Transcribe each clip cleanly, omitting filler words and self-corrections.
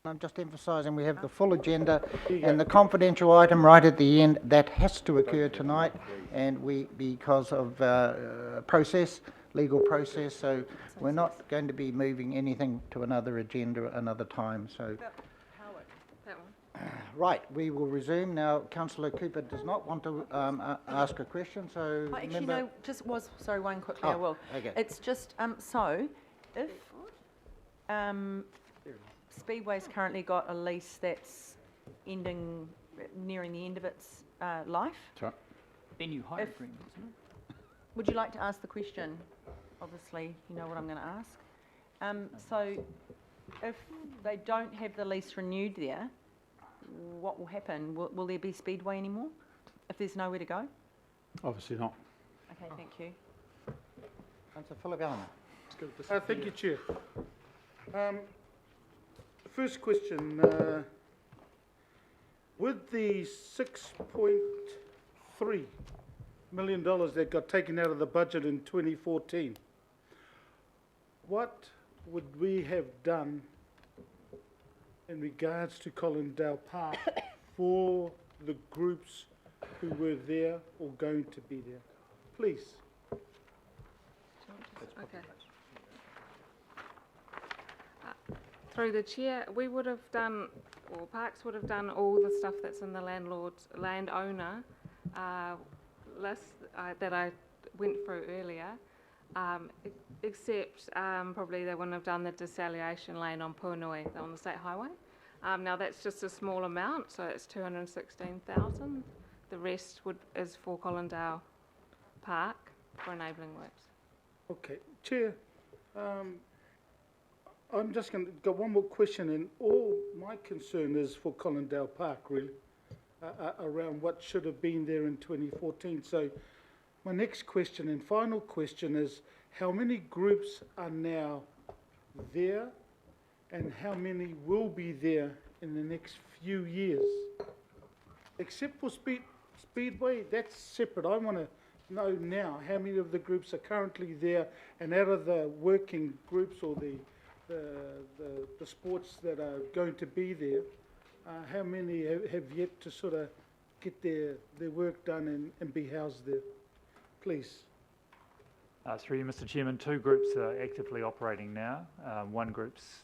I'm just emphasising we have the full agenda and the confidential item right at the end that has to occur tonight, and because of legal process, so we're not going to be moving anything to another agenda another time. So, Howard, that one. right, we will resume now. Councillor Cooper does not want to ask a question, so Actually, no, sorry, one quickly, I will. okay. It's just, so, if Speedway's currently got a lease that's nearing the end of its life, Then you hire agreement, isn't it? would you like to ask the question? Obviously, you know what I'm going to ask. So, if they don't have the lease renewed there, what will happen? Will there be Speedway anymore if there's nowhere to go? Obviously not. Okay, thank you. Councillor Philip. Thank you, Chair. First question, with the $6.3 million that got taken out of the budget in 2014, what would we have done in regards to Colindale Park for the groups who were there or going to be there? Please. Okay. Through the chair, we would have done, or Parks would have done all the stuff that's in the landowner list that I went through earlier, except probably they wouldn't have done the desalination lane on Puanui on the state highway. Now that's just a small amount, so it's 216,000. The rest is for Colindale Park for enabling works. Okay, Chair, I'm just going to go one more question, and all my concern is for Colindale Park, really, around what should have been there in 2014. So my next question and final question is, how many groups are now there, and how many will be there in the next few years? Except for Speedway, that's separate. I want to know now how many of the groups are currently there, and out of the working groups or the sports that are going to be there, how many have yet to sort of get their work done and be housed there? Please. Through you, Mr. Chairman, 2 groups are actively operating now. One group's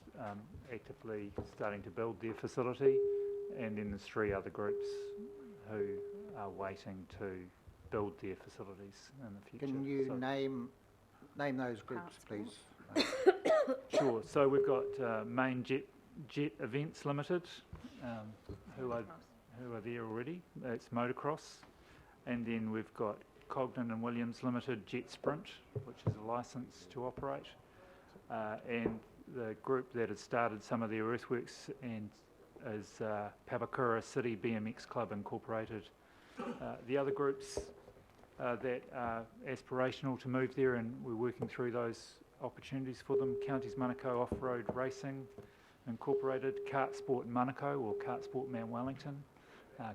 actively starting to build their facility, and then there's 3 other groups who are waiting to build their facilities in the future. Can you name those groups, please? Sure. So we've got Main Jet Events Limited, who are there already. It's motocross, and then we've got Cogden and Williams Limited Jet Sprint, which is a licence to operate, and the group that has started some of their earthworks and is Papakura City BMX Club Incorporated. The other groups that are aspirational to move there, and we're working through those opportunities for them: Counties Manukau Off-Road Racing Incorporated, Kart Sport Manukau or Kart Sport Mount Wellington,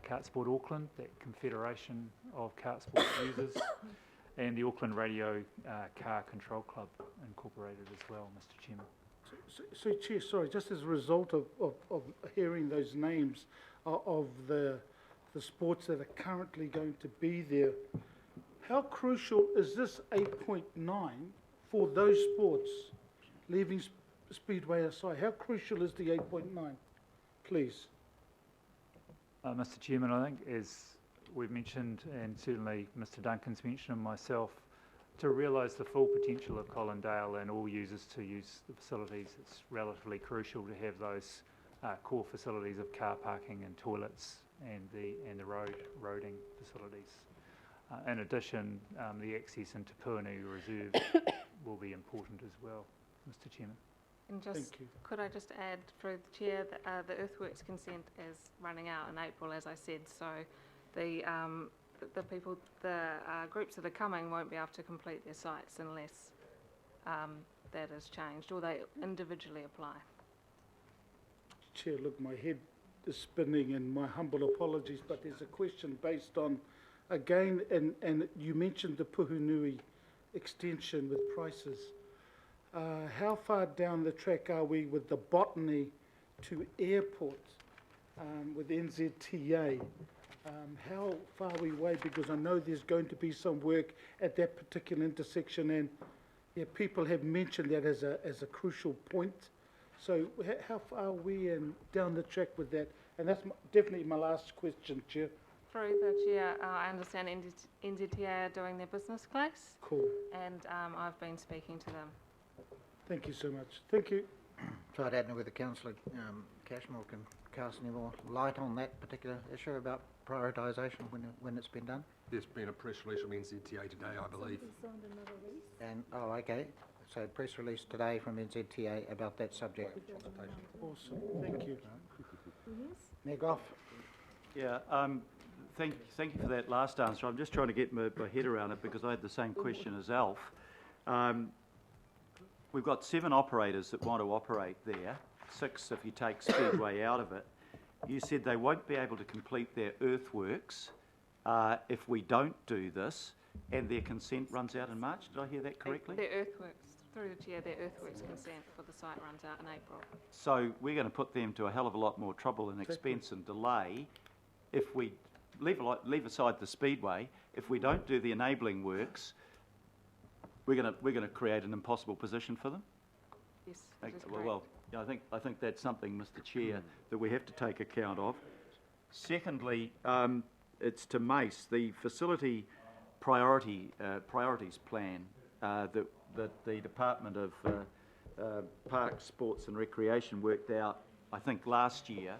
Kart Sport Auckland, that confederation of kart sport users, and the Auckland Radio Car Control Club Incorporated as well, Mr. Chairman. So Chair, sorry, just as a result of hearing those names of the sports that are currently going to be there, how crucial is this 8.9 for those sports, leaving Speedway aside? How crucial is the 8.9, please? Mr. Chairman, I think as we've mentioned, and certainly Mr. Duncan's mentioned and myself, to realise the full potential of Colindale and all users to use the facilities, it's relatively crucial to have those core facilities of car parking and toilets and the roading facilities. In addition, the access into Puanui Reserve will be important as well, Mr. Chairman. And just, could I just add through the chair that the earthworks consent is running out in April, as I said, so the groups that are coming won't be able to complete their sites unless that is changed, or they individually apply. Chair, look, my head is spinning, and my humble apologies, but there's a question based on, again, and you mentioned the Puhunui extension with prices. How far down the track are we with the botany to airports with NZTA. How far are we away? Because I know there's going to be some work at that particular intersection, and yeah, people have mentioned that as a crucial point. So how far are we down the track with that? And that's definitely my last question, Chair. Through the chair, I understand NZTA are doing their business case, Cool. and I've been speaking to them. Thank you so much. Thank you. So I don't know whether Councillor Cashmore can cast any more light on that particular issue about prioritisation when it's been done. There's been a press release from NZTA today, I believe. And, oh, okay, so press release today from NZTA about that subject. Awesome. Thank you. Mayor Goff? Yeah, thank you for that last answer. I'm just trying to get my head around it because I had the same question as Alf. We've got 7 operators that want to operate there, 6 if you take Speedway out of it. You said they won't be able to complete their earthworks if we don't do this, and their consent runs out in March. Did I hear that correctly? Their earthworks, through the chair, their earthworks consent for the site runs out in April. So we're going to put them to a hell of a lot more trouble and expense and delay if we leave aside the Speedway. If we don't do the enabling works, we're going to create an impossible position for them. Yes, that is correct. Well, yeah, I think that's something, Mr. Chair, that we have to take account of. Secondly, it's to Mace, the facility priorities plan that the Department of Parks, Sports and Recreation worked out, I think last year.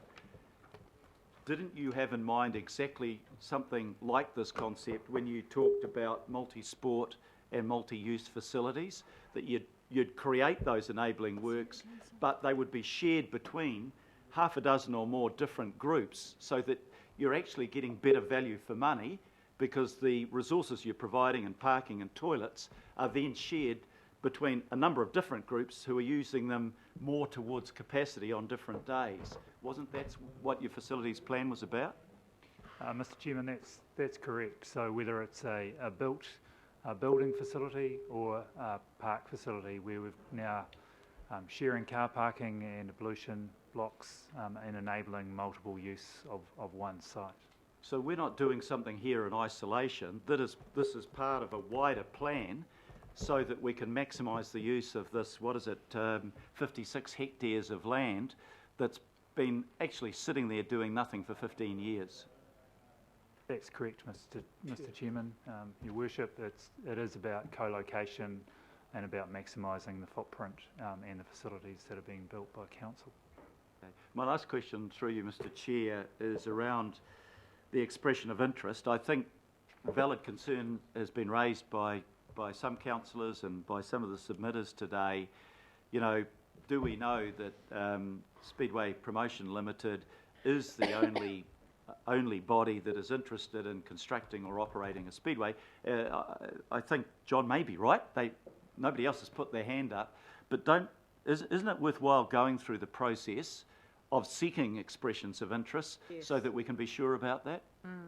Didn't you have in mind exactly something like this concept when you talked about multi-sport and multi-use facilities, that you'd create those enabling works, but they would be shared between half a dozen or more different groups so that you're actually getting better value for money because the resources you're providing and parking and toilets are then shared between a number of different groups who are using them more towards capacity on different days. Wasn't that what your facilities plan was about? Mr. Chairman, that's correct. So whether it's a building facility or a park facility where we've now sharing car parking and ablution blocks and enabling multiple use of one site. So we're not doing something here in isolation. This is part of a wider plan so that we can maximise the use of this, 56 hectares of land that's been actually sitting there doing nothing for 15 years. That's correct, Mr. Chairman. Your Worship, it is about co-location and about maximising the footprint and the facilities that are being built by Council. Okay. My last question through you, Mr. Chair, is around the expression of interest. I think a valid concern has been raised by some councillors and by some of the submitters today. You know, do we know that Speedway Promotion Limited is the only body that is interested in constructing or operating a speedway? I think John may be right. Nobody else has put their hand up, but isn't it worthwhile going through the process of seeking expressions of interest so that we can be sure about that?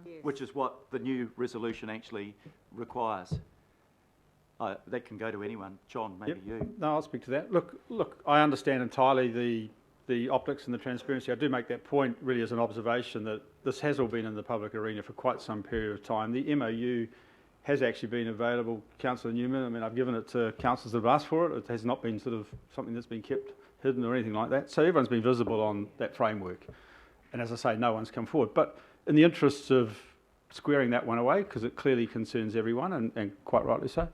Yes. Which is what the new resolution actually requires. That can go to anyone. John, maybe you. No, I'll speak to that. Look, I understand entirely the optics and the transparency. I do make that point really as an observation that this has all been in the public arena for quite some period of time. The MOU has actually been available, Councillor Newman. I mean, I've given it to councillors that have asked for it. It has not been sort of something that's been kept hidden or anything like that. So everyone's been visible on that framework. And as I say, no one's come forward. But in the interests of squaring that one away, because it clearly concerns everyone, and quite rightly so,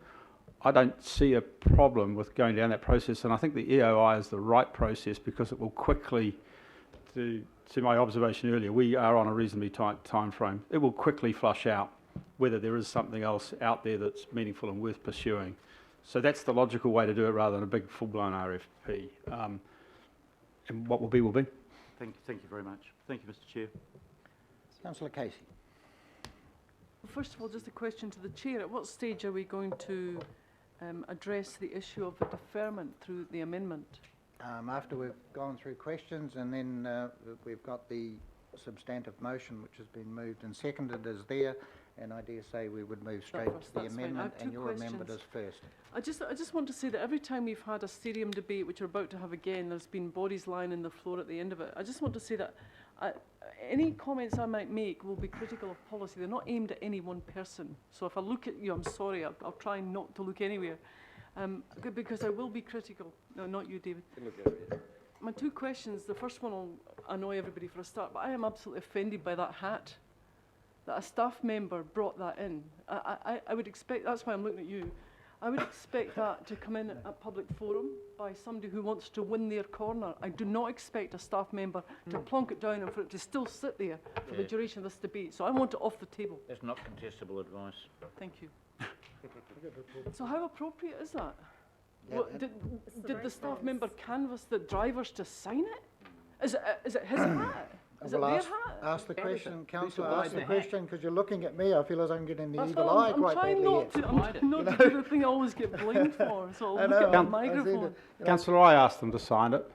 I don't see a problem with going down that process, and I think the EOI is the right process because it will quickly, to my observation earlier, we are on a reasonably tight time frame. It will quickly flush out whether there is something else out there that's meaningful and worth pursuing. So that's the logical way to do it rather than a big full-blown RFP. And what will be, will be. Thank you very much. Thank you, Mr. Chair. Councillor Casey. First of all, just a question to the Chair. At what stage are we going to address the issue of the deferment through the amendment? After we've gone through questions and then we've got the substantive motion which has been moved and seconded is there, and I dare say we would move straight first, to the that's fine. I have amendment, and two you're remembered as questions. first. I just want to say that every time we've had a stadium debate, which we're about to have again, there's been bodies lying on the floor at the end of it. I just want to say that any comments I might make will be critical of policy. They're not aimed at any one person. So if I look at you, I'm sorry, I'll try not to look anywhere. Because I will be critical. No, not you, David. My two questions, the first one will annoy everybody for a start, but I am absolutely offended by that hat. That a staff member brought that in. I would expect, that's why I'm looking at you, I would expect that to come in at a public forum by somebody who wants to win their corner. I do not expect a staff member to plonk it down and for it to still sit there for the duration of this debate. So I want it off the table. That's not contestable advice. Thank you. So how appropriate is that? What, did the staff member canvass the drivers to sign it? Is it his hat? Is it Well, their ask- hat? Ask the question, councillor, why ask the the question, because you're looking at me, I feel as I'm getting the That's evil what eye I'm quite trying badly not here. to, I'm trying not to do the thing I always get blamed for, so I I'll know, look at I've my seen it, microphone. Councillor, I asked them to sign it.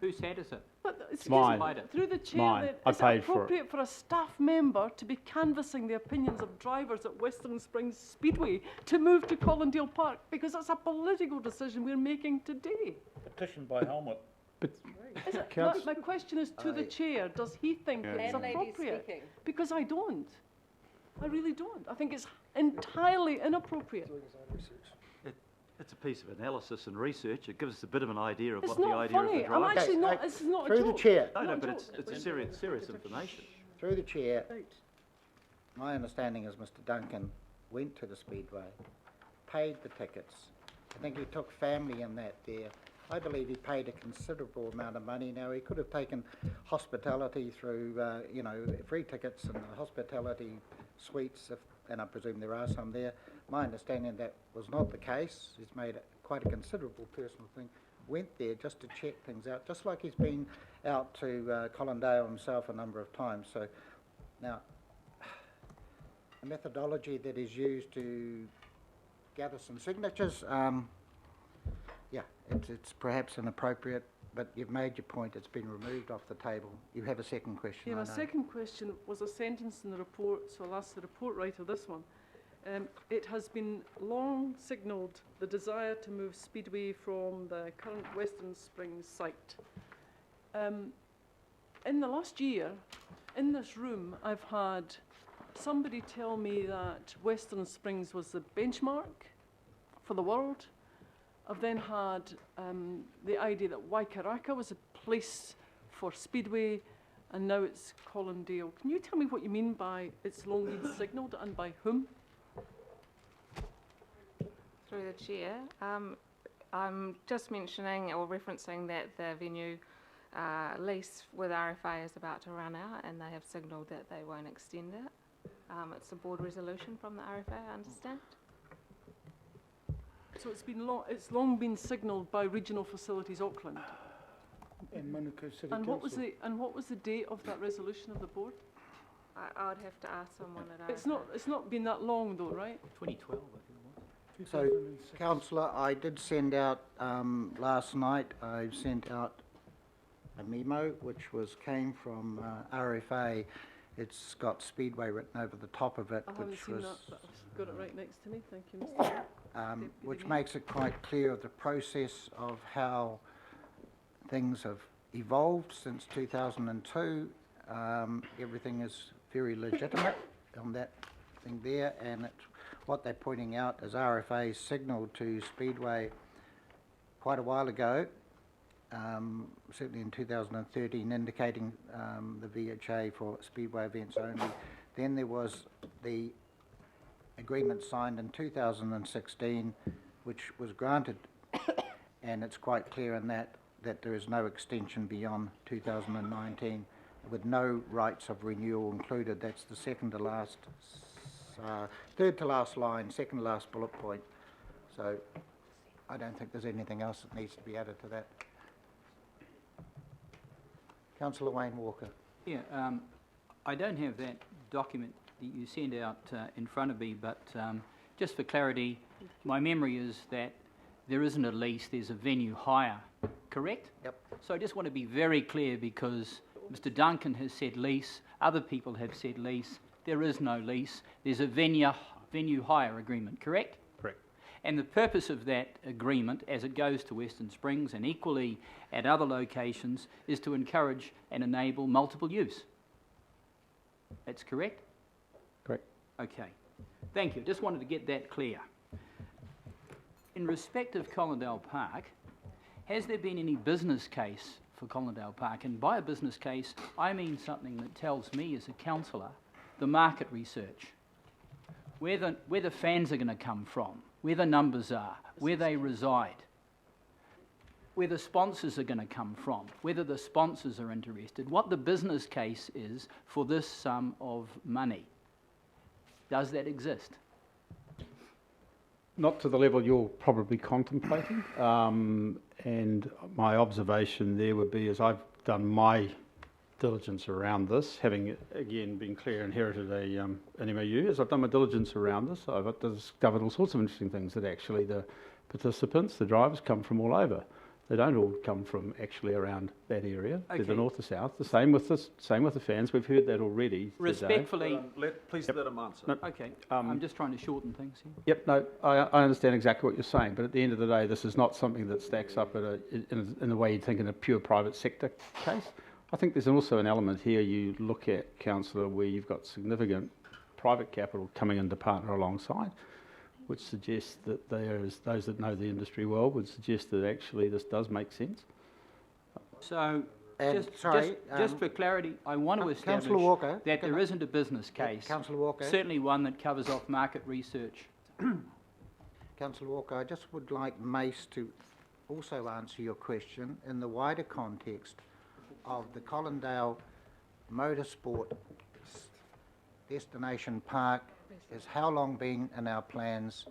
Whose hat is it? But excuse Mine. me, through the chair, Mine. then, I is it paid for it. appropriate for a staff member to be canvassing the opinions of drivers at Western Springs Speedway to move to Collindale Park? Because that's a political decision we're making today. Petition by Helmut. Is it, Council- my question is to the chair, does he think it's appropriate? Because I don't. I really don't. I think it's entirely inappropriate. It's a piece of analysis and research. It gives us a bit of an idea of It's what the not idea of funny. the I'm driver. actually Okay, not, this is not a Through joke. the chair, No, Not a but joke. it's a serious information. through the chair, Right. my understanding is Mr Duncan went to the Speedway, paid the tickets. I think he took family in that there. I believe he paid a considerable amount of money. Now, he could have taken hospitality through, free tickets and the hospitality suites, and I presume there are some there. My understanding that was not the case. He's made quite a considerable personal thing. Went there just to check things out, just like he's been out to Collindale himself a number of times. So, now, the methodology that is used to gather some signatures, it's perhaps inappropriate, but you've made your point. It's been removed off the table. You have a second question, Yeah, I my know. second question was a sentence in the report, so I'll ask the report writer this one. It has been long signalled the desire to move Speedway from the current Western Springs site. In the last year, in this room, I've had somebody tell me that Western Springs was the benchmark for the world. I've then had the idea that Waikaraka was a place for Speedway, and now it's Collindale. Can you tell me what you mean by it's long been signalled and by whom? Through the chair, I'm just mentioning or referencing that the venue lease with RFA is about to run out, and they have signalled that they won't extend it. It's a board resolution from the RFA, I understand. So it's long been signalled by Regional Facilities Auckland. And Manukau City And Council. what was the date of that resolution of the board? I would have to ask someone at RFA. It's not been that long though, right? 2012, I think it was. So, 2006. councillor, I did send out, last night, I sent out a memo, which came from RFA. It's got Speedway written over the top of it, I haven't which seen was, that, but I've got it right next to me. Thank you, Mr. Chair. which Deputy makes it quite clear the process of how things have evolved since 2002. Everything is very legitimate on that thing there, and what they're pointing out is RFA signalled to Speedway quite a while ago, certainly in 2013, indicating the VHA for Speedway events only. Then there was the agreement signed in 2016, which was granted, and it's quite clear in that there is no extension beyond 2019, with no rights of renewal included. That's the third to last line, second to last bullet point. So I don't think there's anything else that needs to be added to that. Councillor Wayne Walker. Yeah, I don't have that document that you sent out in front of me, but just for clarity, my memory is that there isn't a lease, there's a venue hire, correct? Yep. So I just want to be very clear, because Mr Duncan has said lease, other people have said lease, there is no lease. There's a venue hire agreement, correct? Correct. And the purpose of that agreement, as it goes to Western Springs and equally at other locations, is to encourage and enable multiple use. That's correct? Correct. Okay. Thank you. Just wanted to get that clear. In respect of Collindale Park, has there been any business case for Collindale Park? And by a business case, I mean something that tells me as a councillor the market research, where the fans are going to come from, where the numbers are, where they reside, where the sponsors are going to come from, whether the sponsors are interested, what the business case is for this sum of money. Does that exist? Not to the level you're probably contemplating. And my observation there would be, as I've done my diligence around this, having again been clear inherited an MOU, as I've done my diligence around this, I've discovered all sorts of interesting things, that actually the participants, the drivers, come from all over. They don't all come from actually around that area. Okay. They're the north to south. The same with the fans. We've heard that already. Respectfully. Please let him answer. No, Okay. I'm just trying to shorten things here. Yep, no, I understand exactly what you're saying, but at the end of the day, this is not something that stacks up in the way you'd think in a pure private sector case. I think there's also an element here you look at, councillor, where you've got significant private capital coming in to partner alongside, which suggests that those that know the industry well would suggest that actually this does make sense. So, And, just for clarity, I want to establish Councillor Walker, that there isn't a business case, Councillor Walker. certainly one that covers off market research. Councillor Walker, I just would like Mace to also answer your question in the wider context of the Collindale Motorsport Destination Park. Has how long been in our plans?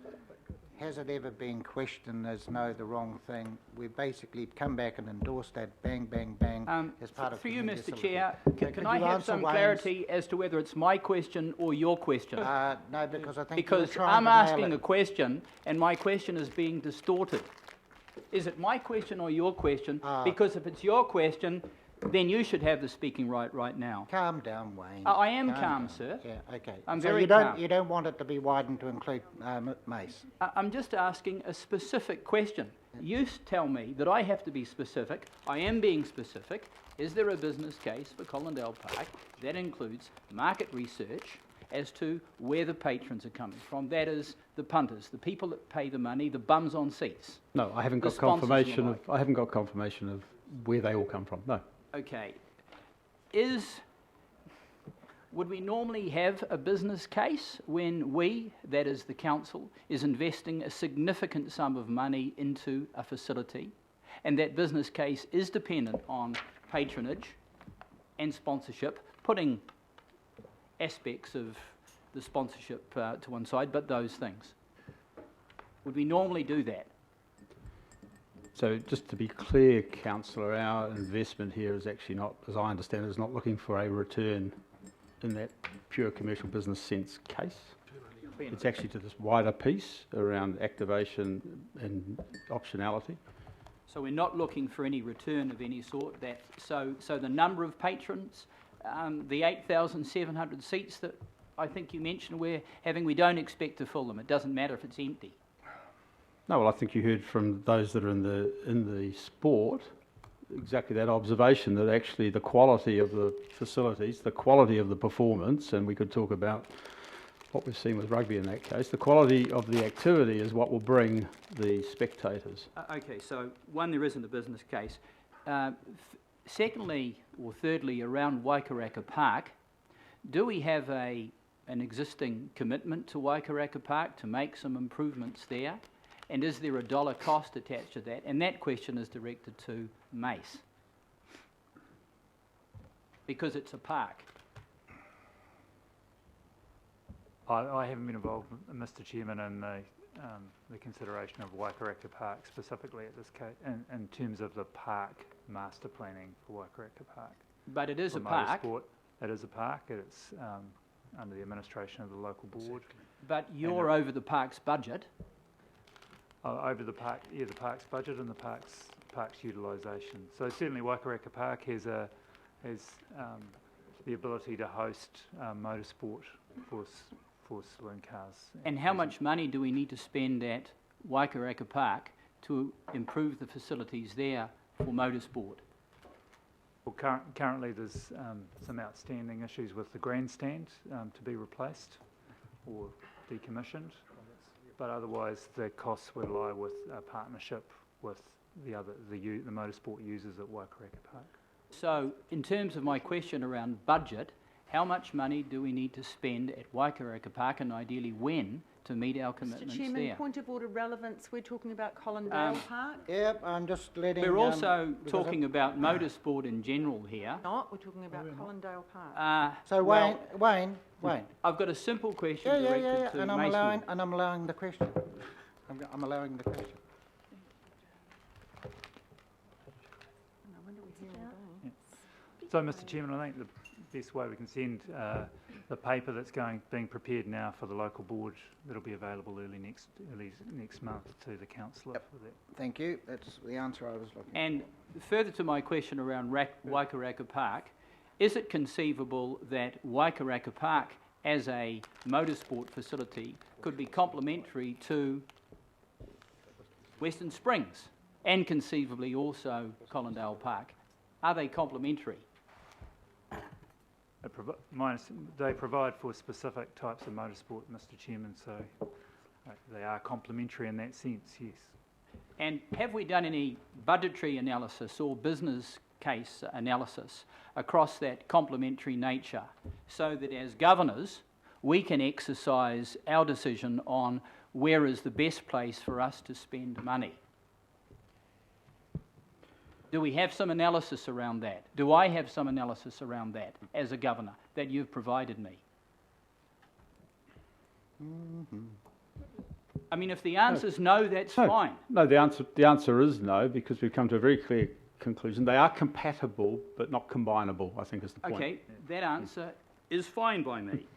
Has it ever been questioned as no, the wrong thing? We basically come back and endorse that bang, bang, bang as part of For you, community Mr. facility. Chair, Could can I you have answer some Wayne's- clarity as to whether it's my question or your question? No, because I think you were Because trying I'm to nail asking it. a question and my question is being distorted. Is it my question or your question? Because if it's your question, then you should have the speaking right now. Calm down, Wayne. I am Calm calm, down. sir. Yeah, okay. I'm So very you don't, calm. you don't want it to be widened to include Mace? I'm just asking a specific question. You tell me that I have to be specific. I am being specific. Is there a business case for Collindale Park that includes market research as to where the patrons are coming from? That is, the punters, the people that pay the money, the bums on seats. No, I haven't The got sponsors and the confirmation like. I haven't got confirmation of where they all come from. No. Okay. Would we normally have a business case when we, that is the council, is investing a significant sum of money into a facility, and that business case is dependent on patronage and sponsorship, putting aspects of the sponsorship to one side, but those things? Would we normally do that? So just to be clear, councillor, our investment here is actually not, as I understand it, is not looking for a return in that pure commercial business sense case. It's actually to this wider piece around activation and optionality. So we're not looking for any return of any sort. So the number of patrons, the 8,700 seats that I think you mentioned we're having, we don't expect to fill them. It doesn't matter if it's empty. No, well, I think you heard from those that are in the sport exactly that observation, that actually the quality of the facilities, the quality of the performance, and we could talk about what we've seen with rugby in that case, the quality of the activity is what will bring the spectators. Okay, so one, there isn't a business case. Secondly, or thirdly, around Waikaraka Park, do we have an existing commitment to Waikaraka Park to make some improvements there? And is there a dollar cost attached to that? And that question is directed to Mace, because it's a park. I haven't been involved, Mr. Chairman, in the consideration of Waikaraka Park specifically at this case, in terms of the park master planning for Waikaraka Park. But it is For a park. motorsport, it is a park. It's under the administration of the local board. But you're over the park's budget. Over the park, the park's budget and the park's utilisation. So certainly Waikaraka Park has the ability to host motorsport for saloon cars. And how much money do we need to spend at Waikaraka Park to improve the facilities there for motorsport? Well, currently there's some outstanding issues with the grandstand to be replaced or decommissioned, but otherwise the costs would lie with a partnership with the motorsport users at Waikaraka Park. So, in terms of my question around budget, how much money do we need to spend at Waikaraka Park, and ideally when, to meet our Mr commitments Chairman, there? point of order relevance, we're talking about Colindale Park. Yep, I'm just letting... We're also because talking about motorsport in general here. Not, we're talking about Colindale Park. So well, Wayne, I've got a simple question yeah, directed to and I'm Mace allowing the question. I'm allowing the question. I wonder where he's going. So, Mr Chairman, I think the best way we can send the paper that's being prepared now for the local board, that'll be available early next month to the councillor for that. Thank you. That's the answer I was looking for. And further to my question around Waikaraka Park, is it conceivable that Waikaraka Park as a motorsport facility could be complementary to Western Springs and conceivably also Colindale Park? Are they complementary? They provide for specific types of motorsport, Mr Chairman, so they are complementary in that sense, yes. And have we done any budgetary analysis or business case analysis across that complementary nature so that as governors we can exercise our decision on where is the best place for us to spend money? Do we have some analysis around that? Do I have some analysis around that as a governor that you've provided me? I mean, if the answer is no, that's fine. No, the answer is no, because we've come to a very clear conclusion. They are compatible, but not combinable, I think is the point. Okay, that answer is fine by me.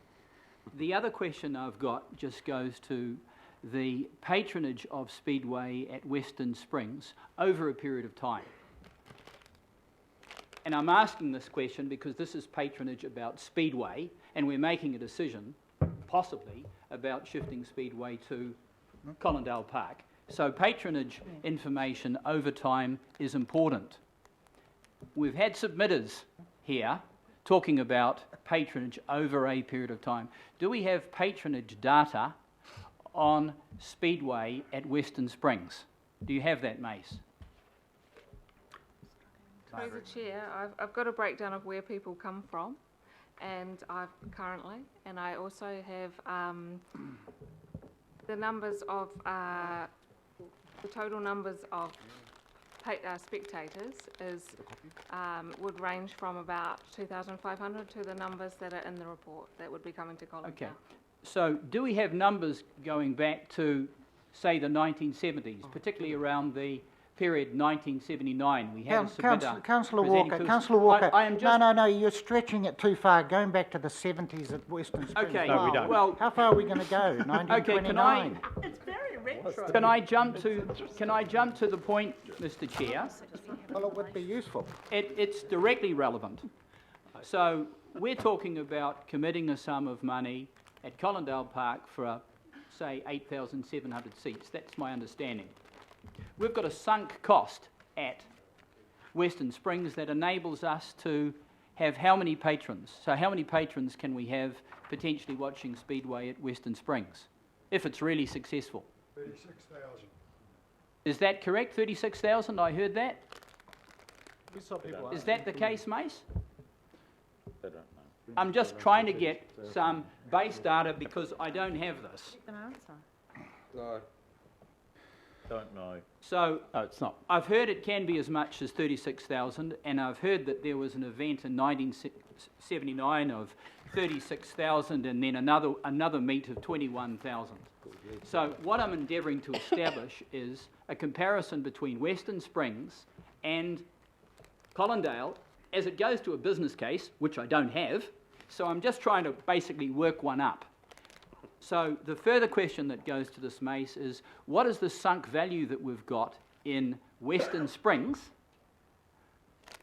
The other question I've got just goes to the patronage of Speedway at Western Springs over a period of time. And I'm asking this question because this is patronage about Speedway, and we're making a decision, possibly, about shifting Speedway to Colindale Park. So patronage information over time is important. We've had submitters here talking about patronage over a period of time. Do we have patronage data on Speedway at Western Springs? Do you have that, Mace? Through the chair, I've got a breakdown of where people come from, and I also have the numbers of the total numbers of spectators would range from about 2,500 to the numbers that are in the report that would be coming to Colindale. Okay. So do we have numbers going back to, say, the 1970s, particularly around the period 1979? We had a submitter Councillor presenting Walker, to us. Councillor Walker. I am just... No, you're stretching it too far, going back to the 70s at Western Springs. Okay, No, we don't. well... How far are we going to go? 1929? It's very retro. Can I jump to the point, Mr Chair? Well, it would be useful. It's directly relevant. So we're talking about committing a sum of money at Colindale Park for, say, 8,700 seats. That's my understanding. We've got a sunk cost at Western Springs that enables us to have how many patrons? So how many patrons can we have potentially watching Speedway at Western Springs, if it's really successful? 36,000. Is that correct? 36,000? I heard that. We saw people Is that the case, Mace? They don't know. I'm just trying to get some base data because I don't have this. An answer. No. Don't know. So No, it's not. I've heard it can be as much as 36,000, and I've heard that there was an event in 1979 of 36,000 and then another meet of 21,000. So what I'm endeavouring to establish is a comparison between Western Springs and Colindale as it goes to a business case, which I don't have, so I'm just trying to basically work one up. So the further question that goes to this, Mace, is what is the sunk value that we've got in Western Springs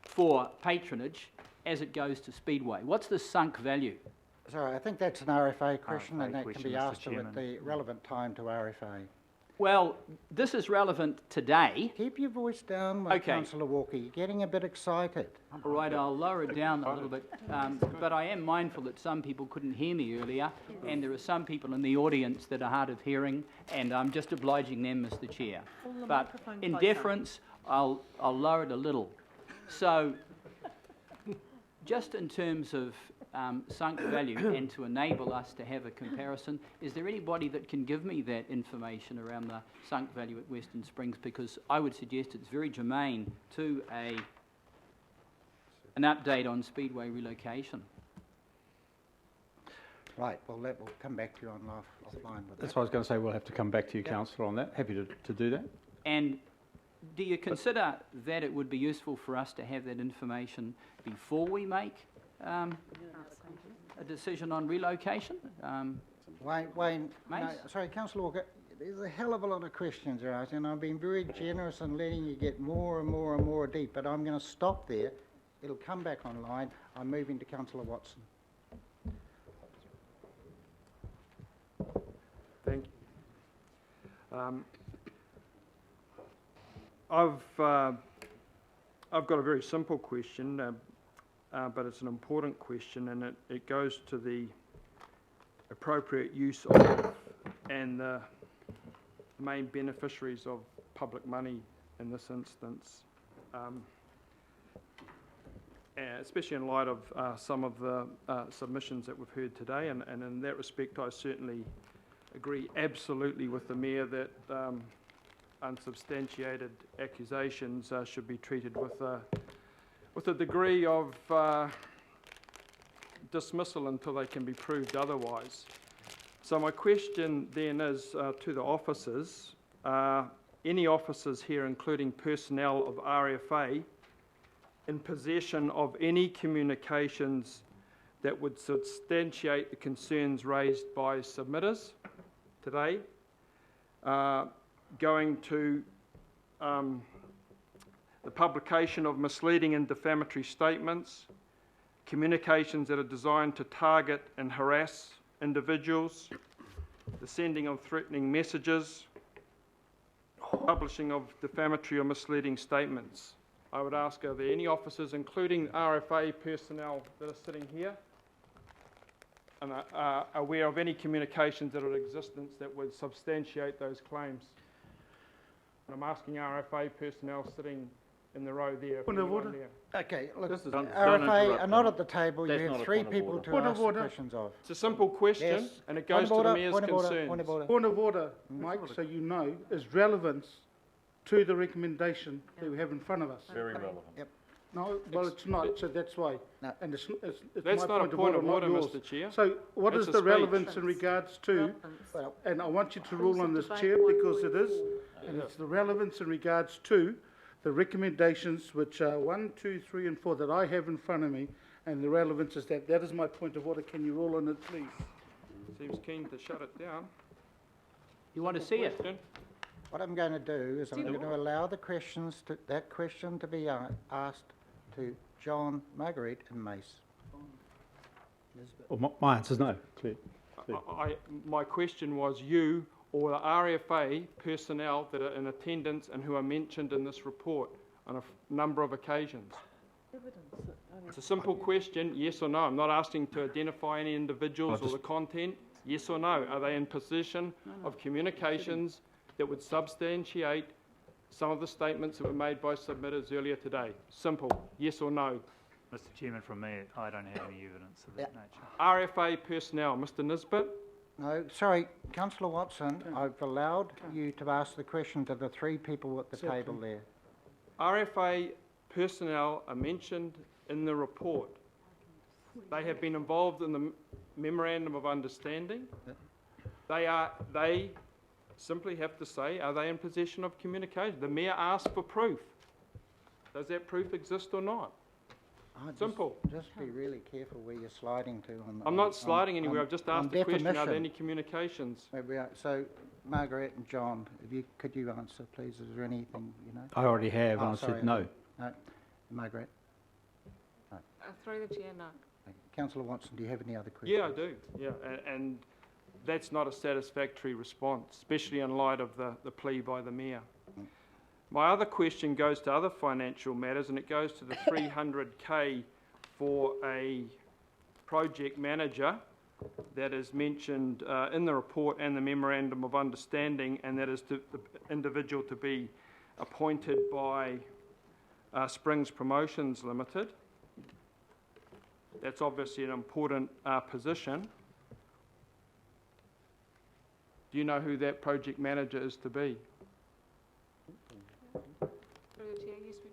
for patronage as it goes to Speedway? What's the sunk value? Sorry, I think that's an RFA question, and RFA that can question, be Mr. asked at Chairman. the relevant time to RFA. Well, this is relevant today. Keep your voice down, Councillor Walker. You're getting a bit excited. All right, I'll lower it down a little bit. But I am mindful that some people couldn't hear me earlier, and there are some people in the audience that are hard of hearing, and I'm just obliging them, Mr. Chair. But in deference, I'll lower it a little. So, just in terms of sunk value and to enable us to have a comparison, is there anybody that can give me that information around the sunk value at Western Springs? Because I would suggest it's very germane to an update on Speedway relocation. Right, well, that will come back to you offline with that. That's what I was going to say. We'll have to come back to you, councillor, on that. Happy to do that. And do you consider that it would be useful for us to have that information before we make a decision on relocation? Wayne, no, Mace? sorry, Councillor Walker, there's a hell of a lot of questions, right? And I've been very generous in letting you get more and more and more deep, but I'm going to stop there. It'll come back online. I'm moving to Councillor Watson. Thank you. I've got a very simple question, but it's an important question, and it goes to the appropriate use of and the main beneficiaries of public money in this instance, especially in light of some of the submissions that we've heard today, and in that respect I certainly agree absolutely with the Mayor that unsubstantiated accusations should be treated with a degree of dismissal until they can be proved otherwise. So my question then is to the officers, any officers here, including personnel of RFA, in possession of any communications that would substantiate the concerns raised by submitters today, going to the publication of misleading and defamatory statements, communications that are designed to target and harass individuals, the sending of threatening messages, publishing of defamatory or misleading statements. I would ask, are there any officers, including RFA personnel that are sitting here, and are aware of any communications that are in existence that would substantiate those claims? And I'm asking RFA personnel sitting in the row there. Point of order. Okay, look, Don't RFA interrupt are not him. at the table. That's You not have a three point of people order. to Point of ask order. questions of. It's a simple question, Yes. and it goes to the Mayor's concerns. Point of order. Point of order, Mike, so you know, is relevance to the recommendation that we have in front of us. Very relevant. No, well, it's not, so that's why. No. And it's That's my not a point of not order, yours. Mr. Chair. So what It's is a the speech. relevance in regards to, Well, and I want you to rule on this, Chair, because it is, and it's the relevance in regards to the recommendations which are 1, 2, 3, and 4 that I have in front of me, and the relevance is that. That is my point of order. Can you rule on it, please? Seems keen to shut it down. You want to see it? Question. what I'm going to do is I'm going to allow that question to be asked to John, Margaret, and Mace. Well, my answer is no. Clear. My question was you or the RFA personnel that are in attendance and who are mentioned in this report on a number of occasions. It's a simple question, yes or no. I'm not asking to identify any individuals or the content. Yes or no. Are they in possession of communications that would substantiate some of the statements that were made by submitters earlier today? Simple, yes or no. Mr. Chairman, from me, I don't have any evidence of that nature. RFA personnel, Mr. Nisbet. No, sorry, Councillor Watson, I've allowed you to ask the question to the three people at the table there. RFA personnel are mentioned in the report. They have been involved in the memorandum of understanding. They simply have to say, are they in possession of communication? The Mayor asked for proof. Does that proof exist or not? Simple. Just be really careful where you're sliding to. I'm not sliding anywhere. I've just asked the question, are there definition. any communications? So, Margaret and John, could you answer, please? Is there anything, you know? I already have, and I sorry, said no. No, Margaret? Through the chair, no. Councillor Watson, do you have any other questions? Yeah, I do, yeah, and that's not a satisfactory response, especially in light of the plea by the Mayor. My other question goes to other financial matters, and it goes to the 300K for a project manager that is mentioned in the report and the Memorandum of Understanding, and that is the individual to be appointed by Springs Promotions Limited. That's obviously an important position. Do you know who that project manager is to be? Through the chair, yes, we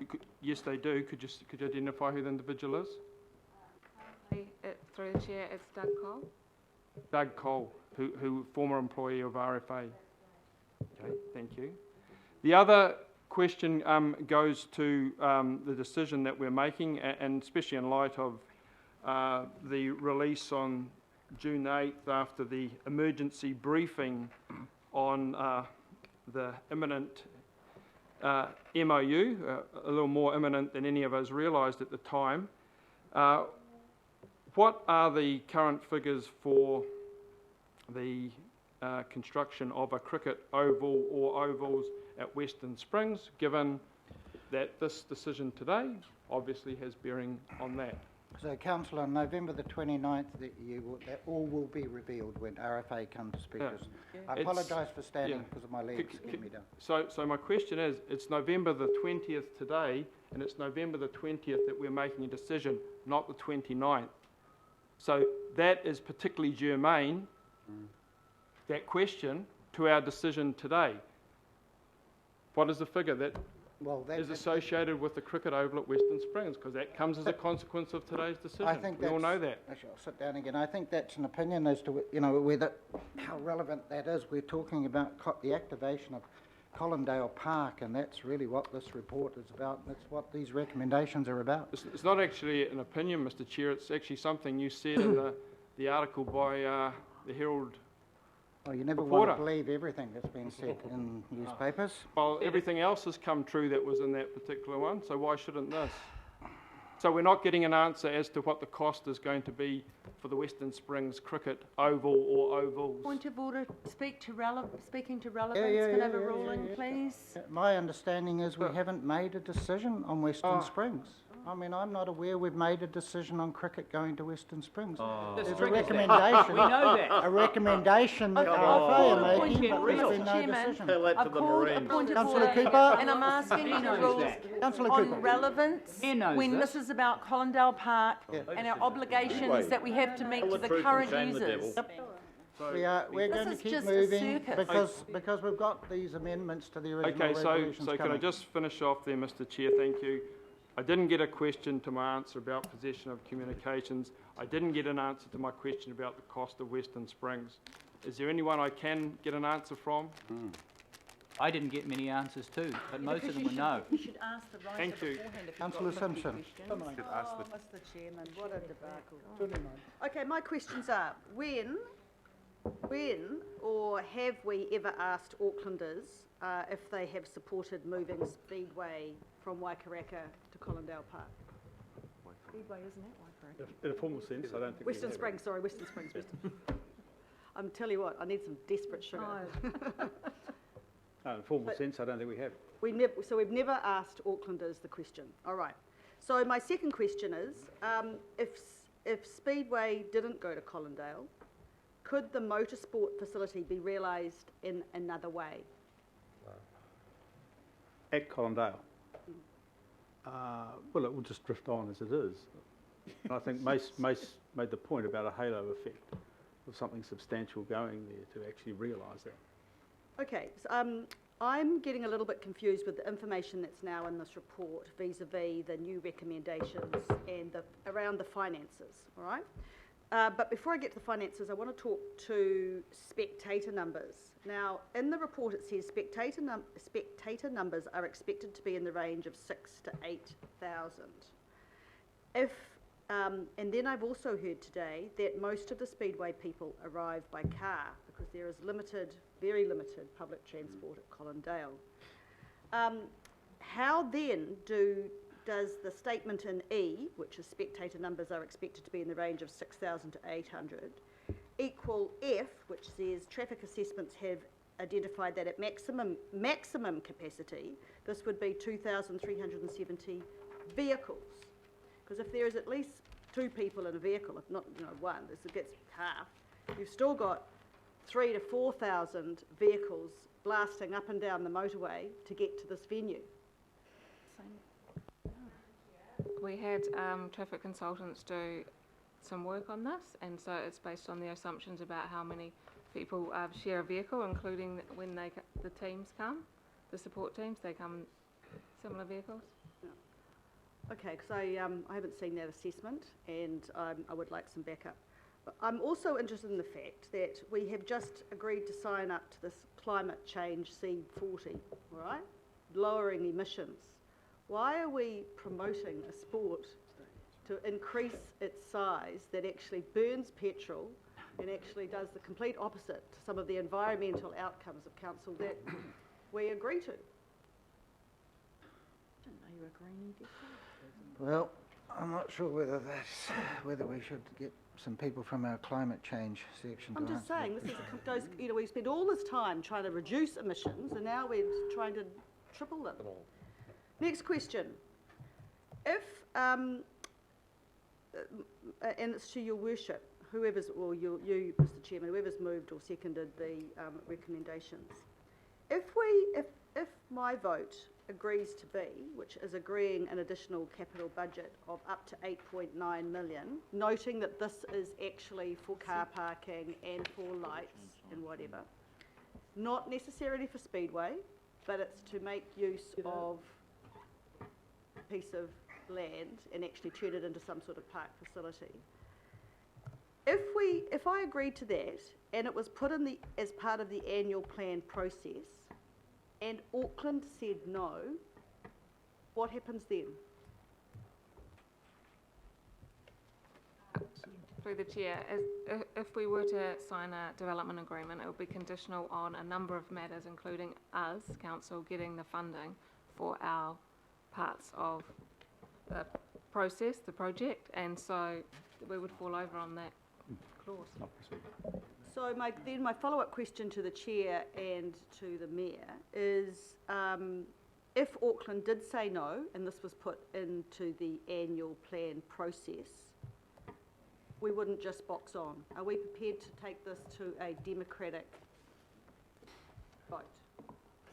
do. Yes, they do. Could you identify who the individual is? Through the chair, it's Doug Cole. Doug Cole, who former employee of RFA. Okay, thank you. The other question goes to the decision that we're making, and especially in light of the release on June 8th after the emergency briefing on the imminent MOU, a little more imminent than any of us realised at the time. What are the current figures for the construction of a cricket oval or ovals at Western Springs, given that this decision today obviously has bearing on that? So, Councillor, on November the 29th, that all will be revealed when RFA come to speak to us. I It's- apologise for standing yeah. because of my legs getting me down. So my question is, it's November the 20th today, and it's November the 20th that we're making a decision, not the 29th. So that is particularly germane, that question, to our decision today. What is the figure that Well, is associated with the cricket oval at Western Springs? Because that comes as a consequence of today's decision. I think we all know that. Actually, I'll sit down again. I think that's an opinion as to, whether, how relevant that is. We're talking about the activation of Collindale Park, and that's really what this report is about. That's what these recommendations are about. It's not actually an opinion, Mr. Chair. It's actually something you said in the article by the Herald. Well, you never Reporter. want to believe everything that's been said in newspapers. Well, everything else has come true that was in that particular one, so why shouldn't this? So we're not getting an answer as to what the cost is going to be for the Western Springs cricket oval or ovals. Point of order, speaking to relevance, yeah, can I have a yeah, ruling, yeah. please? My understanding is we haven't made a decision on Western Springs. I mean, I'm not aware we've made a decision on cricket going to Western Springs. This There's a triggers that. recommendation. We know that. A recommendation that Okay, RFA I'll call are a point making, of but there's order, been no Chairman. decision. I've called a point of Councillor order, Cooper? and I'm asking you He the knows rules that. Councillor on Cooper. relevance He knows when this. this is about Collindale Park and our obligations that we have to meet to the current users. We're This going to is keep just a moving circus. because we've got these amendments to the original Okay, resolutions so can I coming. just finish off there, Mr. Chair? Thank you. I didn't get a question to my answer about possession of communications. I didn't get an answer to my question about the cost of Western Springs. Is there anyone I can get an answer from? I didn't get many answers too, but most of them were no. You should ask the writer Thank you. beforehand if you've Councillor got 50 Simpson. questions. Mr Chairman, what a debacle. Okay, my questions are, when or have we ever asked Aucklanders if they have supported moving Speedway from Waikaraka to Collindale Park? Speedway, isn't it, Waikato? In a formal sense, I don't think we Western have. Springs, sorry, Western Springs. I'm telling you what, I need some desperate sugar. No, in a formal sense, I don't think we have. So we've never asked Aucklanders the question. All right. So my second question is, if Speedway didn't go to Collindale, could the motorsport facility be realised in another way? At Collindale? Well, it will just drift on as it is. And I think Mace made the point about a halo effect of something substantial going there to actually realise that. Okay, so, I'm getting a little bit confused with the information that's now in this report vis-a-vis the new recommendations and around the finances, all right? But before I get to the finances, I want to talk to spectator numbers. Now, in the report it says spectator numbers are expected to be in the range of 6,000 to 8,000. And then I've also heard today that most of the Speedway people arrive by car because there is very limited public transport at Collindale. How then do does the statement in E, which is spectator numbers are expected to be in the range of 6,000 to 800, equal F, which says traffic assessments have identified that at maximum capacity, this would be 2,370 vehicles. Because if there is at least 2 people in a vehicle, if not one, this gets half, you've still got 3,000 to 4,000 vehicles blasting up and down the motorway to get to this venue. We had traffic consultants do some work on this, and so it's based on the assumptions about how many people share a vehicle, including when the teams come, the support teams, they come in similar vehicles. Okay, because I haven't seen that assessment, and I would like some backup. But I'm also interested in the fact that we have just agreed to sign up to this climate change C40, all right? Lowering emissions. Why are we promoting a sport to increase its size that actually burns petrol and actually does the complete opposite to some of the environmental outcomes of council that we agree to? I didn't know you were green, Victor. Well, I'm not sure whether we should get some people from our climate change section to I'm just answer saying, this is we spend all this time trying to reduce emissions, and now we're trying to triple them. Next question. If, and it's to your worship, whoever's, or you, Mr. Chairman, whoever's moved or seconded the recommendations. If my vote agrees to B, which is agreeing an additional capital budget of up to 8.9 million, noting that this is actually for car parking and for lights and whatever, not necessarily for Speedway, but it's to make use of a piece of land and actually turn it into some sort of park facility. If I agreed to that and it was put in as part of the annual plan process, and Auckland said no, what happens then? Through the chair, if we were to sign a development agreement, it would be conditional on a number of matters, including us, council, getting the funding for our parts of the process, the project, and so we would fall over on that clause. So my follow-up question to the chair and to the mayor is, if Auckland did say no, and this was put into the annual plan process, we wouldn't just box on. Are we prepared to take this to a democratic vote?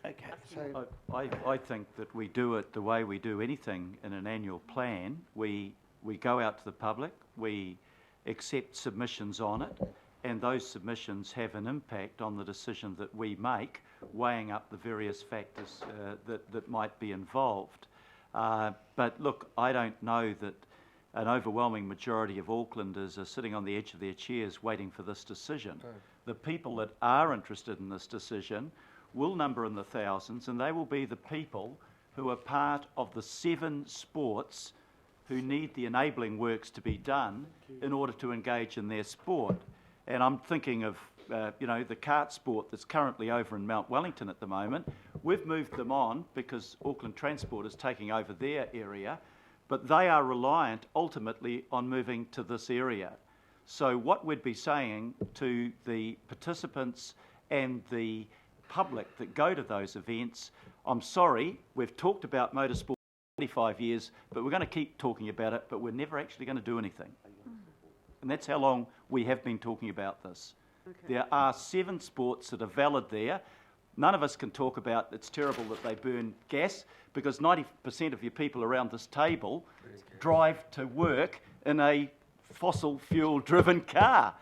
Okay, so I think that we do it the way we do anything in an annual plan. We go out to the public, we accept submissions on it, and those submissions have an impact on the decision that we make, weighing up the various factors that might be involved. But look, I don't know that an overwhelming majority of Aucklanders are sitting on the edge of their chairs waiting for this decision. The people that are interested in this decision will number in the thousands, and they will be the people who are part of the 7 sports who need the enabling works to be done in order to engage in their sport. And I'm thinking of, the kart sport that's currently over in Mount Wellington at the moment. We've moved them on because Auckland Transport is taking over their area, but they are reliant ultimately on moving to this area. So what we'd be saying to the participants and the public that go to those events, I'm sorry, we've talked about motorsport for 25 years, but we're going to keep talking about it, but we're never actually going to do anything. And that's how long we have been talking about this. Okay. There are 7 sports that are valid there. None of us can talk about it's terrible that they burn gas, because 90% of your people around this table drive to work in a fossil fuel driven car.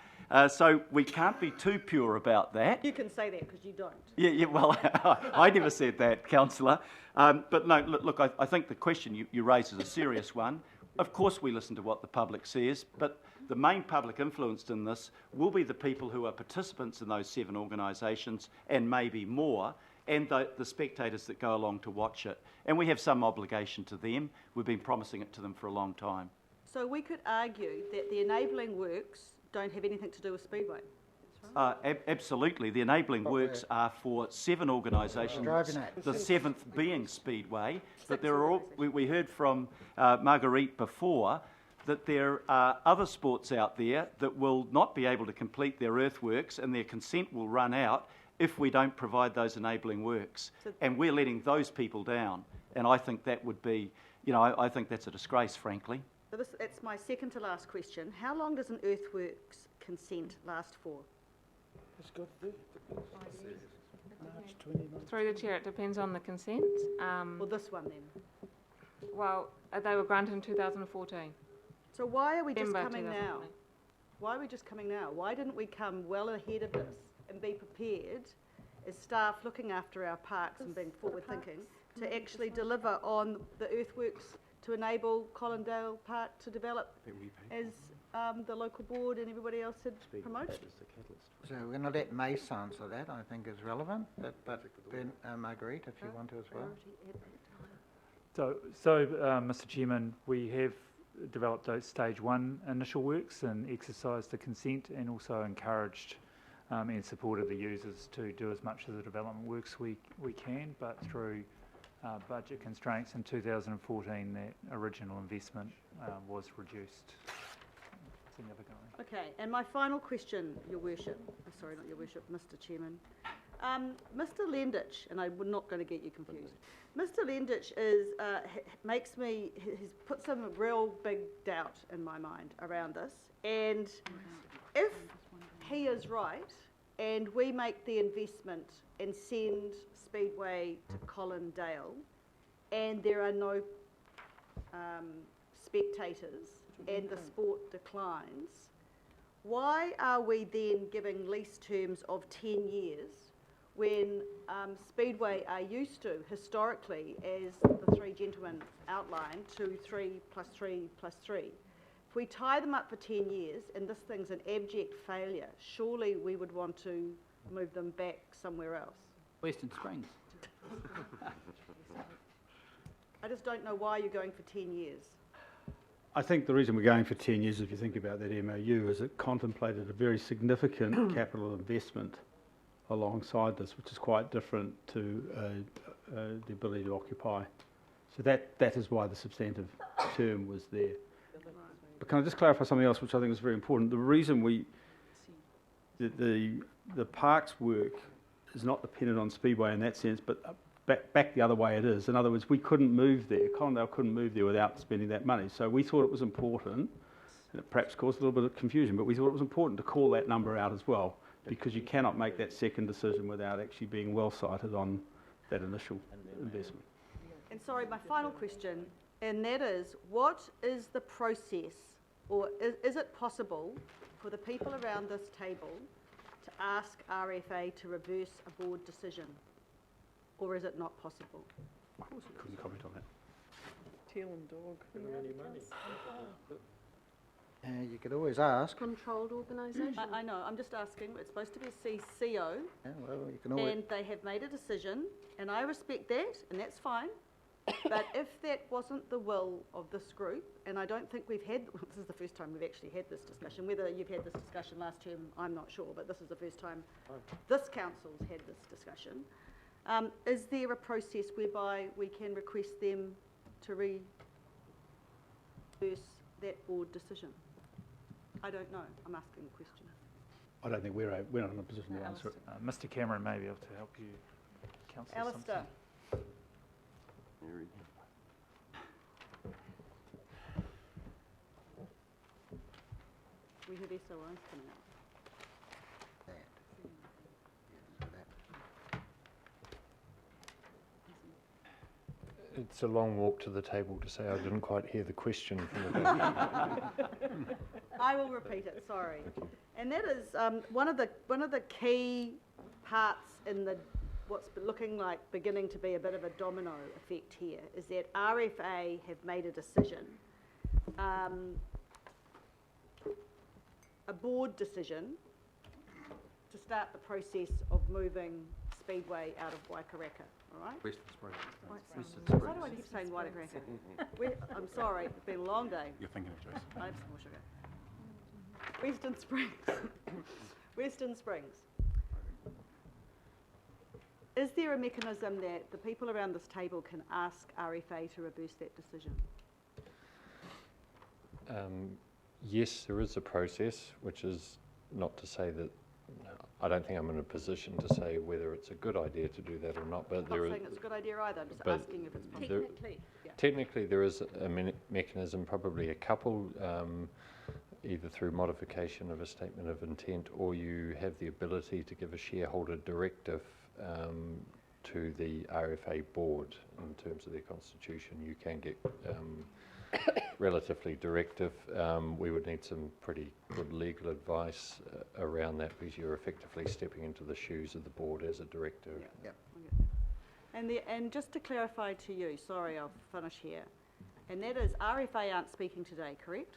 So we can't be too pure about that. You can say that because you don't. Yeah, well, I never said that, Councillor. But no, look, I think the question you raise is a serious one. Of course we listen to what the public says, but the main public influenced in this will be the people who are participants in those 7 organisations, and maybe more, and the spectators that go along to watch it. And we have some obligation to them. We've been promising it to them for a long time. So we could argue that the enabling works don't have anything to do with Speedway. Absolutely. The enabling works are for 7 organisations, Driving at. the 7th being Speedway. But there are we heard from Marguerite before that there are other sports out there that will not be able to complete their earthworks and their consent will run out if we don't provide those enabling works. And we're letting those people down. And I think that would be, I think that's a disgrace, frankly. So it's my second to last question. How long does an earthworks consent last for? It's got there. March 29. Through the chair, it depends on the consent. Well, this one then. Well, they were granted in 2014. So why are we just December coming now? 2014. Why are we just coming now? Why didn't we come well ahead of this and be prepared as staff looking after our parks and being forward thinking to actually deliver on the earthworks to enable Collindale Park to develop as the local board and everybody else had promoted? So we're going to let Mace answer that, I think is relevant, but then Marguerite, if you want to as well. So, Mr. Chairman, we have developed those stage 1 initial works and exercised the consent and also encouraged and supported the users to do as much of the development works we can, but through budget constraints in 2014 that original investment was reduced significantly. Okay, and my final question, Your Worship, sorry, not Your Worship, Mr. Chairman. Mr. Lendich, and I'm not going to get you confused. Mr. Lendich has put some real big doubt in my mind around this. And if he is right, and we make the investment and send Speedway to Collindale, and there are no spectators, and the sport declines, why are we then giving lease terms of 10 years when Speedway are used to, historically, as the 3 gentlemen outlined, to 3 plus 3 plus 3? If we tie them up for 10 years and this thing's an abject failure, surely we would want to move them back somewhere else. Western Springs. I just don't know why you're going for 10 years. I think the reason we're going for 10 years, if you think about that MOU, is it contemplated a very significant capital investment alongside this, which is quite different to the ability to occupy. So that is why the substantive term was there. But can I just clarify something else, which I think is very important? The reason the parks work is not dependent on Speedway in that sense, but back the other way it is. In other words, we couldn't move there. Collindale couldn't move there without spending that money. So we thought it was important, and it perhaps caused a little bit of confusion, but we thought it was important to call that number out as well, because you cannot make that second decision without actually being well sighted on that initial investment. And sorry, my final question, and that is, what is the process, or is it possible for the people around this table to ask RFA to reverse a board decision? Or is it not possible? I couldn't comment on that. Tail and dog. You could always ask. Controlled organisation. I know, I'm just asking, it's supposed to be CCO, Yeah, well, you can always. and they have made a decision, and I respect that, and that's fine. But if that wasn't the will of this group, and I don't think we've had, this is the first time we've actually had this discussion, whether you've had this discussion last term, I'm not sure, but this is the first time this council's had this discussion. Is there a process whereby we can request them to reverse that board decision? I don't know, I'm asking a question. I don't think we're not in a position to answer it. Mr. Cameron may be able to help you, Councillor Alistair. Simpson. We have SOIs coming up. It's a long walk to the table to say I didn't quite hear the question from the back. I will repeat it, sorry. And that is one of the key parts in the what's looking like beginning to be a bit of a domino effect here is that RFA have made a decision, a board decision, to start the process of moving Speedway out of Waikaraka, all right? Western Springs. Why do I keep saying Waikaraka? I'm sorry, it's been a long day. You're thinking of Jason. I have some more sugar. Western Springs. Western Springs. Is there a mechanism that the people around this table can ask RFA to reverse that decision? Yes, there is a process, which is not to say that, I don't think I'm in a position to say whether it's a good idea to do that or not, but I'm not saying it's a good idea either, I'm just but asking if it's possible. Technically. technically there is a mechanism, probably a couple, either through modification of a statement of intent, or you have the ability to give a shareholder directive to the RFA board in terms of their constitution. You can get relatively directive. We would need some pretty good legal advice around that, because you're effectively stepping into the shoes of the board as a director. Yeah. And just to clarify to you, sorry, I'll finish here, and that is RFA aren't speaking today, correct?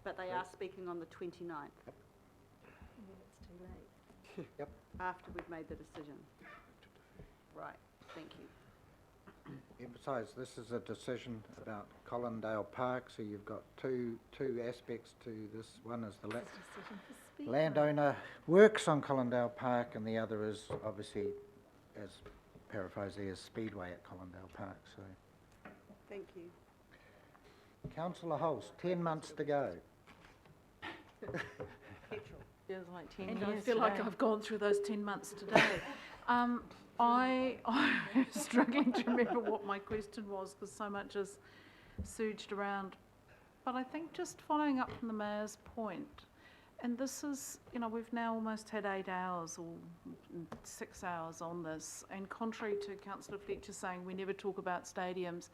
But they are speaking on the 29th. It's too late. Yep. After we've made the decision. Right, thank you. Besides, this is a decision about Collindale Park, so you've got two aspects to this. One is the landowner works on Collindale Park, and the other is obviously, as paraphrased there, is Speedway at Collindale Park. So, Thank you. Councillor Holst, 10 months to go. Feels like 10 And years I feel like today. I've gone through those 10 months today. I'm struggling to remember what my question was, because so much has surged around. But I think just following up from the Mayor's point, and this is, we've now almost had 8 hours or 6 hours on this, and contrary to Councillor Fletcher saying we never talk about stadiums,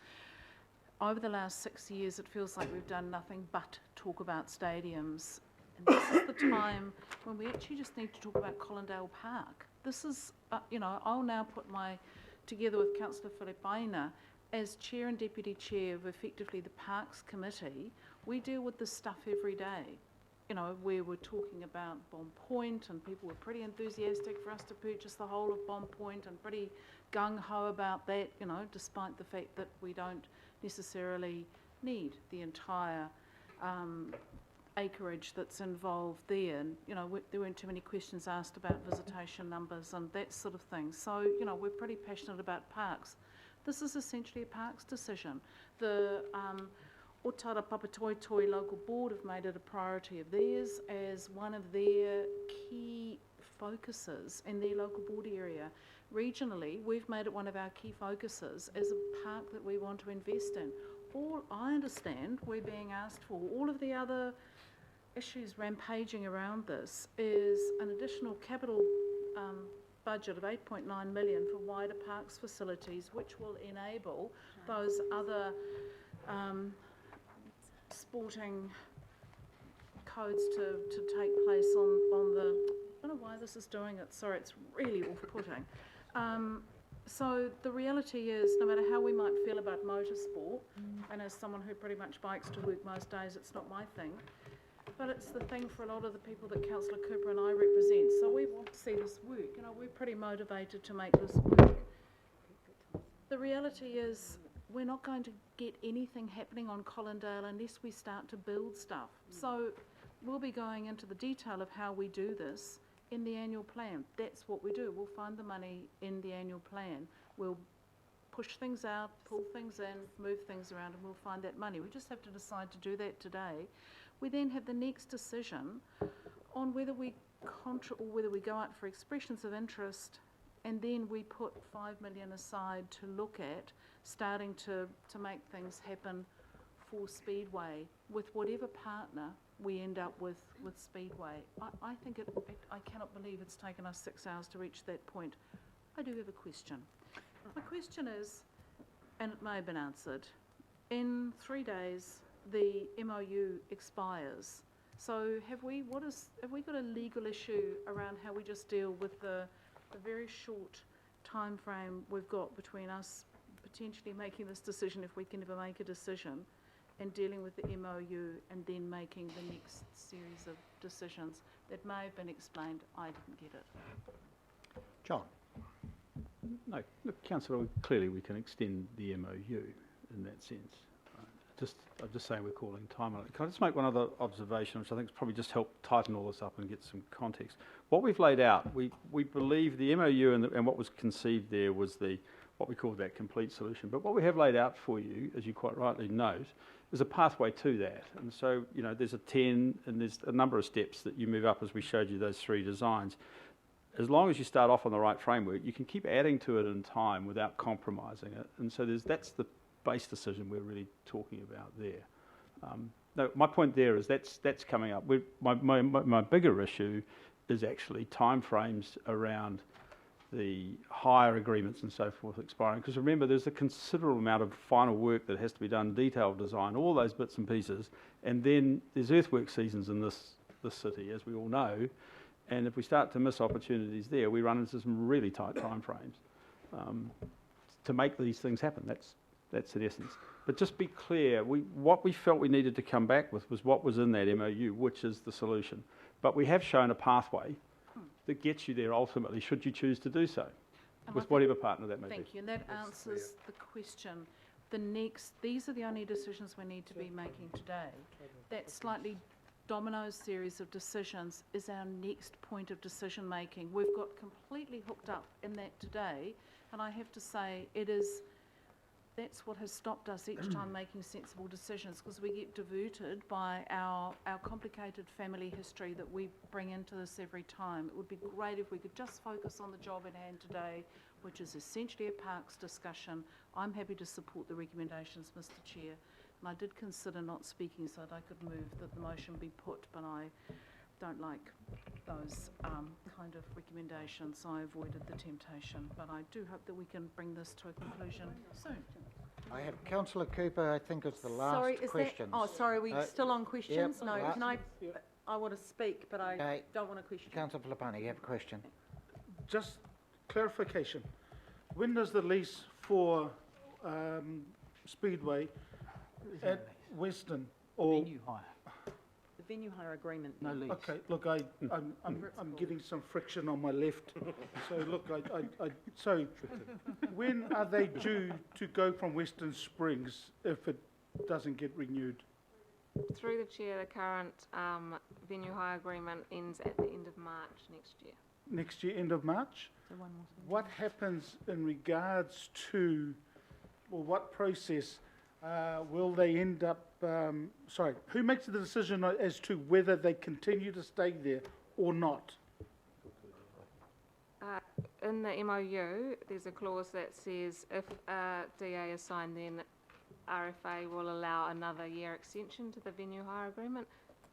over the last 6 years it feels like we've done nothing but talk about stadiums. And this is the time when we actually just need to talk about Collindale Park. This is, I'll now put together with Councillor Filipaina, as Chair and Deputy Chair of effectively the Parks Committee, we deal with this stuff every day. Where we're talking about Bomb Point, and people were pretty enthusiastic for us to purchase the whole of Bomb Point, and pretty gung-ho about that, despite the fact that we don't necessarily need the entire acreage that's involved there. And, there weren't too many questions asked about visitation numbers and that sort of thing. So, we're pretty passionate about parks. This is essentially a parks decision. The Otara Papatoetoe local board have made it a priority of theirs as one of their key focuses in their local board area. Regionally, we've made it one of our key focuses as a park that we want to invest in. All I understand we're being asked for, all of the other issues rampaging around this, is an additional capital budget of 8.9 million for wider parks facilities, which will enable those other sporting codes to take place on the, I don't know why this is doing it, sorry, it's really off-putting. So the reality is, no matter how we might feel about motorsport, and as someone who pretty much bikes to work most days, it's not my thing, but it's the thing for a lot of the people that Councillor Cooper and I represent. So we want to see this work. We're pretty motivated to make this work. The reality is, we're not going to get anything happening on Collindale unless we start to build stuff. So we'll be going into the detail of how we do this in the annual plan. That's what we do. We'll find the money in the annual plan. We'll push things out, pull things in, move things around, and we'll find that money. We just have to decide to do that today. We then have the next decision on whether we whether we go out for expressions of interest, and then we put 5 million aside to look at starting to make things happen for Speedway with whatever partner we end up with Speedway. I think I cannot believe it's taken us 6 hours to reach that point. I do have a question. My question is, and it may have been answered, in 3 days the MOU expires. So have we got a legal issue around how we just deal with the very short time frame we've got between us potentially making this decision, if we can ever make a decision, and dealing with the MOU and then making the next series of decisions that may have been explained? I didn't get it. John. No, look, Councillor, clearly we can extend the MOU in that sense. I'm just saying we're calling time on it. Can I just make one other observation, which I think has probably just helped tighten all this up and get some context? What we've laid out, we believe the MOU and what was conceived there was what we call that complete solution. But what we have laid out for you, as you quite rightly note, is a pathway to that. And so, you know, there's a 10 and there's a number of steps that you move up as we showed you those 3 designs. As long as you start off on the right framework, you can keep adding to it in time without compromising it. And so that's the base decision we're really talking about there. No, my point there is that's coming up. My bigger issue is actually timeframes around the hire agreements and so forth expiring. Because remember, there's a considerable amount of final work that has to be done, detailed design, all those bits and pieces. And then there's earthwork seasons in this city, as we all know. And if we start to miss opportunities there, we run into some really tight timeframes to make these things happen. That's in essence. But just be clear, what we felt we needed to come back with was what was in that MOU, which is the solution. But we have shown a pathway that gets you there ultimately, should you choose to do so, with whatever partner that may be. Thank you, and that answers the question. These are the only decisions we need to be making today. That slightly domino series of decisions is our next point of decision making. We've got completely hooked up in that today, and I have to say that's what has stopped us each time making sensible decisions, because we get diverted by our complicated family history that we bring into this every time. It would be great if we could just focus on the job at hand today, which is essentially a parks discussion. I'm happy to support the recommendations, Mr. Chair. And I did consider not speaking so that I could move that the motion be put, but I don't like those kind of recommendations, so I avoided the temptation. But I do hope that we can bring this to a conclusion soon. I have Councillor Cooper, I think is the last Sorry, is question. that, sorry, are we still on questions? Yep. No, can I want to speak, but I Okay. don't want to question. Councillor Filippani, you have a question? Just clarification. When does the lease for Speedway at Western or... Venue hire. The venue hire agreement. No lease. Okay, look, I'm getting some friction on my left. So look, so when are they due to go from Western Springs if it doesn't get renewed? Through the chair, the current venue hire agreement ends at the end of March next year. Next year, end of March? What happens in regards to, or what process will they end up, who makes the decision as to whether they continue to stay there or not? In the MOU, there's a clause that says if a DA is signed, then RFA will allow another year extension to the venue hire agreement.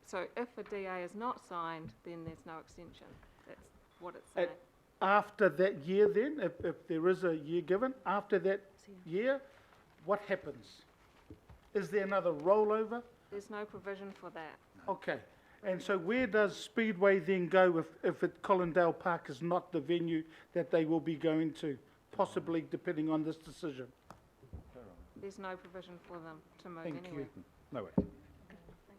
So if a DA is not signed, then there's no extension. That's what it's saying. After that year then, if there is a year given, after that year, what happens? Is there another rollover? There's no provision for that. Okay. And so where does Speedway then go if Collindale Park is not the venue that they will be going to, possibly depending on this decision? There's no provision for them to move Thank anywhere. you. No way.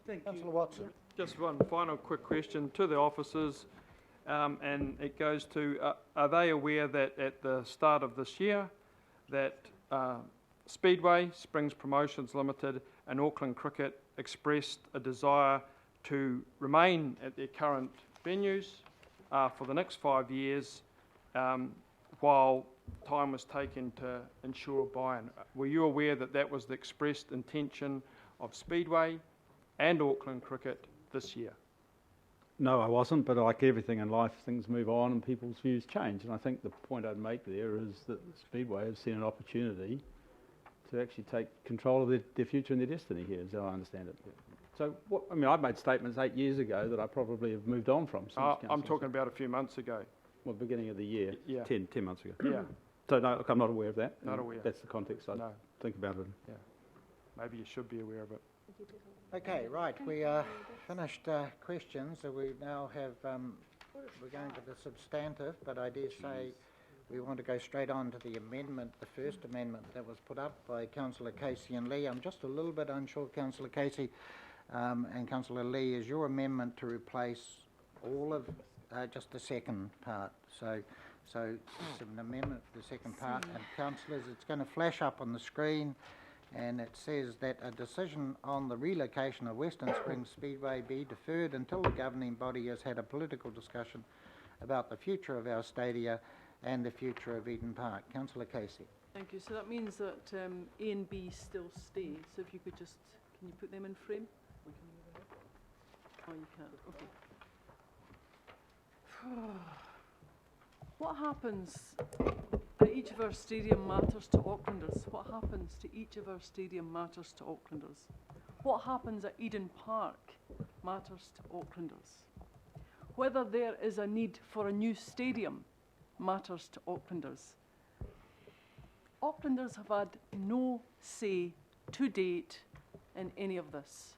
Thank you. Councillor Watson. Just one final quick question to the officers, and it goes to, are they aware that at the start of this year, that Speedway, Springs Promotions Limited and Auckland Cricket expressed a desire to remain at their current venues for the next 5 years while time was taken to ensure a buy-in? Were you aware that that was the expressed intention of Speedway and Auckland Cricket this year? No, I wasn't, but like everything in life, things move on and people's views change. And I think the point I'd make there is that Speedway has seen an opportunity to actually take control of their future and their destiny here, as I understand it. So, I've made statements 8 years ago that I probably have moved on from since I'm council. talking about a few months ago. Well, beginning of the year, Yeah. 10 months ago. Yeah, So, no, look, I'm not aware of that. Not and aware. That's the context I no, think about it. maybe you should be aware of it. Okay, right, we finished questions, so we now have, we're going to the substantive, but I dare say we want to go straight on to the amendment, the first amendment that was put up by Councillor Casey and Lee. I'm just a little bit unsure, Councillor Casey and Councillor Lee, is your amendment to replace all of just the second part? So it's an amendment for the second part, and councillors, it's going to flash up on the screen, and it says that a decision on the relocation of Western Springs Speedway be deferred until the governing body has had a political discussion about the future of our stadia and the future of Eden Park. Councillor Casey. Thank you. So that means that A and B still stay. So if you could just, can you put them in frame? Oh, you can't. Okay. What happens at each of our stadium matters to Aucklanders? What happens to each of our stadium matters to Aucklanders? What happens at Eden Park matters to Aucklanders. Whether there is a need for a new stadium matters to Aucklanders. Aucklanders have had no say to date in any of this.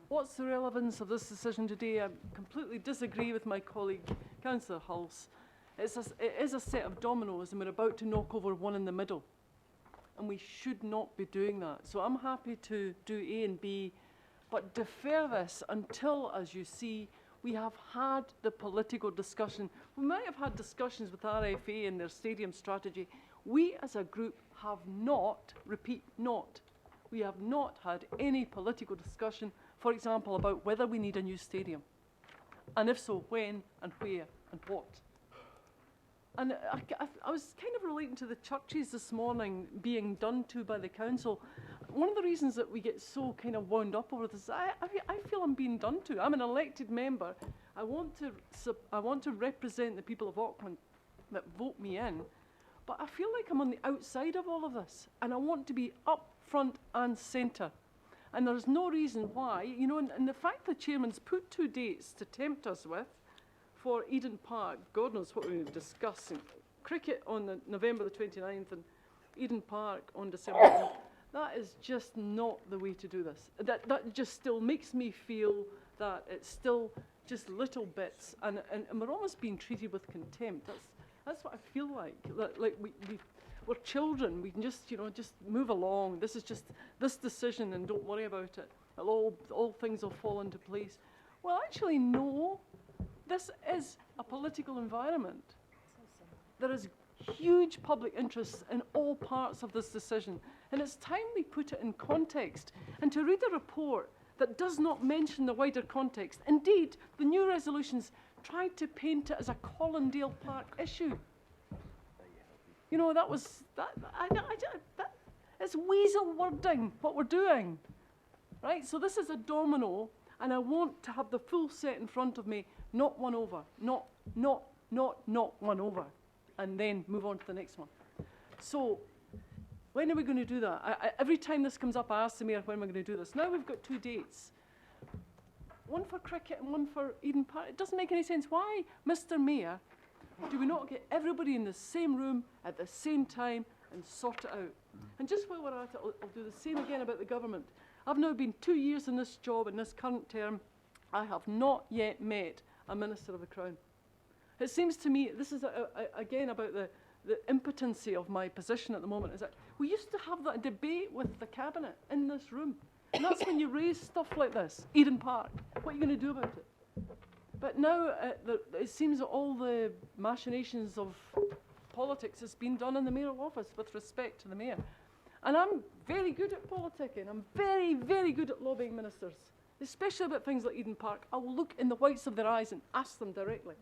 What's the relevance of this decision today? I completely disagree with my colleague, Councillor Hulse. It is a set of dominoes, and we're about to knock over one in the middle. And we should not be doing that. So I'm happy to do A and B, but defer this until, as you see, we have had the political discussion. We might have had discussions with RFA and their stadium strategy. We as a group have not, repeat, not, we have not had any political discussion, for example, about whether we need a new stadium. And if so, when and where and what. And I was kind of relating to the churches this morning being done to by the council. One of the reasons that we get so kind of wound up over this, I feel I'm being done to. I'm an elected member. I want to represent the people of Auckland that vote me in. But I feel like I'm on the outside of all of this. And I want to be up front and centre. And there's no reason why, you know, and the fact the chairman's put 2 dates to tempt us with for Eden Park, God knows what we're discussing. Cricket on November the 29th and Eden Park on December 10th. That is just not the way to do this. That just still makes me feel that it's still just little bits, and we're almost being treated with contempt. That's what I feel like. Like we're children. We can just, you know, just move along. This is just this decision, and don't worry about it. All things will fall into place. Well, actually, no. This is a political environment. There is huge public interest in all parts of this decision, and it's time we put it in context. And to read a report that does not mention the wider context, indeed, the new resolutions tried to paint it as a Colindale Park issue. You know, it's weasel wording what we're doing, right? So this is a domino, and I want to have the full set in front of me, not one over, not one over, and then move on to the next one. So when are we going to do that? Every time this comes up, I ask the Mayor, when am I going to do this? Now we've got 2 dates. One for cricket and one for Eden Park. It doesn't make any sense. Why, Mr. Mayor, do we not get everybody in the same room at the same time and sort it out? And just while we're at it, I'll do the same again about the government. I've now been 2 years in this job, in this current term. I have not yet met a Minister of the Crown. It seems to me, this is again about the impotency of my position at the moment, is that we used to have that debate with the Cabinet in this room. And that's when you raise stuff like this, Eden Park. What are you going to do about it? But now it seems that all the machinations of politics has been done in the mayoral office with respect to the mayor. And I'm very good at politicking. I'm very, very good at lobbying ministers, especially about things like Eden Park. I will look in the whites of their eyes and ask them directly.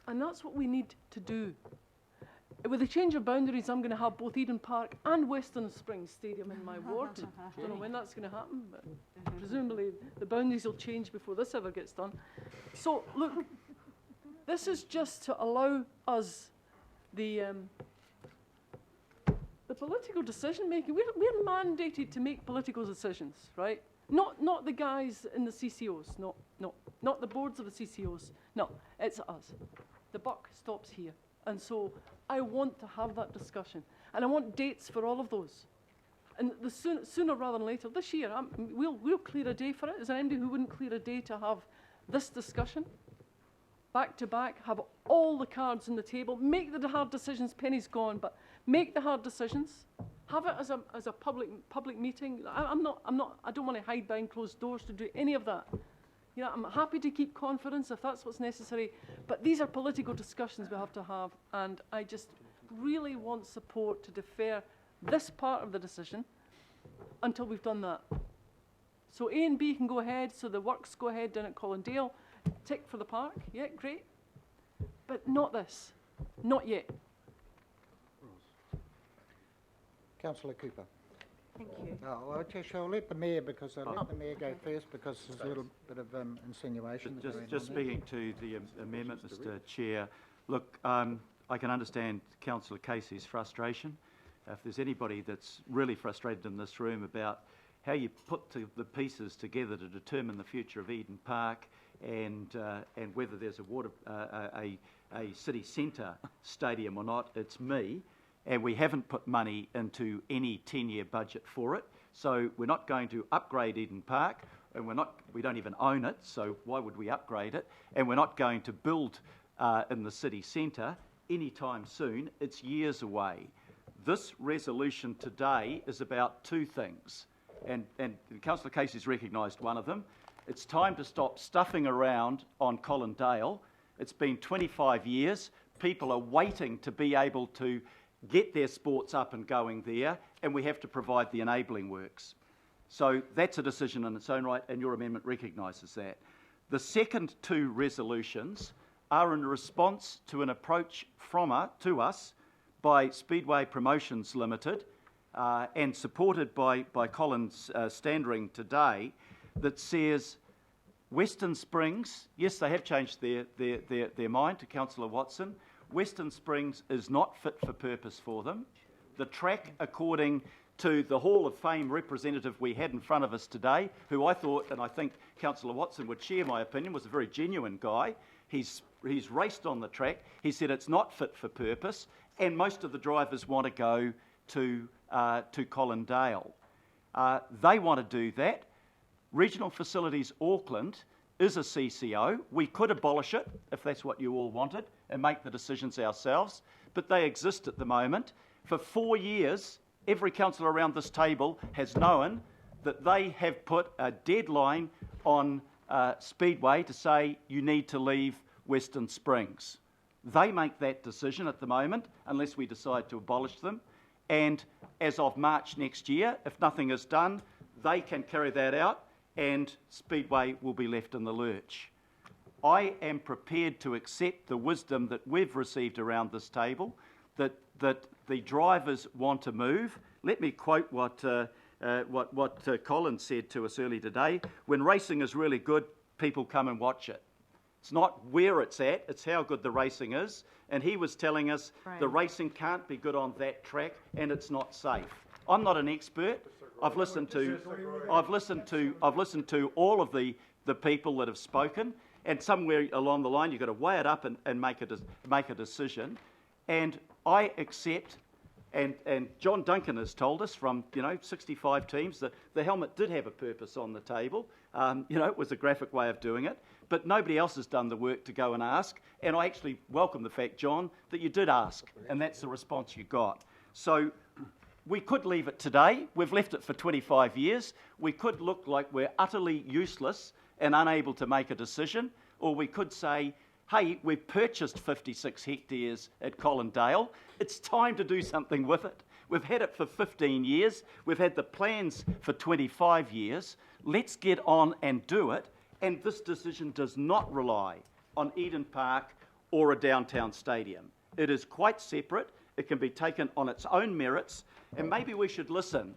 And that's what we need to do. With the change of boundaries, I'm going to have both Eden Park and Western Springs Stadium in my ward. I don't know when that's going to happen, but presumably the boundaries will change before this ever gets done. So, look, this is just to allow us the political decision making. We're mandated to make political decisions, right? Not the guys in the CCOs, not the boards of the CCOs. No, it's us. The buck stops here. And so I want to have that discussion. And I want dates for all of those. And sooner rather than later, this year, we'll clear a day for it. Is there anybody who wouldn't clear a day to have this discussion? Back to back, have all the cards on the table, make the hard decisions, Penny's gone, but make the hard decisions. Have it as a public meeting. I don't want to hide behind closed doors to do any of that. You know, I'm happy to keep confidence if that's what's necessary, but these are political discussions we have to have, and I just really want support to defer this part of the decision until we've done that. So A and B can go ahead, so the works go ahead down at Collindale, tick for the park, yeah, great. But not this, not yet. Councillor Cooper. Thank you. Oh, well, just I'll let the mayor, because I'll let the mayor go first, because there's a little bit of insinuation. going on Just there. speaking to the amendment, Mr Chair, look, I can understand Councillor Casey's frustration. If there's anybody that's really frustrated in this room about how you put the pieces together to determine the future of Eden Park and whether there's a city centre stadium or not, it's me. And we haven't put money into any 10-year budget for it. So we're not going to upgrade Eden Park, and we don't even own it, so why would we upgrade it? And we're not going to build in the city centre anytime soon. It's years away. This resolution today is about two things, and Councillor Casey's recognised one of them. It's time to stop stuffing around on Collindale. It's been 25 years. People are waiting to be able to get their sports up and going there, and we have to provide the enabling works. So that's a decision in its own right, and your amendment recognises that. The second two resolutions are in response to an approach to us by Speedway Promotions Limited and supported by Colin Standring today, that says Western Springs, yes, they have changed their mind, to Councillor Watson. Western Springs is not fit for purpose for them. The track, according to the Hall of Fame representative we had in front of us today, who I thought, and I think Councillor Watson would share my opinion, was a very genuine guy. He's raced on the track. He said it's not fit for purpose, and most of the drivers want to go to Collindale. They want to do that. Regional Facilities Auckland is a CCO. We could abolish it if that's what you all wanted and make the decisions ourselves, but they exist at the moment. For 4 years, every councillor around this table has known that they have put a deadline on Speedway to say you need to leave Western Springs. They make that decision at the moment unless we decide to abolish them, and as of March next year, if nothing is done, they can carry that out and Speedway will be left in the lurch. I am prepared to accept the wisdom that we've received around this table, that the drivers want to move. Let me quote what Colin said to us earlier today. When racing is really good, people come and watch it. It's not where it's at, it's how good the racing is. And he was telling us the racing can't be good on that track and it's not safe. I'm not an expert. I've listened to all of the people that have spoken, and somewhere along the line you've got to weigh it up and make a decision. And I accept, and John Duncan has told us from 65 teams that the helmet did have a purpose on the table. It was a graphic way of doing it, but nobody else has done the work to go and ask. And I actually welcome the fact, John, that you did ask, and that's the response you got. So we could leave it today. We've left it for 25 years. We could look like we're utterly useless and unable to make a decision, or we could say, hey, we've purchased 56 hectares at Collindale. It's time to do something with it. We've had it for 15 years. We've had the plans for 25 years. Let's get on and do it. And this decision does not rely on Eden Park or a downtown stadium. It is quite separate. It can be taken on its own merits. And maybe we should listen,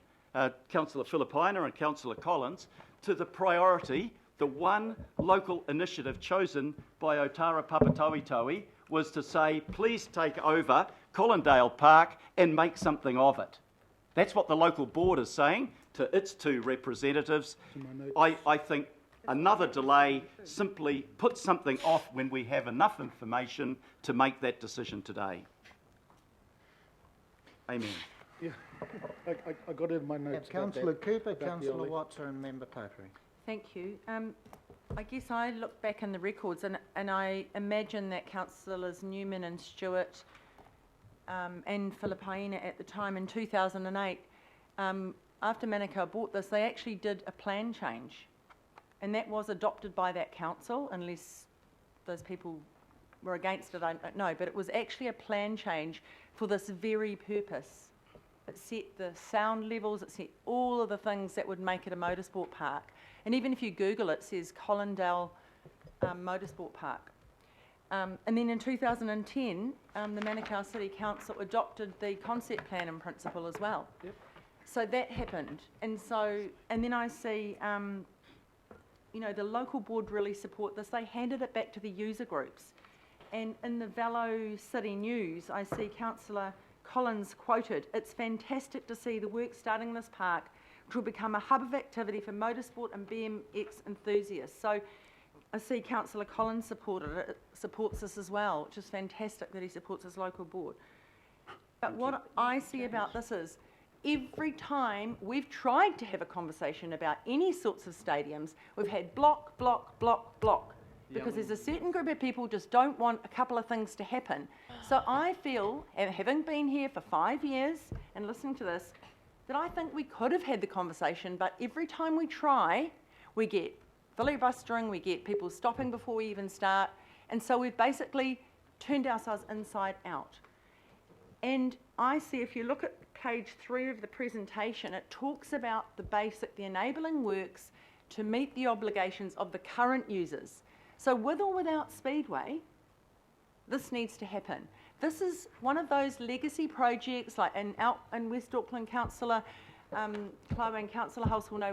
Councillor Filipaina and Councillor Collins, to the priority. The one local initiative chosen by Otara Papatowitowi was to say, please take over Collindale Park and make something of it. That's what the local board is saying to its two representatives. I think another delay simply puts something off when we have enough information to make that decision today. Amen. Yeah, I got it in my notes. Councillor Cooper, Councillor Watson and Member Totary. Thank you. I guess I look back in the records and I imagine that Councillors Newman and Stewart and Filipaina at the time in 2008, after Manukau bought this, they actually did a plan change. And that was adopted by that council, unless those people were against it, I don't know. But it was actually a plan change for this very purpose. it set the sound levels, it set all of the things that would make it a motorsport park. And even if you Google it, it says Collindale Motorsport Park. And then in 2010, the Manukau City Council adopted the concept plan in principle as well. Yep. So that happened. And then I see, you know, the local board really support this. They handed it back to the user groups. And in the Velo City News, I see Councillor Collins quoted, "It's fantastic to see the work starting in this park, which will become a hub of activity for motorsport and BMX enthusiasts." So I see Councillor Collins supports this as well, which is fantastic that he supports his local board. But what I see about this is, every time we've tried to have a conversation about any sorts of stadiums, we've had block. Because there's a certain group of people just don't want a couple of things to happen. So I feel, having been here for 5 years and listening to this, that I think we could have had the conversation, but every time we try, we get filibustering, we get people stopping before we even start, and so we've basically turned ourselves inside out. And I see, if you look at page 3 of the presentation, it talks about the enabling works to meet the obligations of the current users. So with or without Speedway, this needs to happen. This is one of those legacy projects, like out in West Auckland, Councillor Chloe and Councillor Hulse will know,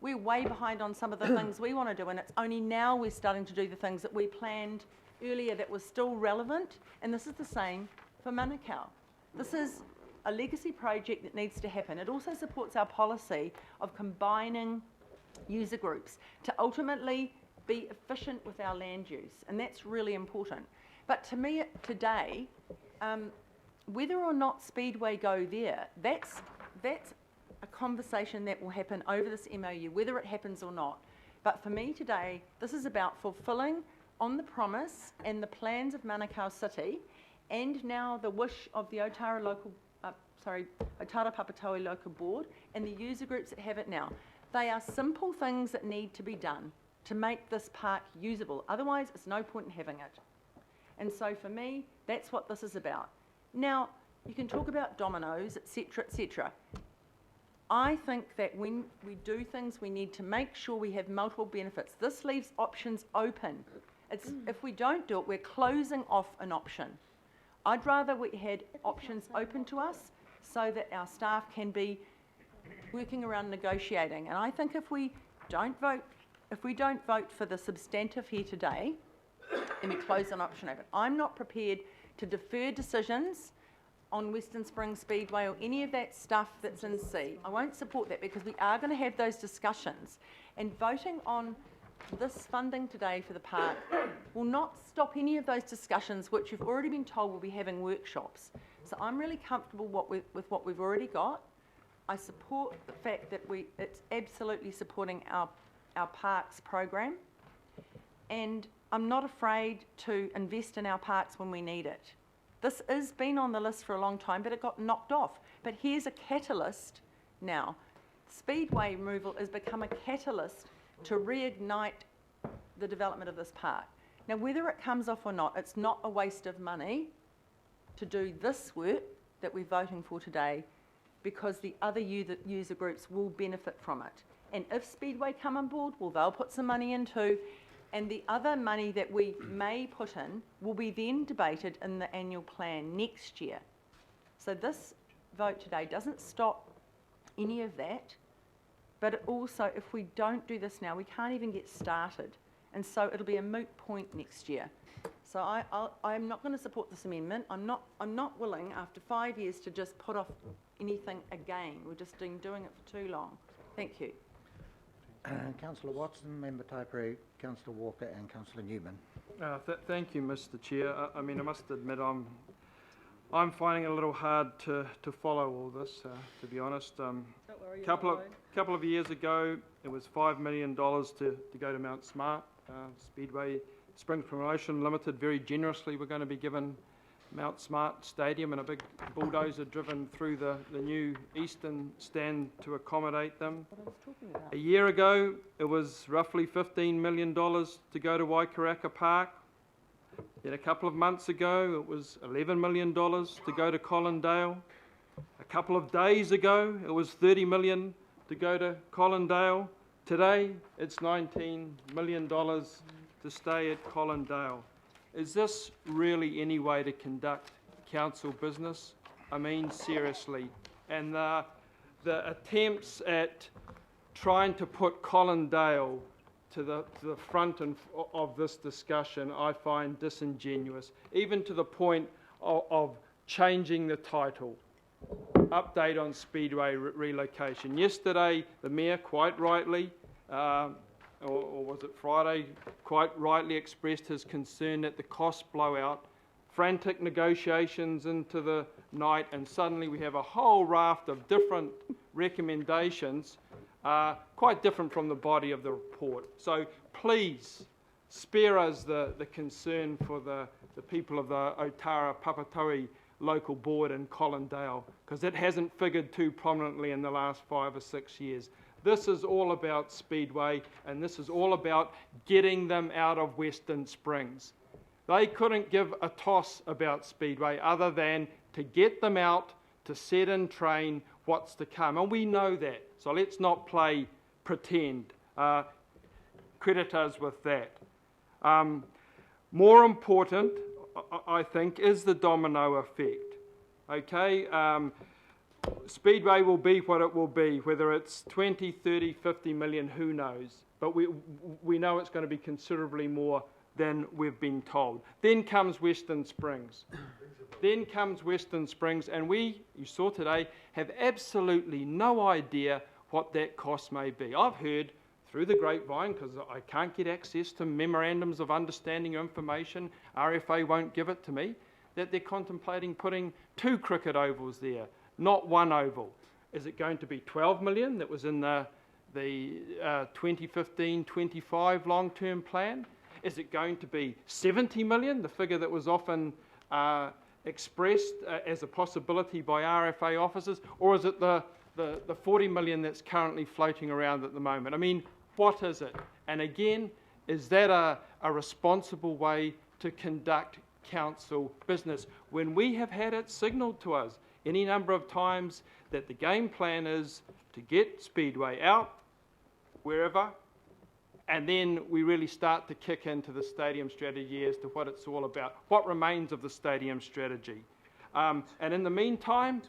we're way behind on some of the things we want to do, and it's only now we're starting to do the things that we planned earlier that was still relevant, and this is the same for Manukau. This is a legacy project that needs to happen. It also supports our policy of combining user groups to ultimately be efficient with our land use, and that's really important. But to me today, whether or not Speedway go there, that's a conversation that will happen over this MOU, whether it happens or not. But for me today, this is about fulfilling on the promise and the plans of Manukau City, and now the wish of the Otara Papatoetoe local board and the user groups that have it now. They are simple things that need to be done to make this park usable. Otherwise, it's no point in having it. And so for me, that's what this is about. Now, you can talk about dominoes, etc., etc. I think that when we do things, we need to make sure we have multiple benefits. This leaves options open. If we don't do it, we're closing off an option. I'd rather we had options open to us so that our staff can be working around negotiating. And I think if we don't vote for the substantive here today, then we close an option open. I'm not prepared to defer decisions on Western Springs Speedway or any of that stuff that's in C. I won't support that, because we are going to have those discussions. And voting on this funding today for the park will not stop any of those discussions, which you've already been told we'll be having workshops. So I'm really comfortable with what we've already got. I support the fact that it's absolutely supporting our parks program, and I'm not afraid to invest in our parks when we need it. This has been on the list for a long time, but it got knocked off. But here's a catalyst now. Speedway removal has become a catalyst to reignite the development of this park. Now, whether it comes off or not, it's not a waste of money to do this work that we're voting for today, because the other user groups will benefit from it. And if Speedway come on board, well, they'll put some money in too, and the other money that we may put in will be then debated in the annual plan next year. So this vote today doesn't stop any of that, but it also, if we don't do this now, we can't even get started. And so it'll be a moot point next year. So I'm not going to support this amendment. I'm not willing, after 5 years, to just put off anything again. We're just doing it for too long. Thank you. Councillor Watson, Member Taipere, Councillor Walker and Councillor Newman. Thank you, Mr. Chair. I mean, I must admit I'm finding it a little hard to follow all this, to be honest. Couple of years ago, it was $5 million to go to Mount Smart. Speedway Springs Promotion Limited very generously were going to be given Mount Smart Stadium, and a big bulldozer driven through the new eastern stand to accommodate them. A year ago, it was roughly $15 million to go to Waikaraka Park. Then a couple of months ago, it was $11 million to go to Collindale. A couple of days ago, it was 30 million to go to Colindale. Today, it's $19 million to stay at Colindale. Is this really any way to conduct council business? I mean, seriously. And the attempts at trying to put Colindale to the front of this discussion, I find disingenuous, even to the point of changing the title. Update on Speedway relocation. Yesterday, the Mayor quite rightly, or was it Friday, quite rightly expressed his concern at the cost blowout, frantic negotiations into the night, and suddenly we have a whole raft of different recommendations, quite different from the body of the report. So please, spare us the concern for the people of the Otara Papatoe local board in Colindale, because it hasn't figured too prominently in the last 5 or 6 years. This is all about Speedway, and this is all about getting them out of Western Springs. They couldn't give a toss about Speedway other than to get them out, to set and train what's to come. And we know that, so let's not play pretend. Credit us with that. More important, I think, is the domino effect. Okay? Speedway will be what it will be, whether it's 20, 30, 50 million, who knows. But we know it's going to be considerably more than we've been told. Then comes Western Springs. Then comes Western Springs, and we, you saw today, have absolutely no idea what that cost may be. I've heard through the grapevine, because I can't get access to memorandums of understanding or information, RFA won't give it to me, that they're contemplating putting 2 cricket ovals there, not 1 oval. Is it going to be 12 million that was in the 2015-25 long-term plan? Is it going to be 70 million, the figure that was often expressed as a possibility by RFA officers? Or is it the 40 million that's currently floating around at the moment? I mean, what is it? And again, is that a responsible way to conduct council business when we have had it signalled to us any number of times that the game plan is to get Speedway out, wherever, and then we really start to kick into the stadium strategy as to what it's all about, what remains of the stadium strategy. And in the meantime,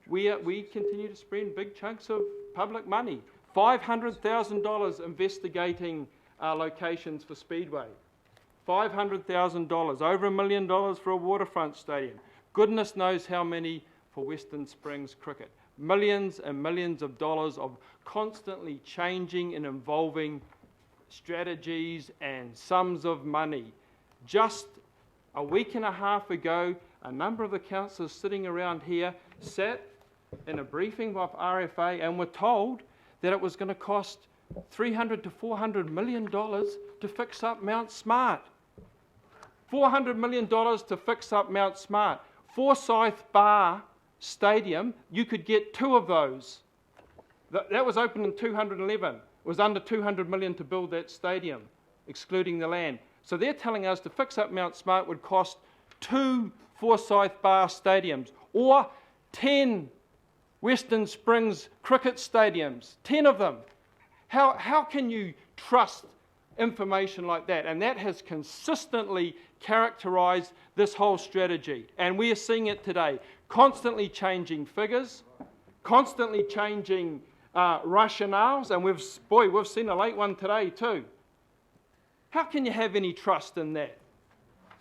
we continue to spend big chunks of public money. $500,000 investigating locations for Speedway. $500,000, over $1 million for a waterfront stadium. Goodness knows how many for Western Springs cricket. Millions and millions of dollars of constantly changing and evolving strategies and sums of money. Just a week and a half ago, a number of the councillors sitting around here sat in a briefing with RFA and were told that it was going to cost $300 to $400 million to fix up Mount Smart. $400 million to fix up Mount Smart. Forsyth Bar Stadium, you could get 2 of those. That was opened in 211. It was under $200 million to build that stadium, excluding the land. So they're telling us to fix up Mount Smart would cost 2 Forsyth Bar stadiums, or 10 Western Springs cricket stadiums, 10 of them. How can you trust information like that? And that has consistently characterised this whole strategy. And we are seeing it today. Constantly changing figures, constantly changing rationales, and we've seen a late one today too. How can you have any trust in that?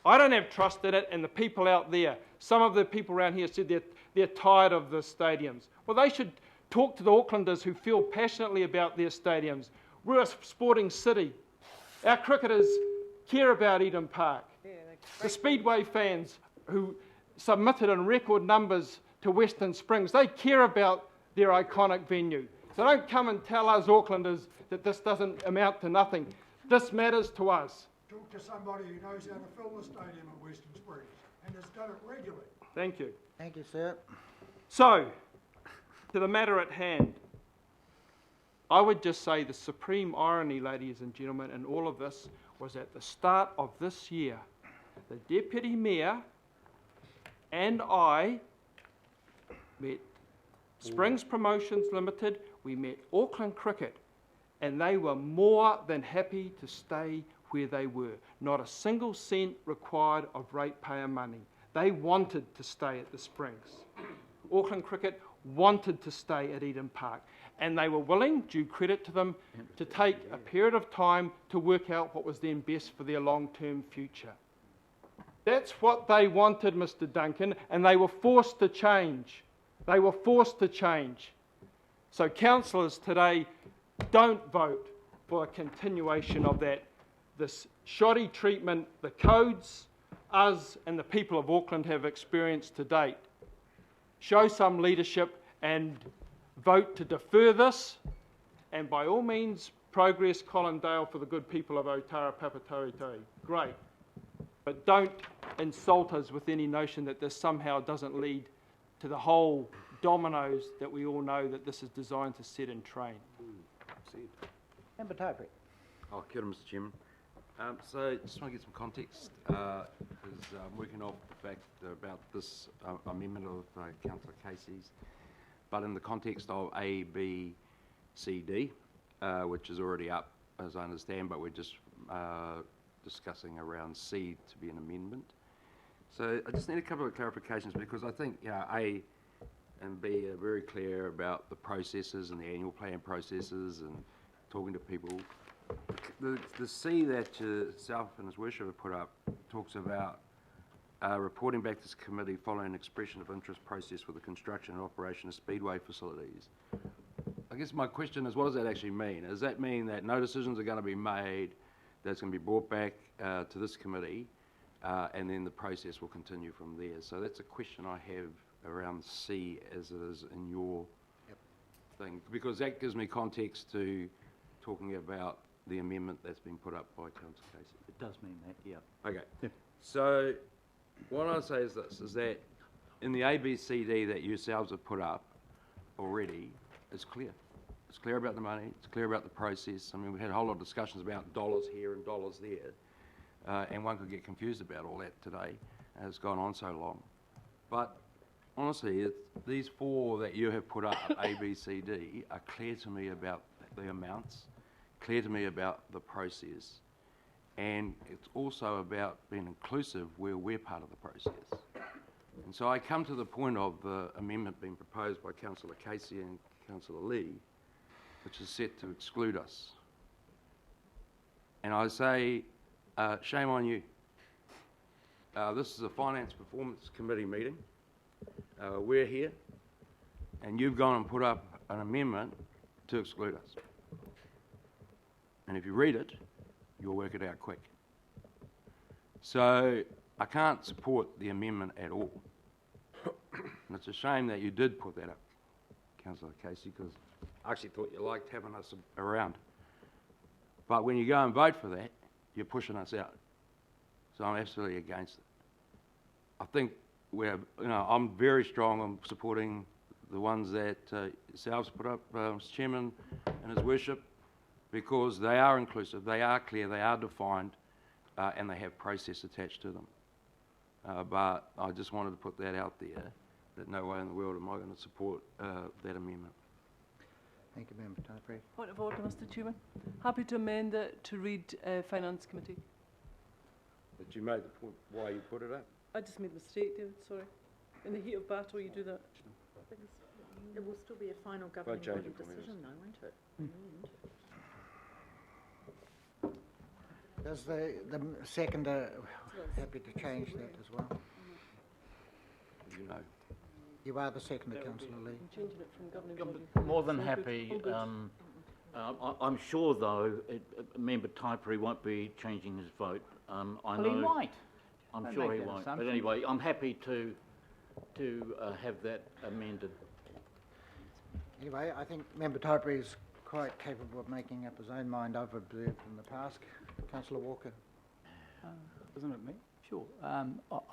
I don't have trust in it, and the people out there, some of the people around here said they're tired of the stadiums. Well, they should talk to the Aucklanders who feel passionately about their stadiums. We're a sporting city. Our cricketers care about Eden Park. The Speedway fans who submitted in record numbers to Western Springs, they care about their iconic venue. So don't come and tell us Aucklanders that this doesn't amount to nothing. This matters to us. Talk to somebody who knows how to fill the stadium at Western Springs and has done it regularly. Thank you. Thank you, sir. So, to the matter at hand, I would just say the supreme irony, ladies and gentlemen, in all of this was at the start of this year, the Deputy Mayor and I met Springs Promotions Limited, we met Auckland Cricket, and they were more than happy to stay where they were. Not a single cent required of ratepayer money. They wanted to stay at the Springs. Auckland Cricket wanted to stay at Eden Park, and they were willing, due credit to them, to take a period of time to work out what was then best for their long-term future. That's what they wanted, Mr. Duncan, and they were forced to change. They were forced to change. So councillors today, don't vote for a continuation of this shoddy treatment the codes, us and the people of Auckland have experienced to date. Show some leadership and vote to defer this, and by all means progress Colindale for the good people of Otara Papatōtei. Great. But don't insult us with any notion that this somehow doesn't lead to the whole dominoes that we all know that this is designed to set in train. Member Taipei. Oh, kia ora, Mr. Chairman. So, just want to get some context, because I'm working off the fact about this amendment of Councillor Casey's, but in the context of A, B, C, D, which is already up, as I understand, but we're just discussing around C to be an amendment. So, I just need a couple of clarifications, because I think A and B are very clear about the processes and the annual plan processes and talking to people. The C that yourself and His Worship have put up talks about reporting back to this committee following an expression of interest process for the construction and operation of speedway facilities. I guess my question is, what does that actually mean? Does that mean that no decisions are going to be made, that's going to be brought back to this committee, and then the process will continue from there? So that's a question I have around C as it is in your thing, because that gives me context to talking about the amendment that's been put up by Councillor Casey. It does mean that, yeah. Okay. Yep. So what I say is this, is that in the ABCD that yourselves have put up already, it's clear. It's clear about the money, it's clear about the process. I mean, we had a whole lot of discussions about dollars here and dollars there, and one could get confused about all that today, as it's gone on so long. But honestly, these four that you have put up, A, B, C, D, are clear to me about the amounts, clear to me about the process, and it's also about being inclusive where we're part of the process. And so I come to the point of the amendment being proposed by Councillor Casey and Councillor Lee, which is set to exclude us. And I say, shame on you. This is a Finance Performance Committee meeting. We're here, and you've gone and put up an amendment to exclude us. And if you read it, you'll work it out quick. So I can't support the amendment at all. And it's a shame that you did put that up, Councillor Casey, because I actually thought you liked having us around. But when you go and vote for that, you're pushing us out. So I'm absolutely against it. I think I'm very strong on supporting the ones that yourselves put up, Mr. Chairman and His Worship, because they are inclusive, they are clear, they are defined, and they have process attached to them. But I just wanted to put that out there, that no way in the world am I going to support that amendment. Thank you, Member Taipei. Point of order, Mr. Chairman. Happy to amend it to read Finance Committee. But you made the point why you put it up. I just made a mistake, David, sorry. In the heat of battle, you do that. It will still be a final governing body decision though, won't it? Does the seconder happy to change that as well? You know. You are the seconder, Councillor Lee. I'm changing it from governing body. More than All good, happy. all good. I'm sure, though, Member Taipei won't be changing his vote. I know. He might. I'm Don't sure make he that won't. But assumption. anyway, I'm happy to have that amended. Anyway, I think Member Taipei is quite capable of making up his own mind. I've observed in the past. Councillor Walker. Isn't it me? Sure.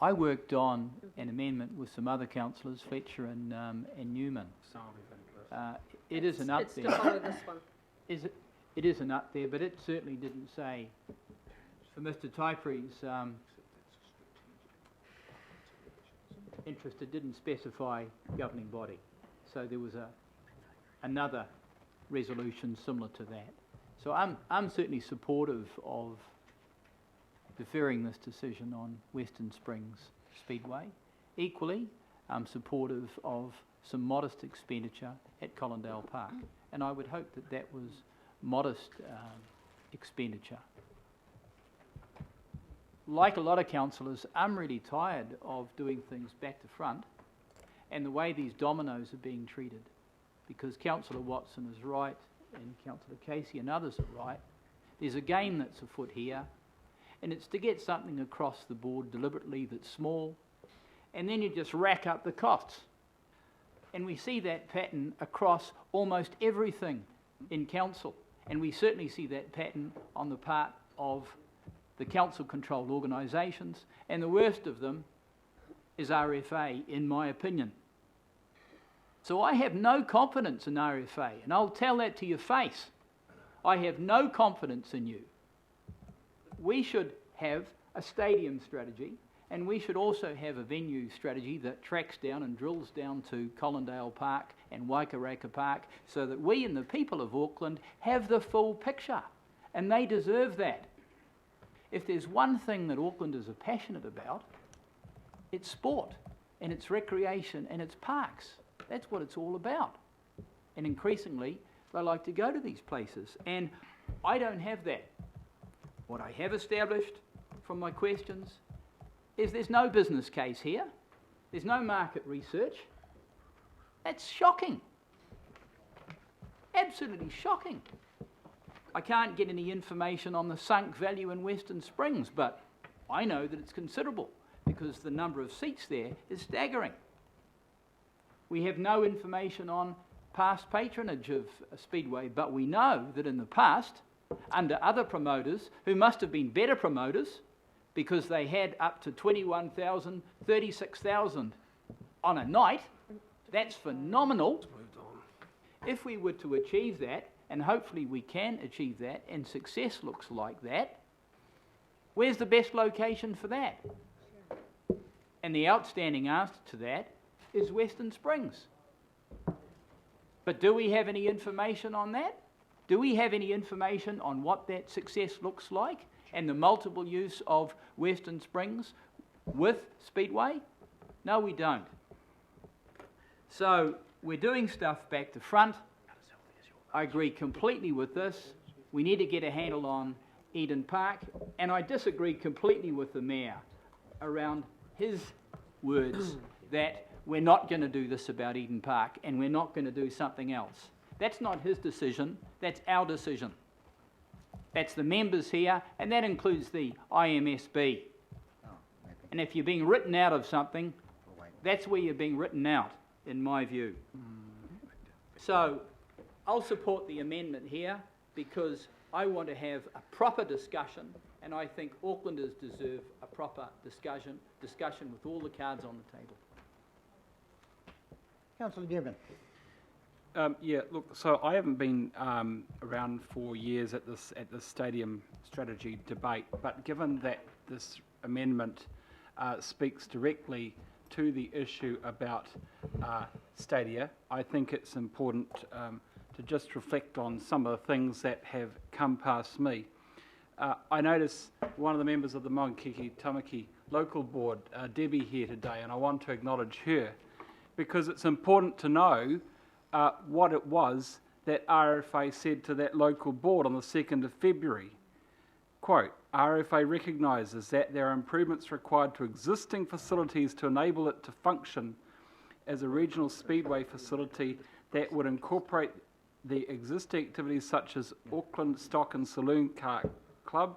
I worked on an amendment with some other councillors, Fletcher and Newman. It isn't up It's there. to follow this one. It isn't up there, but it certainly didn't say. For Mr. Taipei's interested didn't specify governing body. So there was another resolution similar to that. So I'm certainly supportive of deferring this decision on Western Springs Speedway. Equally, I'm supportive of some modest expenditure at Collindale Park, and I would hope that that was modest expenditure. Like a lot of councillors, I'm really tired of doing things back to front and the way these dominoes are being treated, because Councillor Watson is right and Councillor Casey and others are right. There's a game that's afoot here, and it's to get something across the board deliberately that's small, and then you just rack up the costs. And we see that pattern across almost everything in council, and we certainly see that pattern on the part of the council-controlled organisations, and the worst of them is RFA, in my opinion. So I have no confidence in RFA, and I'll tell that to your face. I have no confidence in you. We should have a stadium strategy, and we should also have a venue strategy that tracks down and drills down to Collindale Park and Waikaraka Park, so that we and the people of Auckland have the full picture, and they deserve that. If there's one thing that Aucklanders are passionate about, it's sport, and it's recreation, and it's parks. That's what it's all about. And increasingly, they like to go to these places, and I don't have that. What I have established from my questions is there's no business case here. There's no market research. That's shocking. Absolutely shocking. I can't get any information on the sunk value in Western Springs, but I know that it's considerable because the number of seats there is staggering. We have no information on past patronage of a Speedway, but we know that in the past, under other promoters, who must have been better promoters because they had up to 21,000, 36,000 on a night, that's phenomenal. If we were to achieve that, and hopefully we can achieve that, and success looks like that, where's the best location for that? And the outstanding answer to that is Western Springs. But do we have any information on that? Do we have any information on what that success looks like and the multiple use of Western Springs with Speedway? No, we don't. So we're doing stuff back to front. I agree completely with this. We need to get a handle on Eden Park, and I disagree completely with the Mayor around his words that we're not going to do this about Eden Park and we're not going to do something else. That's not his decision, that's our decision. That's the members here, and that includes the IMSB. And if you're being written out of something, that's where you're being written out, in my view. So I'll support the amendment here because I want to have a proper discussion, and I think Aucklanders deserve a proper discussion with all the cards on the table. Councillor Newman. Yeah, look, so I haven't been around for years at this stadium strategy debate, but given that this amendment speaks directly to the issue about stadia, I think it's important to just reflect on some of the things that have come past me. I notice one of the members of the Maungakeki Tamaki local board, Debbie, here today, and I want to acknowledge her because it's important to know what it was that RFA said to that local board on the 2nd of February. Quote, RFA recognises that there are improvements required to existing facilities to enable it to function as a regional speedway facility that would incorporate the existing activities such as Auckland Stock and Saloon Car Club.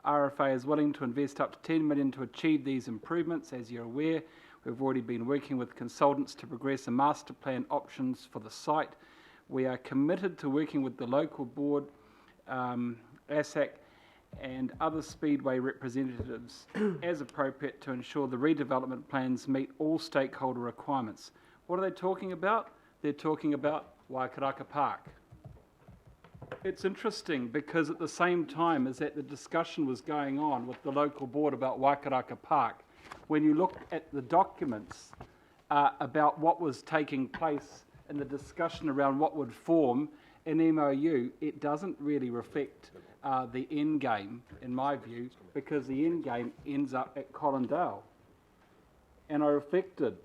RFA is willing to invest up to $10 million to achieve these improvements. As you're aware, we've already been working with consultants to progress a master plan options for the site. We are committed to working with the local board, ASAC, and other speedway representatives as appropriate to ensure the redevelopment plans meet all stakeholder requirements. What are they talking about? They're talking about Waikaraka Park. It's interesting because at the same time as that the discussion was going on with the local board about Waikaraka Park, when you look at the documents about what was taking place in the discussion around what would form an MOU, it doesn't really reflect the end game, in my view, because the end game ends up at Colindale. And I reflected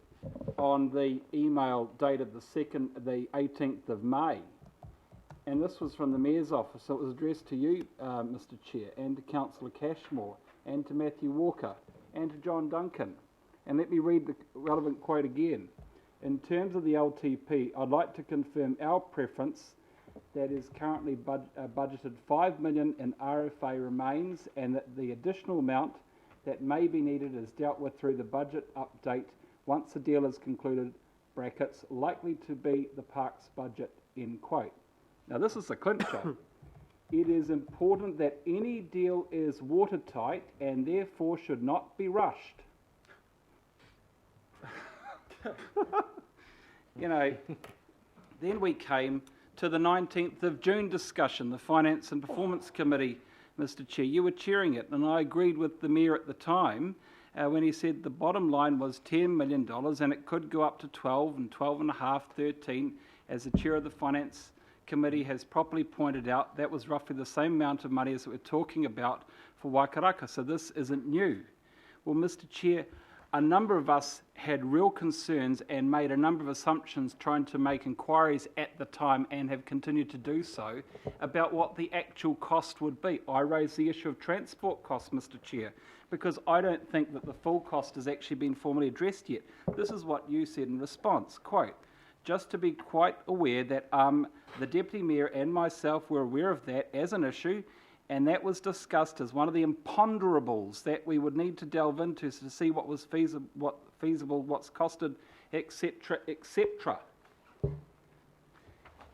on the email dated the 18th of May, and this was from the Mayor's office. So it was addressed to you, Mr. Chair, and to Councillor Cashmore, and to Matthew Walker, and to John Duncan. And let me read the relevant quote again. In terms of the LTP, I'd like to confirm our preference that is currently budgeted 5 million in RFA remains, and that the additional amount that may be needed is dealt with through the budget update once the deal is concluded, brackets, likely to be the park's budget, end quote. Now this is a clincher. It is important that any deal is watertight and therefore should not be rushed. You know, then we came to the 19th of June discussion, the Finance and Performance Committee, Mr. Chair. You were chairing it, and I agreed with the Mayor at the time when he said the bottom line was $10 million and it could go up to 12 and 12.5, 13. As the Chair of the Finance Committee has properly pointed out, that was roughly the same amount of money as we're talking about for Waikaraka, so this isn't new. Well, Mr. Chair, a number of us had real concerns and made a number of assumptions trying to make inquiries at the time, and have continued to do so, about what the actual cost would be. I raised the issue of transport costs, Mr. Chair, because I don't think that the full cost has actually been formally addressed yet. This is what you said in response, quote, just to be quite aware that the Deputy Mayor and myself were aware of that as an issue, and that was discussed as one of the imponderables that we would need to delve into to see what was feasible, what's costed, etc., etc.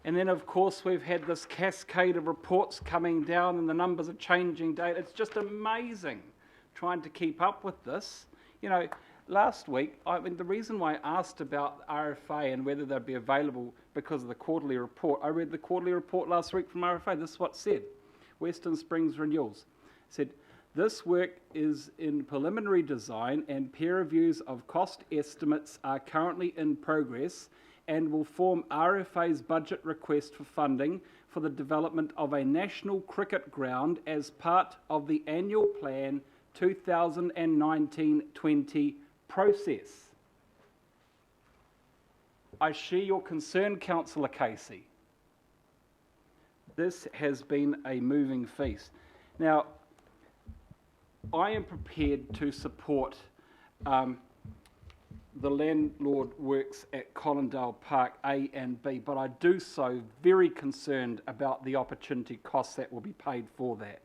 And then, of course, we've had this cascade of reports coming down and the numbers are changing daily. It's just amazing trying to keep up with this. You know, last week, the reason why I asked about RFA and whether they'd be available because of the quarterly report, I read the quarterly report last week from RFA. This is what it said. Western Springs Renewals said, this work is in preliminary design and peer reviews of cost estimates are currently in progress and will form RFA's budget request for funding for the development of a national cricket ground as part of the annual plan 2019-20 process. I share your concern, Councillor Casey. This has been a moving feast. Now, I am prepared to support the landlord works at Colindale Park A and B, but I do so very concerned about the opportunity costs that will be paid for that.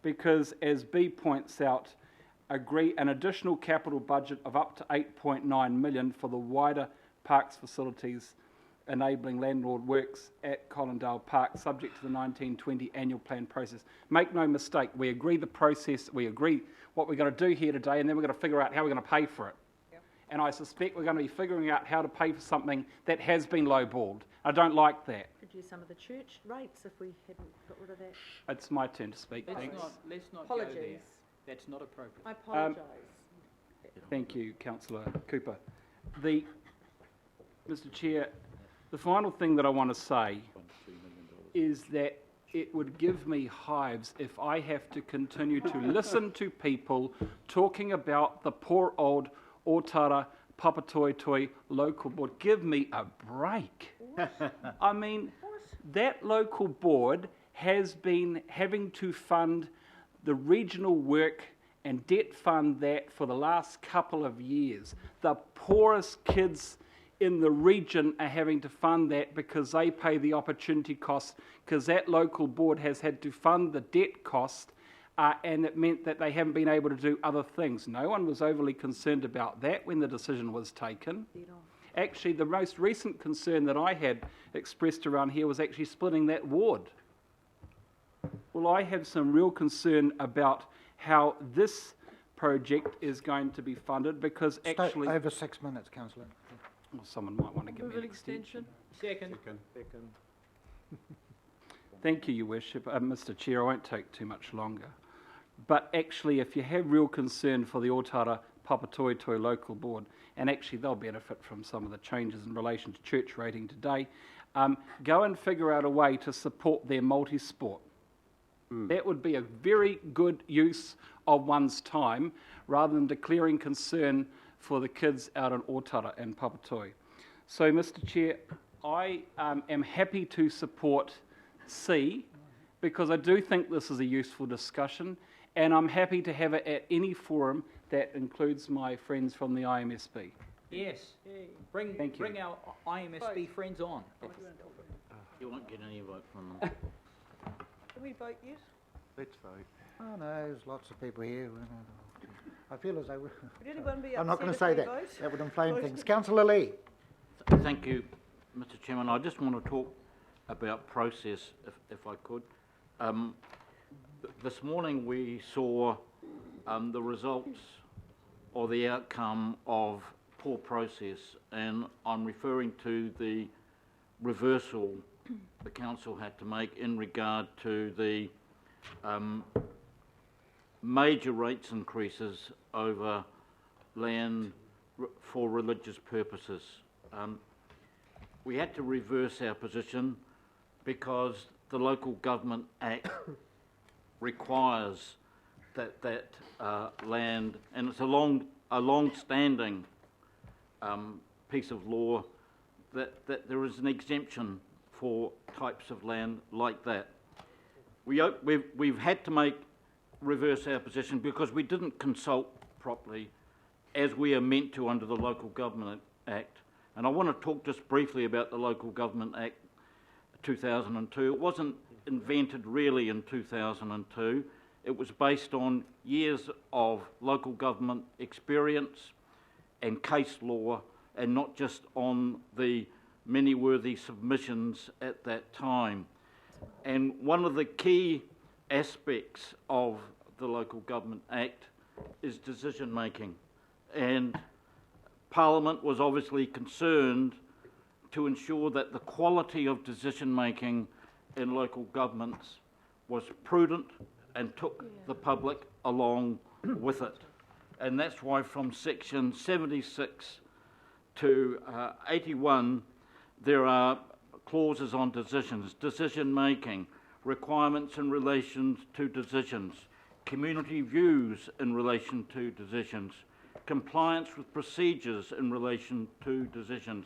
Because, as B points out, agree an additional capital budget of up to 8.9 million for the wider parks facilities enabling landlord works at Colindale Park, subject to the 1920 annual plan process. Make no mistake, we agree the process, we agree what we're going to do here today, and then we're going to figure out how we're going to pay for it. Yep. And I suspect we're going to be figuring out how to pay for something that has been lowballed. I don't like that. Could use some of the church rates if we hadn't got rid of that. It's my turn to speak, thanks. Let's not Apologies. go there. That's not appropriate. I apologise. Thank you, Councillor Cooper. Mr. Chair, the final thing that I want to say is that it would give me hives if I have to continue to listen to people talking about the poor old Otara Papatoetoe local board. Give me a break. I mean, that local board has been having to fund the regional work and debt fund that for the last couple of years. The poorest kids in the region are having to fund that because they pay the opportunity cost, because that local board has had to fund the debt cost, and it meant that they haven't been able to do other things. No one was overly concerned about that when the decision was taken. Actually, the most recent concern that I had expressed around here was actually splitting that ward. Well, I have some real concern about how this project is going to be funded, because actually... Over 6 minutes, Councillor. Well, someone might want to give me an extension. Second. Thank you, Your Worship. Mr. Chair, I won't take too much longer. but actually if you have real concern for the Otara Papatoetoe local board, and actually they'll benefit from some of the changes in relation to church rating today, go and figure out a way to support their multi-sport. That would be a very good use of one's time rather than declaring concern for the kids out in Otara and Papatoetoe. So, Mr. Chair, I am happy to support C because I do think this is a useful discussion, and I'm happy to have it at any forum that includes my friends from the IMSB. Yes, bring our IMSB friends on. You won't get any vote from them. Can we vote yet? Let's vote. Oh, no, there's lots of people here. I feel as though... Would anyone be I'm not going to upset say if we that. vote? That would inflame Vote. things. Councillor Lee. Thank you, Mr. Chairman. I just want to talk about process, if I could. This morning we saw the results or the outcome of poor process, and I'm referring to the reversal the council had to make in regard to the major rates increases over land for religious purposes. We had to reverse our position because the Local Government Act requires that land, and it's a long-standing piece of law that there is an exemption for types of land like that. We've had to reverse our position because we didn't consult properly as we are meant to under the Local Government Act. And I want to talk just briefly about the Local Government Act 2002. It wasn't invented really in 2002. It was based on years of local government experience and case law, and not just on the many worthy submissions at that time. And one of the key aspects of the Local Government Act is decision making. And Parliament was obviously concerned to ensure that the quality of decision making in local governments was prudent and took the public along with it. And that's why from section 76 to 81 there are clauses on decisions, decision making, requirements in relation to decisions, community views in relation to decisions, compliance with procedures in relation to decisions,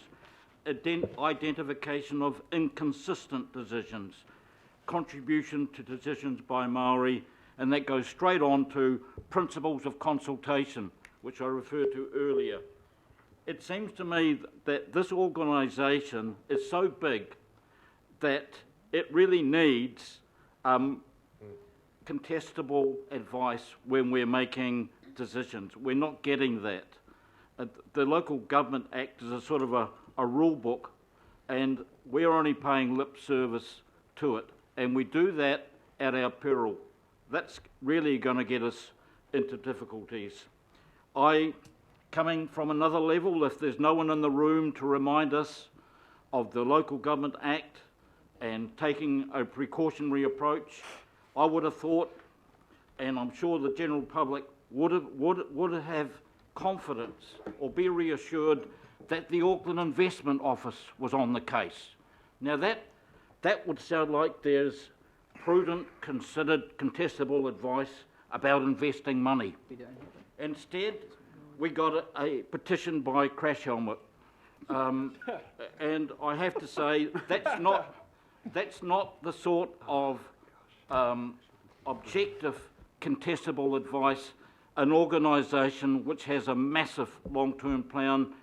identification of inconsistent decisions, contribution to decisions by Maori, and that goes straight on to principles of consultation, which I referred to earlier. It seems to me that this organisation is so big that it really needs contestable advice when we're making decisions. We're not getting that. The Local Government Act is a sort of a rule book, and we're only paying lip service to it, and we do that at our peril. That's really going to get us into difficulties. Coming from another level, if there's no one in the room to remind us of the Local Government Act and taking a precautionary approach, I would have thought, and I'm sure the general public would have confidence or be reassured that the Auckland Investment Office was on the case. Now that would sound like there's prudent, considered, contestable advice about investing money. Instead, we got a petition by Crash Helmet, and I have to say that's not the sort of objective, contestable advice an organisation which has a massive long-term plan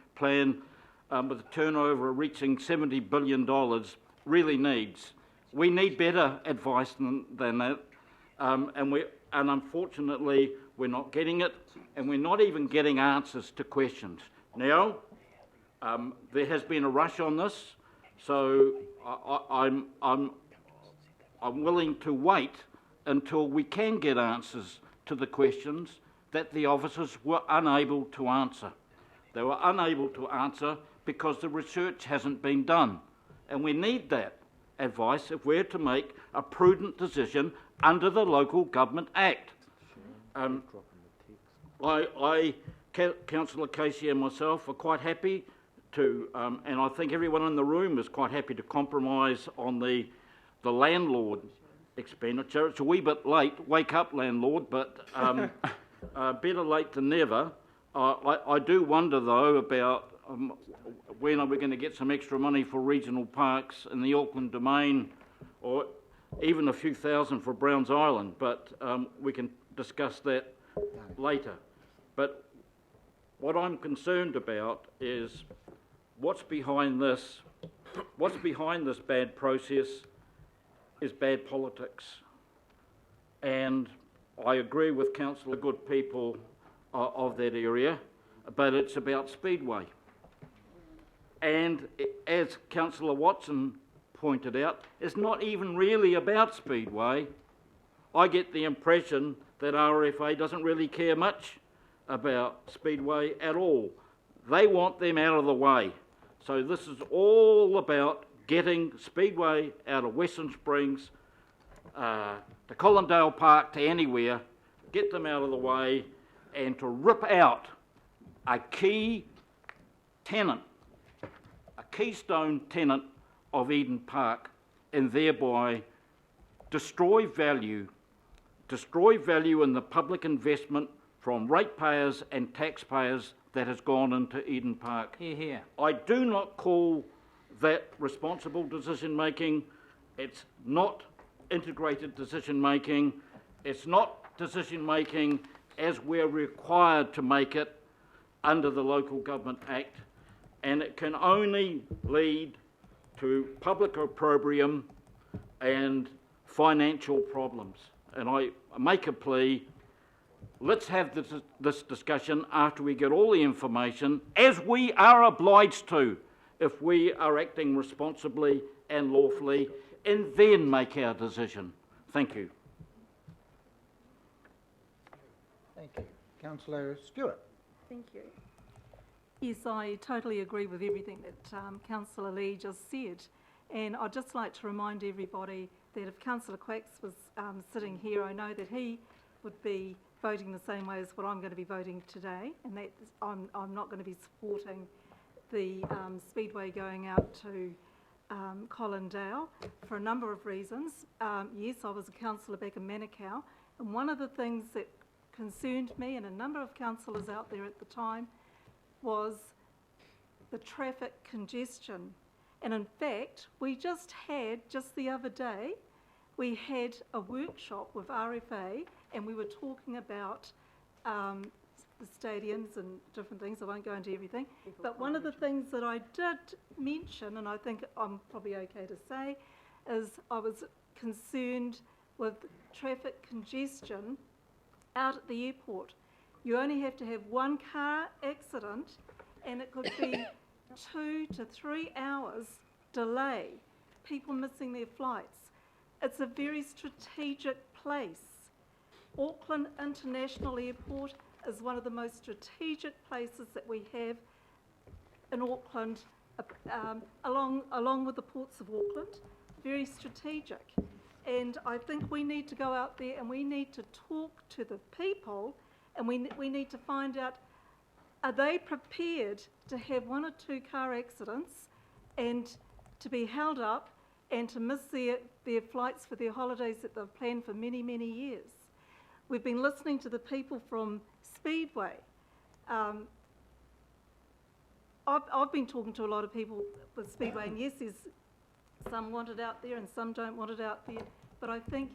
with a turnover reaching $70 billion really needs. We need better advice than that, and unfortunately we're not getting it, and we're not even getting answers to questions. Now, there has been a rush on this, so I'm willing to wait until we can get answers to the questions that the officers were unable to answer. They were unable to answer because the research hasn't been done, and we need that advice if we're to make a prudent decision under the Local Government Act. Councillor Casey and myself are quite happy to, and I think everyone in the room is quite happy to compromise on the landlord expenditure. It's a wee bit late, wake up landlord, but better late than never. I do wonder though about when are we going to get some extra money for regional parks in the Auckland Domain, or even a few thousand for Browns Island, but we can discuss that later. But what I'm concerned about is what's behind this bad process is bad politics. And I agree with councillor good people of that area, but it's about Speedway. And as councillor Watson pointed out, it's not even really about Speedway. I get the impression that RFA doesn't really care much about Speedway at all. They want them out of the way. So this is all about getting Speedway out of Western Springs, to Colindale Park, to anywhere, get them out of the way, and to rip out a key tenant, a keystone tenant of Eden Park, and thereby destroy value in the public investment from ratepayers and taxpayers that has gone into Eden Park. Hear, hear. I do not call that responsible decision making. It's not integrated decision making. It's not decision making as we're required to make it under the Local Government Act, and it can only lead to public opprobrium and financial problems. And I make a plea, let's have this discussion after we get all the information, as we are obliged to if we are acting responsibly and lawfully, and then make our decision. Thank you. Thank you. Councillor Stewart. Thank you. Yes, I totally agree with everything that Councillor Lee just said. And I'd just like to remind everybody that if Councillor Quacks was sitting here, I know that he would be voting the same way as what I'm going to be voting today, and that I'm not going to be supporting the Speedway going out to Colindale for a number of reasons. Yes, I was a councillor back in Manukau, and one of the things that concerned me and a number of councillors out there at the time was the traffic congestion. And in fact, we just the other day, we had a workshop with RFA, and we were talking about the stadiums and different things. I won't go into everything. But one of the things that I did mention, and I think I'm probably okay to say, is I was concerned with traffic congestion out at the airport. You only have to have one car accident, and it could be 2 to 3 hours delay, people missing their flights. It's a very strategic place. Auckland International Airport is one of the most strategic places that we have in Auckland, along with the ports of Auckland, very strategic. And I think we need to go out there and we need to talk to the people, and we need to find out, are they prepared to have 1 or 2 car accidents and to be held up and to miss their flights for their holidays that they've planned for many, many years? We've been listening to the people from Speedway. I've been talking to a lot of people with Speedway, and yes, there's some want it out there and some don't want it out there, but I think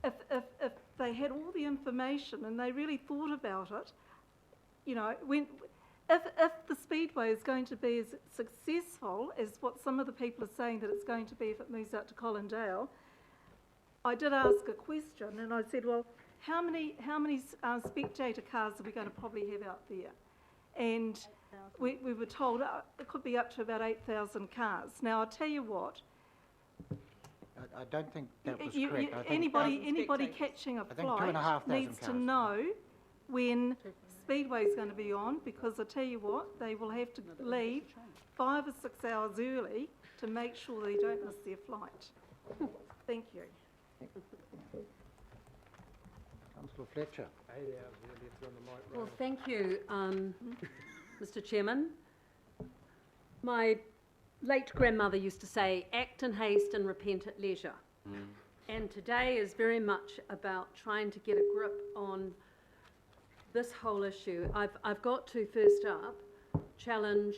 if they had all the information and they really thought about it, you know, if the Speedway is going to be as successful as what some of the people are saying that it's going to be if it moves out to Colindale, I did ask a question, and I said, well, how many spectator cars are we going to probably have out there? And we were told it could be up to about 8,000 cars. Now, I'll tell you what. I don't think that was correct. I think anybody catching a flight 2,500 needs to know when Speedway is going to be on, because I tell you what, they will have to leave 5 or 6 hours early to make sure they don't miss their flight. Thank you. Councillor Fletcher. Well, thank you, Mr. Chairman. My late grandmother used to say, act in haste and repent at leisure. And today is very much about trying to get a grip on this whole issue. I've got to first up challenge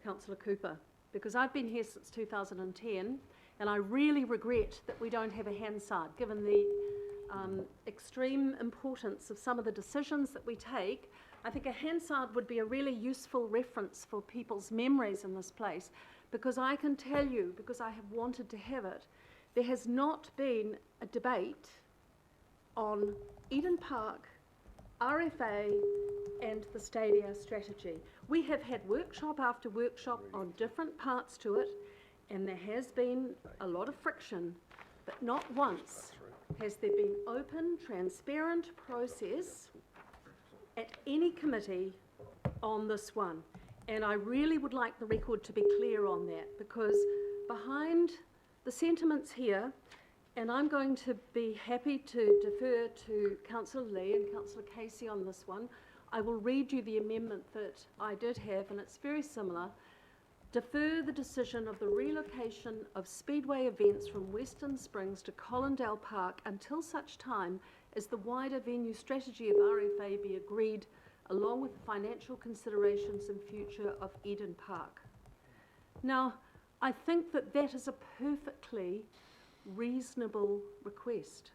Councillor Cooper, because I've been here since 2010 and I really regret that we don't have a Hansard, given the extreme importance of some of the decisions that we take. I think a Hansard would be a really useful reference for people's memories in this place, because I can tell you, because I have wanted to have it, there has not been a debate on Eden Park, RFA and the Stadia strategy. We have had workshop after workshop on different parts to it, and there has been a lot of friction, but not once has there been open, transparent process at any committee on this one. And I really would like the record to be clear on that, because behind the sentiments here, and I'm going to be happy to defer to Councillor Lee and Councillor Casey on this one. I will read you the amendment that I did have, and it's very similar. Defer the decision of the relocation of Speedway events from Western Springs to Collindale Park until such time as the wider venue strategy of RFA be agreed, along with the financial considerations and future of Eden Park. Now, I think that that is a perfectly reasonable request.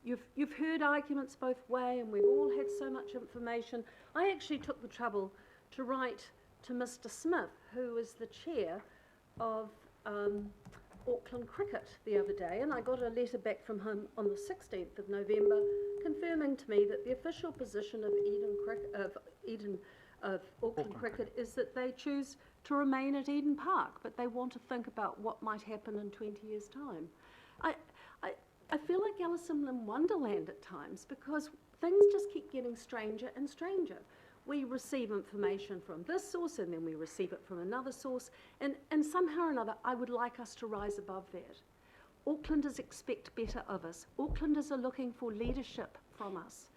You've heard arguments both ways, and we've all had so much information. I actually took the trouble to write to Mr. Smith, who is the chair of Auckland Cricket, the other day, and I got a letter back from him on the 16th of November confirming to me that the official position of Auckland Cricket is that they choose to remain at Eden Park, but they want to think about what might happen in 20 years' time. I feel like Alice in Wonderland at times, because things just keep getting stranger and stranger. We receive information from this source and then we receive it from another source, and somehow or another I would like us to rise above that. Aucklanders expect better of us. Aucklanders are looking for leadership from us.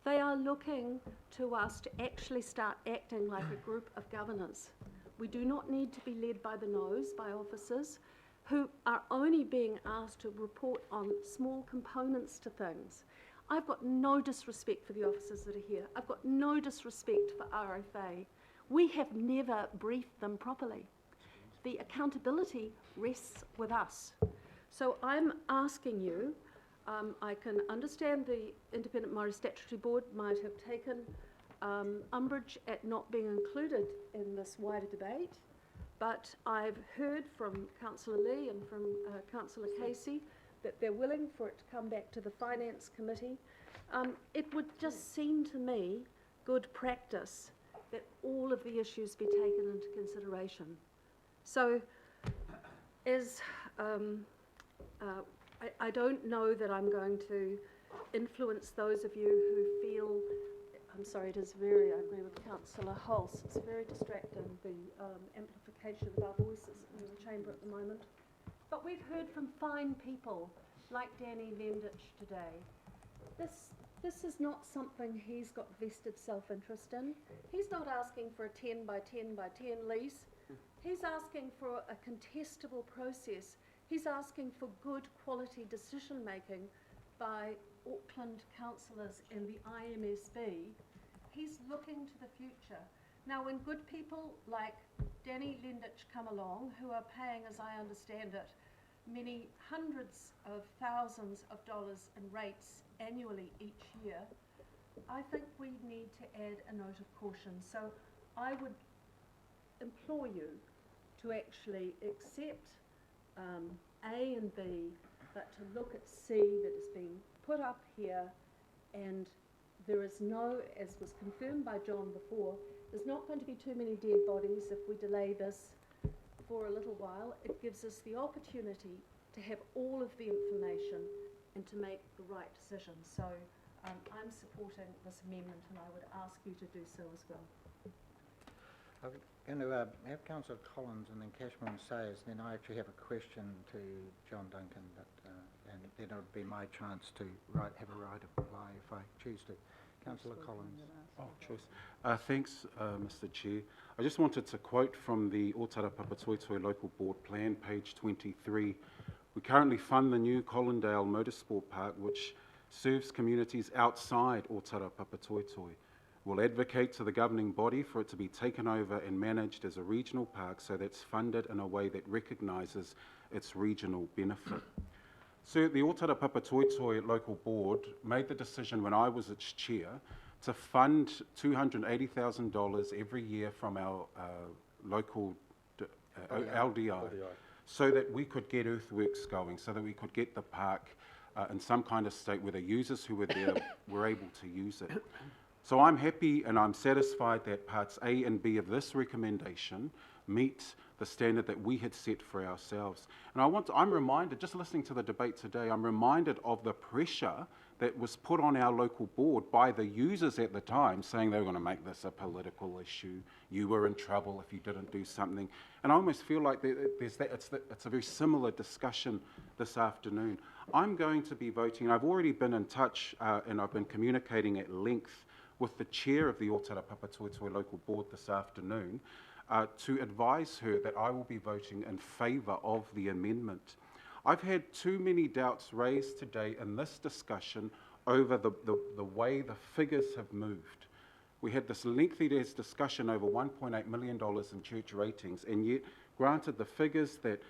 They are looking to us to actually start acting like a group of governors. We do not need to be led by the nose by officers who are only being asked to report on small components to things. I've got no disrespect for the officers that are here. I've got no disrespect for RFA. We have never briefed them properly. The accountability rests with us. So I'm asking you, I can understand the Independent Maori Statutory Board might have taken umbrage at not being included in this wider debate, but I've heard from Councillor Lee and from Councillor Casey that they're willing for it to come back to the Finance Committee. It would just seem to me good practice that all of the issues be taken into consideration. So, as I don't know that I'm going to influence those of you who feel, I'm sorry, it is very, I agree with Councillor Hulse, it's very distracting, the amplification of our voices in the chamber at the moment. But we've heard from fine people like Danny Lendich today. This is not something he's got vested self-interest in. He's not asking for a 10 by 10 by 10 lease. He's asking for a contestable process. He's asking for good quality decision making by Auckland councillors and the IMSB. He's looking to the future. Now, when good people like Danny Lendich come along, who are paying, as I understand it, many hundreds of thousands of dollars in rates annually each year, I think we need to add a note of caution. So I would implore you to actually accept A and B, but to look at C that is being put up here, and there is no, as was confirmed by John before, there's not going to be too many dead bodies if we delay this for a little while. It gives us the opportunity to have all of the information and to make the right decision. So I'm supporting this amendment, and I would ask you to do so as well. I'm going to have Councillor Collins and then Cashman Sayers, and then I actually have a question to John Duncan, but, and then it would be my chance to have a right of reply if I choose to. Councillor Collins. Oh, choice. Thanks, Mr. Chair. I just wanted to quote from the Otara Papatoetoe Local Board Plan, page 23. We currently fund the new Collindale Motorsport Park, which serves communities outside Otara Papatoetoe. We'll advocate to the governing body for it to be taken over and managed as a regional park so that's funded in a way that recognises its regional benefit. So the Otara Papatoetoe Local Board made the decision when I was its chair to fund $280,000 every year from our local LDI, so that we could get earthworks going, so that we could get the park in some kind of state where the users who were there were able to use it. So I'm happy and I'm satisfied that parts A and B of this recommendation meet the standard that we had set for ourselves. And I'm reminded, just listening to the debate today, I'm reminded of the pressure that was put on our local board by the users at the time, saying they were going to make this a political issue. You were in trouble if you didn't do something. And I almost feel like it's a very similar discussion this afternoon. I'm going to be voting, and I've already been in touch and I've been communicating at length with the chair of the Otara Papatoetoe Local Board this afternoon to advise her that I will be voting in favour of the amendment. I've had too many doubts raised today in this discussion over the way the figures have moved. We had this lengthy discussion over $1.8 million in church ratings, and yet, granted, the figures that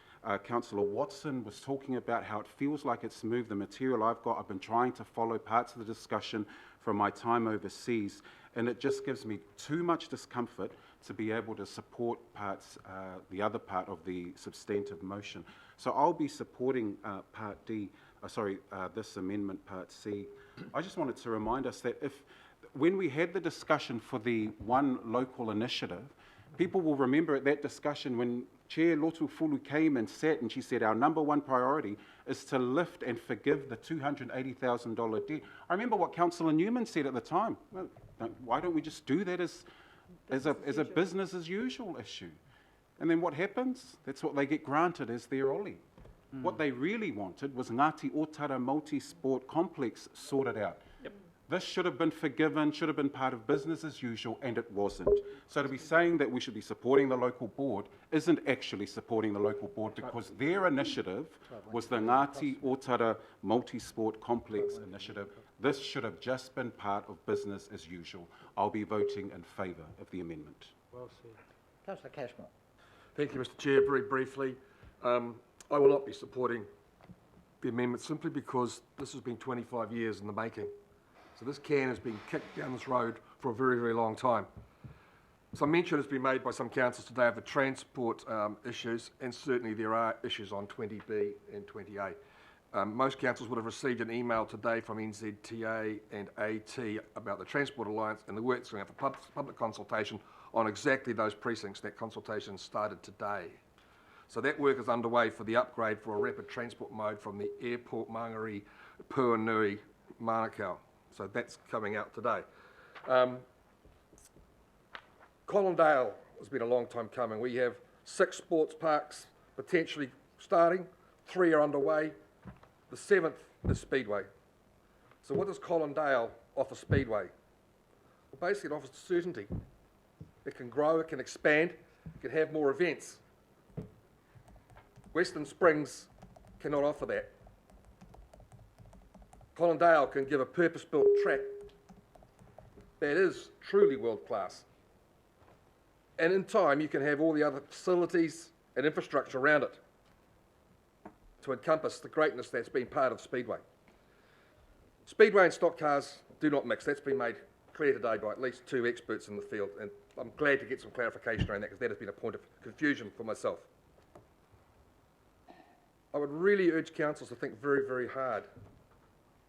Councillor Watson was talking about, how it feels like it's moved, the material I've been trying to follow parts of the discussion from my time overseas, and it just gives me too much discomfort to be able to support the other part of the substantive motion. So I'll be supporting this amendment, Part C. I just wanted to remind us that when we had the discussion for the one local initiative, people will remember at that discussion when Chair Lotu Fulu came and sat and she said our number one priority is to lift and forgive the $280,000 debt. I remember what Councillor Newman said at the time. Well, why don't we just do that as a business as usual issue? And then what happens? That's what they get granted as their ollie. What they really wanted was Ngāti Otara Multi-Sport Complex sorted out. This should have been forgiven, should have been part of business as usual, and it wasn't. So to be saying that we should be supporting the local board isn't actually supporting the local board, because their initiative was the Ngāti Otara Multi-Sport Complex initiative. This should have just been part of business as usual. I'll be voting in favour of the amendment. Well said. Councillor Cashmore. Thank you, Mr. Chair. Very briefly, I will not be supporting the amendment simply because this has been 25 years in the making. So this can has been kicked down this road for a very, very long time. Some mention has been made by some councillors today of the transport issues, and certainly there are issues on 20B and 20A. Most councillors would have received an email today from NZTA and AT about the Transport Alliance and the work that's going out for public consultation on exactly those precincts. That consultation started today. So that work is underway for the upgrade for a rapid transport mode from the airport Mangere, Puanui, Manukau. So that's coming out today. Collindale has been a long time coming. We have 6 sports parks potentially starting, 3 are underway. The 7th is Speedway. So what does Collindale offer Speedway? Well, basically it offers certainty. It can grow, it can expand, it can have more events. Western Springs cannot offer that. Collindale can give a purpose-built track that is truly world-class. And in time, you can have all the other facilities and infrastructure around it to encompass the greatness that's been part of Speedway. Speedway and stock cars do not mix. That's been made clear today by at least 2 experts in the field, and I'm glad to get some clarification around that, because that has been a point of confusion for myself. I would really urge councils to think very, very hard.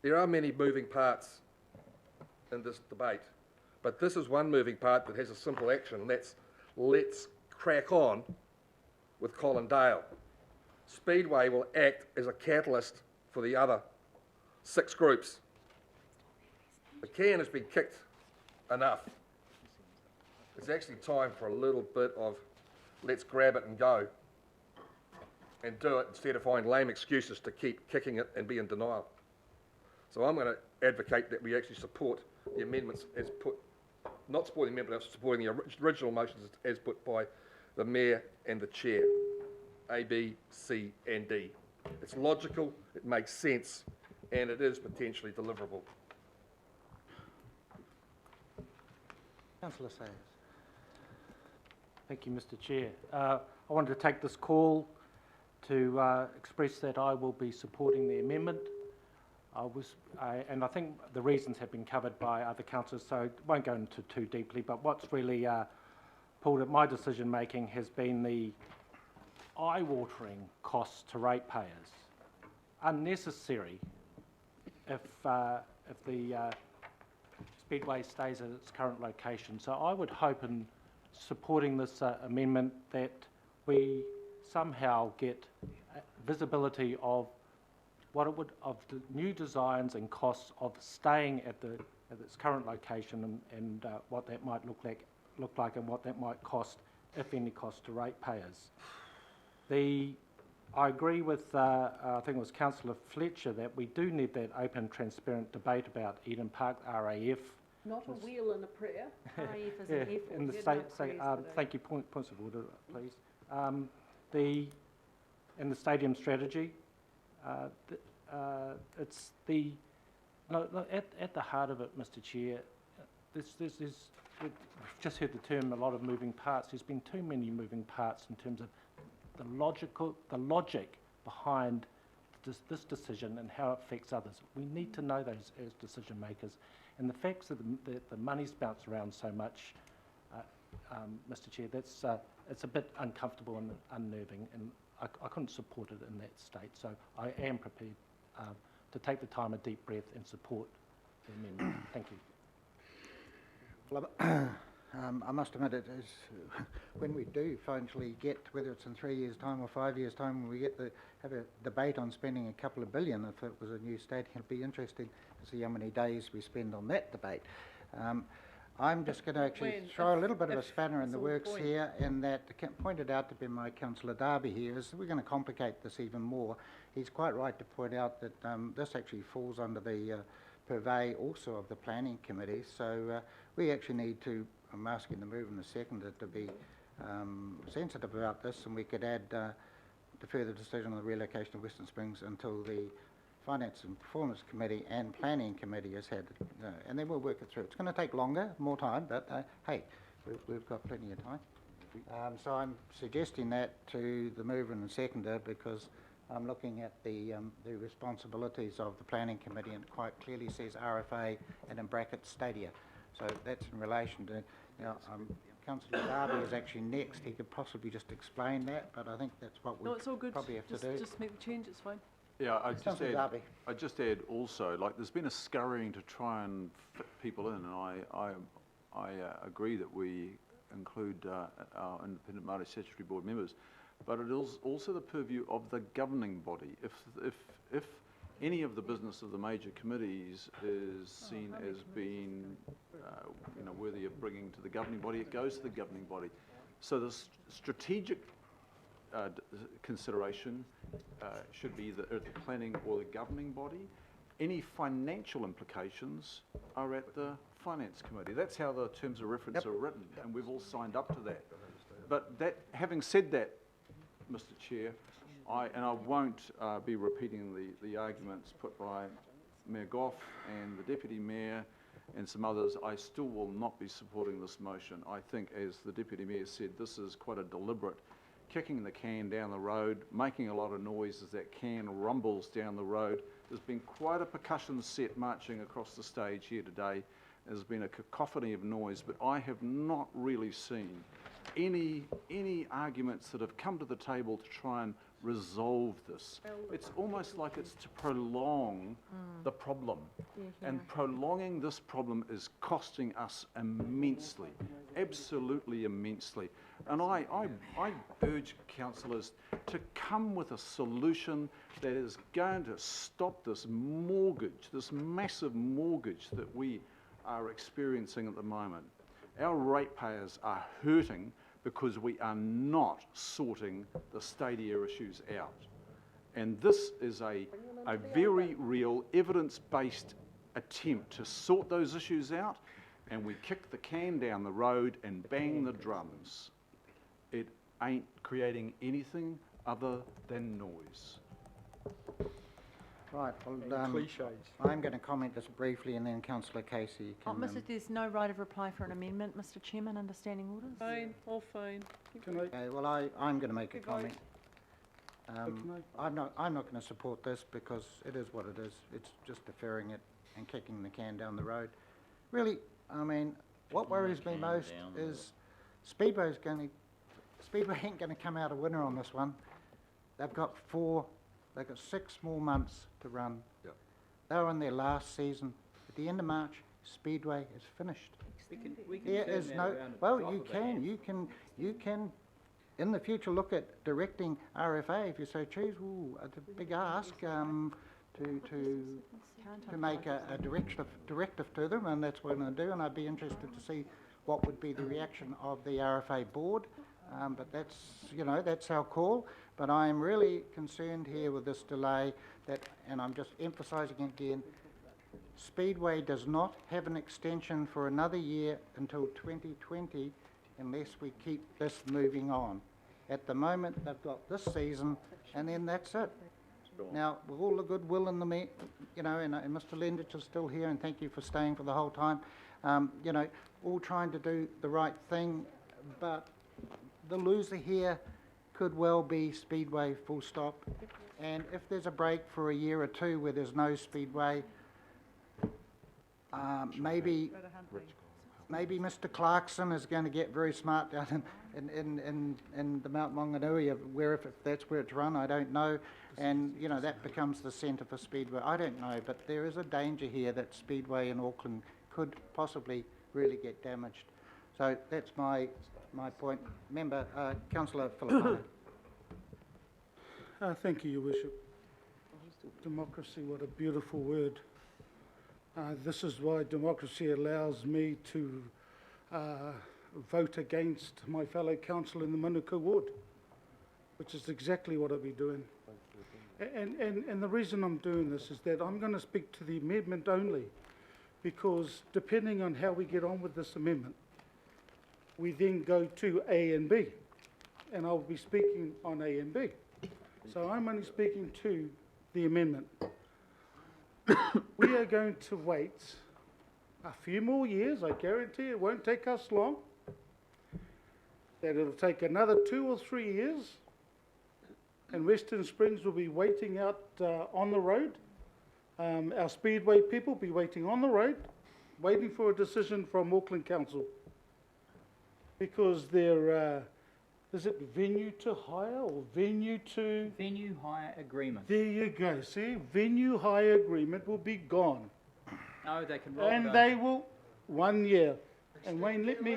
There are many moving parts in this debate, but this is one moving part that has a simple action. Let's crack on with Collindale. Speedway will act as a catalyst for the other 6 groups. The can has been kicked enough. It's actually time for a little bit of let's grab it and go. and do it instead of find lame excuses to keep kicking it and be in denial. So I'm going to advocate that we actually support the amendments as put, not supporting the amendment, but supporting the original motions as put by the Mayor and the Chair. A, B, C and D. It's logical, it makes sense, and it is potentially deliverable. Councillor Sayers. Thank you, Mr. Chair. I wanted to take this call to express that I will be supporting the amendment. And I think the reasons have been covered by other councillors, so I won't go into too deeply, but what's really pulled at my decision making has been the eye-watering costs to ratepayers. Unnecessary if the Speedway stays at its current location. So I would hope in supporting this amendment that we somehow get visibility of what it would, of the new designs and costs of staying at its current location, and what that might look like and what that might cost, if any cost, to ratepayers. I agree with I think it was Councillor Fletcher that we do need that open, transparent debate about Eden Park, RAF. Not a wheel and a prayer. RAF is Yeah, an Air in the Force. state, thank you. Points of order, please. In the stadium strategy, it's the at the heart of it, Mr. Chair. We've just heard the term, a lot of moving parts. There's been too many moving parts in terms of the logic behind this decision and how it affects others. We need to know those as decision makers, and the facts that the money's bounced around so much, Mr. Chair, it's a bit uncomfortable and unnerving, and I couldn't support it in that state. So I am prepared to take the time, a deep breath, and support the amendment. Thank you. Well, I must admit, it is when we do finally get, whether it's in 3 years' time or 5 years' time, when we get to have a debate on spending a couple of billion, if it was a new stadium, it'd be interesting to see how many days we spend on that debate. I'm just going to actually throw a little bit of a spanner in the works here, and that pointed out to be by Councillor Darby here, is we're going to complicate this even more. He's quite right to point out that this actually falls under the purvey also of the Planning Committee, so we actually need to, I'm asking the mover and the seconder to be sensitive about this, and we could add the further decision on the relocation of Western Springs until the Finance and Performance Committee and Planning Committee has had, and then we'll work it through. It's going to take longer, more time, but hey, we've got plenty of time. So I'm suggesting that to the mover and the seconder because I'm looking at the responsibilities of the Planning Committee, and it quite clearly says RFA and in brackets Stadia. So that's in relation to, Councillor Darby is actually next. He could possibly just explain that, but I think that's what we probably have to do. Just make the change, it's fine. Yeah, Darby. I'd just add also, like, there's been a scurrying to try and fit people in, and I agree that we include our independent Māori statutory board members, but it is also the purview of the governing body. If any of the business of the major committees is seen as being worthy of bringing to the governing body, it goes to the governing body. So the strategic consideration should be either at the planning or the governing body. Any financial implications are at the finance committee. That's how the terms of reference are written, and we've all signed up to that. But having said that, Mr. Chair, I won't be repeating the arguments put by Mayor Goff and the Deputy Mayor and some others. I still will not be supporting this motion. I think, as the Deputy Mayor said, this is quite a deliberate kicking the can down the road, making a lot of noise as that can rumbles down the road. There's been quite a percussion set marching across the stage here today. There's been a cacophony of noise, but I have not really seen any arguments that have come to the table to try and resolve this. It's almost like it's to prolong the problem, and prolonging this problem is costing us immensely, absolutely immensely. And I urge councillors to come with a solution that is going to stop this mortgage, this massive mortgage that we are experiencing at the moment. Our ratepayers are hurting because we are not sorting the stadia issues out. And this is a very real evidence-based attempt to sort those issues out, and we kick the can down the road and bang the drums. It ain't creating anything other than noise. Right, well, cliches. I'm going to comment just briefly and then Councillor Casey can... There's no right of reply for an amendment, Mr Chairman, under standing orders? Fine, all fine. Okay, well, I'm going to make a comment. I'm not going to support this because it is what it is. It's just deferring it and kicking the can down the road. Really, I mean, what worries me most is Speedway ain't going to come out a winner on this one. They've got 6 more months to run. Yep. They're on their last season. At the end of March, Speedway is finished. We can There turn is that no, around at the well, drop you of a can, hat. you can, in the future, look at directing RFA if you so choose. Ooh, it's a big ask to make a directive to them, and that's what I'm going to do. And I'd be interested to see what would be the reaction of the RFA board. But that's our call. But I am really concerned here with this delay and I'm just emphasising again, Speedway does not have an extension for another year until 2020 unless we keep this moving on. At the moment, they've got this season and then that's it. Now, with all the goodwill in the, and Mr. Lendich is still here, and thank you for staying for the whole time, all trying to do the right thing, but the loser here could well be Speedway, full stop. And if there's a break for a year or two where there's no Speedway, maybe Mr. Clarkson is going to get very smart down in the Mount Maunganui, if that's where it's run, I don't know. And, that becomes the centre for Speedway. I don't know, but there is a danger here that Speedway in Auckland could possibly really get damaged. So that's my point. Member, Councillor Philip. Thank you, Your Worship. Democracy, what a beautiful word. This is why democracy allows me to vote against my fellow councillor in the Manuka ward, which is exactly what I'll be doing. And the reason I'm doing this is that I'm going to speak to the amendment only, because depending on how we get on with this amendment, we then go to A and B, and I'll be speaking on A and B. So I'm only speaking to the amendment. We are going to wait a few more years. I guarantee it won't take us long. That it'll take another 2 or 3 years, and Western Springs will be waiting out on the road. Our Speedway people will be waiting on the road, waiting for a decision from Auckland Council, because they're is it venue to hire or venue to... Venue hire agreement. There you go, see? Venue hire agreement will be gone. No, they can roll And it they will, 1 year. And Wayne, let me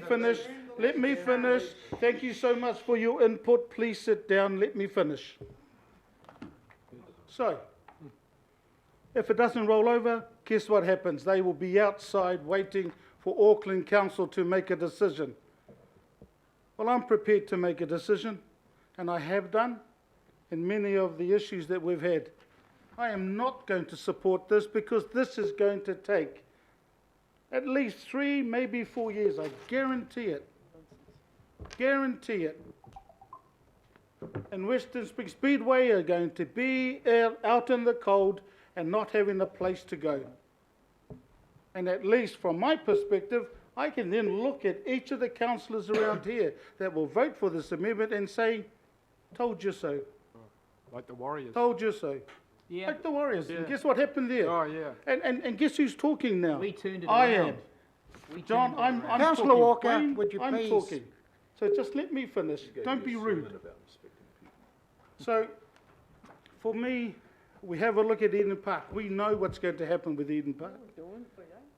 finish. Let me finish. Thank you so much for your input. Please sit down. Let me finish. So, if it doesn't roll over, guess what happens? They will be outside waiting for Auckland Council to make a decision. Well, I'm prepared to make a decision, and I have done in many of the issues that we've had. I am not going to support this because this is going to take at least 3, maybe 4 years. I guarantee it. Guarantee it. And Western Springs Speedway are going to be out in the cold and not having a place to go. And at least from my perspective, I can then look at each of the councillors around here that will vote for this amendment and say, told you so. Like the Warriors. Told you so. Yeah. Like the Warriors. Yeah. And guess what happened there? Oh, yeah. And guess who's talking now? We turned it I around. am. We John, turned it I'm around. Councillor talking. Walker, Wayne, would you I'm please- talking. So just let me finish. Don't be rude. So, for me, we have a look at Eden Park. We know what's going to happen with Eden Park.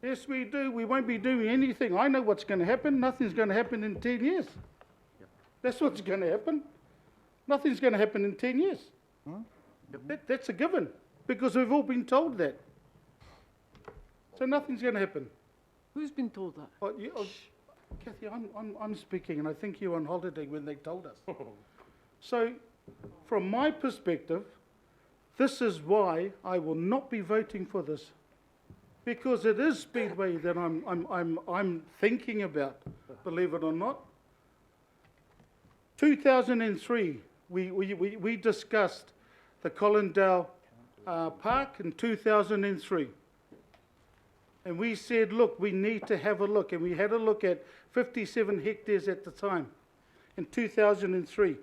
Yes, we do. We won't be doing anything. I know what's going to happen. Nothing's going to happen in 10 years. That's what's going to happen. Nothing's going to happen in 10 years. That's a given, because we've all been told that. So nothing's going to happen. Who's been told that? Kathy, I'm speaking, and I think you were on holiday when they told us. So, from my perspective, this is why I will not be voting for this, because it is Speedway that I'm thinking about, believe it or not. 2003, we discussed the Collindale Park in 2003. And we said, look, we need to have a look. And we had a look at 57 hectares at the time in 2003.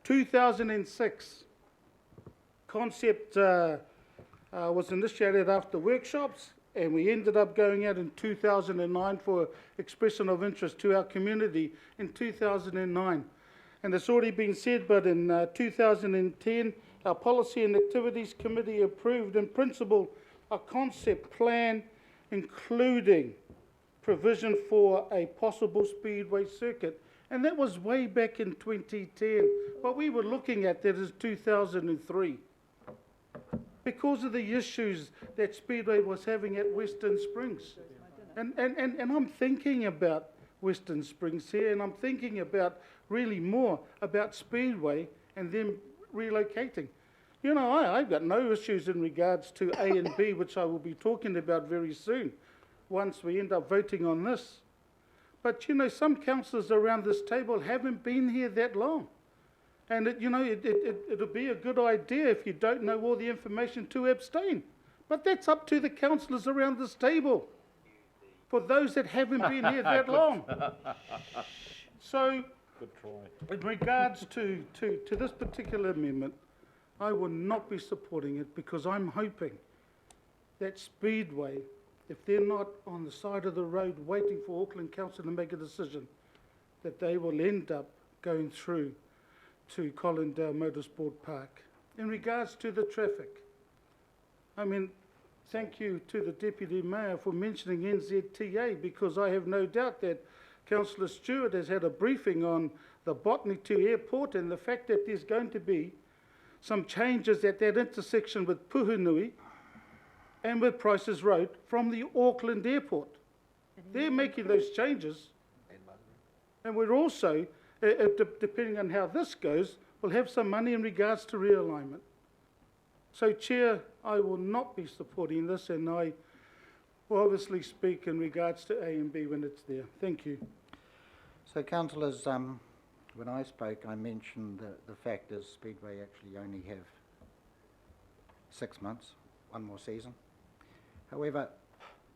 2006, concept was initiated after workshops, and we ended up going out in 2009 for expression of interest to our community in 2009. And it's already been said, but in 2010, our Policy and Activities Committee approved in principle a concept plan including provision for a possible speedway circuit. And that was way back in 2010. What we were looking at that is 2003. Because of the issues that Speedway was having at Western Springs. And I'm thinking about Western Springs here, and I'm thinking about really more about Speedway and them relocating. You know, I've got no issues in regards to A and B, which I will be talking about very soon, once we end up voting on this. But, you know, some councillors around this table haven't been here that long. And, it'll be a good idea if you don't know all the information to abstain. But that's up to the councillors around this table, for those that haven't been here that long. So, in regards to this particular amendment, I will not be supporting it, because I'm hoping that Speedway, if they're not on the side of the road waiting for Auckland Council to make a decision, that they will end up going through to Collindale Motorsport Park. In regards to the traffic, I mean, thank you to the Deputy Mayor for mentioning NZTA, because I have no doubt that Councillor Stewart has had a briefing on the Botany 2 Airport and the fact that there's going to be some changes at that intersection with Puhunui and with Prices Road from the Auckland Airport. They're making those changes. And we're also, depending on how this goes, we'll have some money in regards to realignment. So, Chair, I will not be supporting this, and I will obviously speak in regards to A and B when it's there. Thank you. So, councillors, when I spoke, I mentioned the fact is Speedway actually only have 6 months, one more season. However,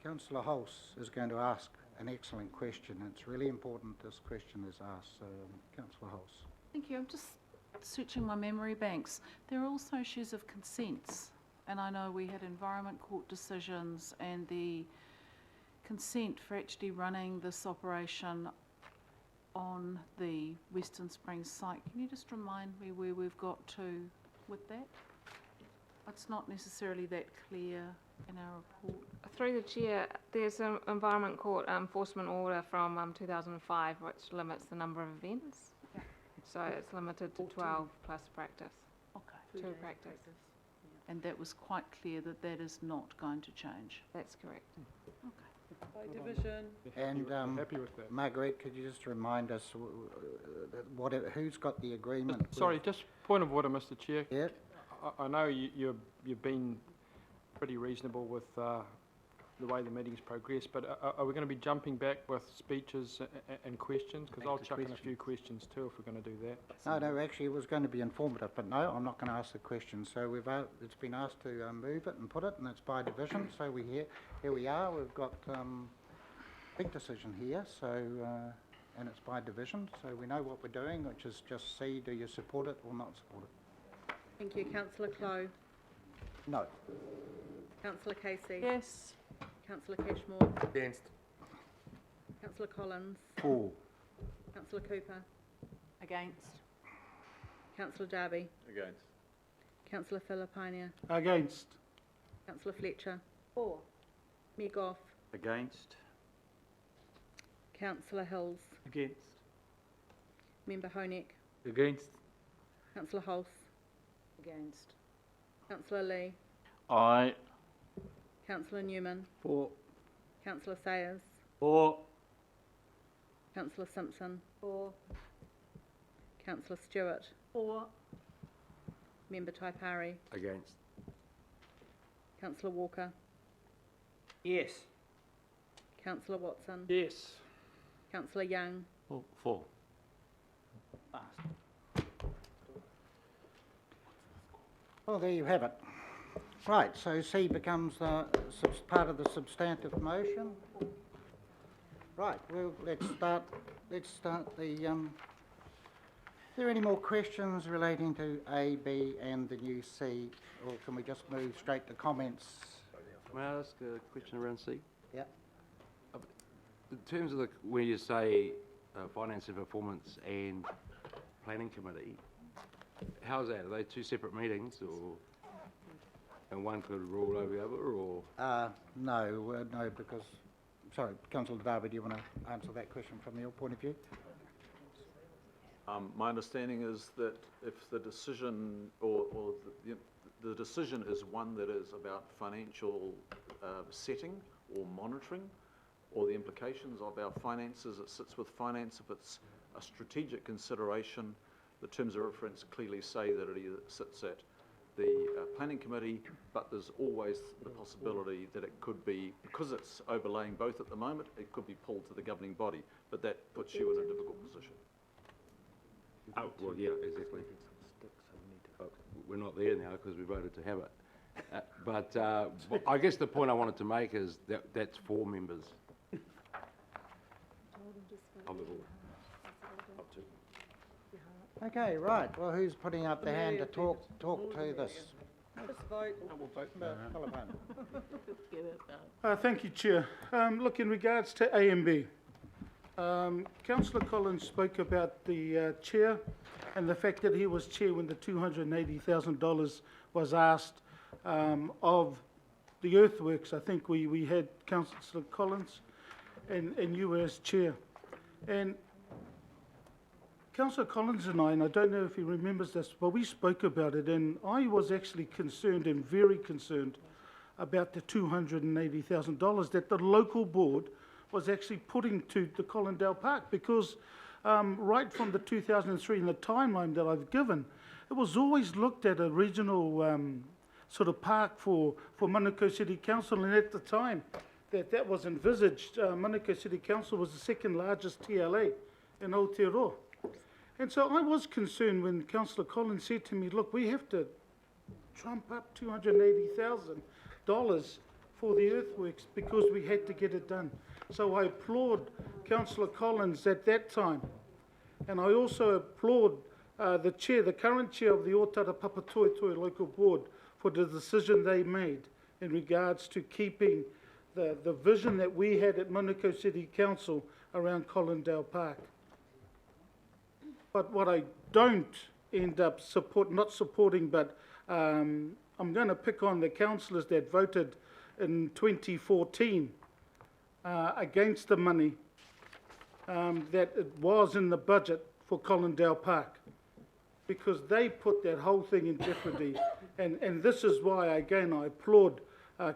Councillor Hulse is going to ask an excellent question. It's really important this question is asked. So, Councillor Hulse. Thank you. I'm just searching my memory banks. There are also issues of consents, and I know we had Environment Court decisions and the consent for actually running this operation on the Western Springs site. Can you just remind me where we've got to with that? It's not necessarily that clear in our report. Through the chair, there's an Environment Court enforcement order from 2005 which limits the number of events. Yeah. So it's limited to 12 plus practice. Okay. Two practice. And that was quite clear that that is not going to change. That's correct. By division. And Margaret, could you just remind us who's got the agreement? Sorry, just point of order, Mr. Chair. Yeah. I know you've been pretty reasonable with the way the meeting's progressed, but are we going to be jumping back with speeches and questions? Because I'll chuck in a few questions too if we're going to do that. No, actually it was going to be informative, but no, I'm not going to ask the question. So it's been asked to move it and put it, and it's by division. So here we are. We've got big decision here. So and it's by division. So we know what we're doing, which is just see, do you support it or not support it? Thank you. Councillor Clow. No. Councillor Casey. Yes. Councillor Cashmore. Against. Councillor Collins. For. Councillor Cooper. Against. Councillor Darby. Against. Councillor Filipina. Against. Councillor Fletcher. For. Mayor Goff. Against. Councillor Hills. Against. Member Honeck. Against. Councillor Hulse. Against. Councillor Lee. Aye. Councillor Newman. For. Councillor Sayers. For. Councillor Simpson. For. Councillor Stewart. For. Member Taipari. Against. Councillor Walker. Yes. Councillor Watson. Yes. Councillor Young. For. Well, there you have it. Right, so C becomes part of the substantive motion. Right, well, let's start the, are there any more questions relating to A, B and the new C, or can we just move straight to comments? May I ask a question around C? Yeah. In terms of where you say finance and performance and planning committee, how's that? Are they two separate meetings, or and one could rule over the other, or? No, because, sorry, Councillor Darby, do you want to answer that question from your point of view? My understanding is that if the decision or the decision is one that is about financial setting or monitoring, or the implications of our finances, it sits with finance. If it's a strategic consideration, the terms of reference clearly say that it either sits at the planning committee, but there's always the possibility that it could be, because it's overlaying both at the moment, it could be pulled to the governing body, but that puts you in a difficult position. Oh, well, yeah, exactly. We're not there now because we voted to have it. But I guess the point I wanted to make is that that's 4 members of the board. Up to. Okay, right, well, who's putting up their hand to talk to this? Just vote. Thank you, Chair. Look, in regards to A and B, Councillor Collins spoke about the chair and the fact that he was chair when the $280,000 was asked of the earthworks. I think we had Councillor Collins and you were as chair. And Councillor Collins and I don't know if he remembers this, but we spoke about it, and I was actually concerned and very concerned about the $280,000 that the local board was actually putting to the Collindale Park, because right from the 2003 and the timeline that I've given, it was always looked at a regional sort of park for Manukau City Council, and at the time that was envisaged, Manukau City Council was the second largest TLA in Aotearoa. And so I was concerned when Councillor Collins said to me, look, we have to trump up $280,000 for the earthworks because we had to get it done. So I applaud Councillor Collins at that time. And I also applaud the chair, the current chair of the Otara Papatoetoe local board, for the decision they made in regards to keeping the vision that we had at Manukau City Council around Collindale Park. But what I don't end up not supporting, but I'm going to pick on the councillors that voted in 2014 against the money that it was in the budget for Collindale Park, because they put that whole thing in jeopardy. And this is why, again, I applaud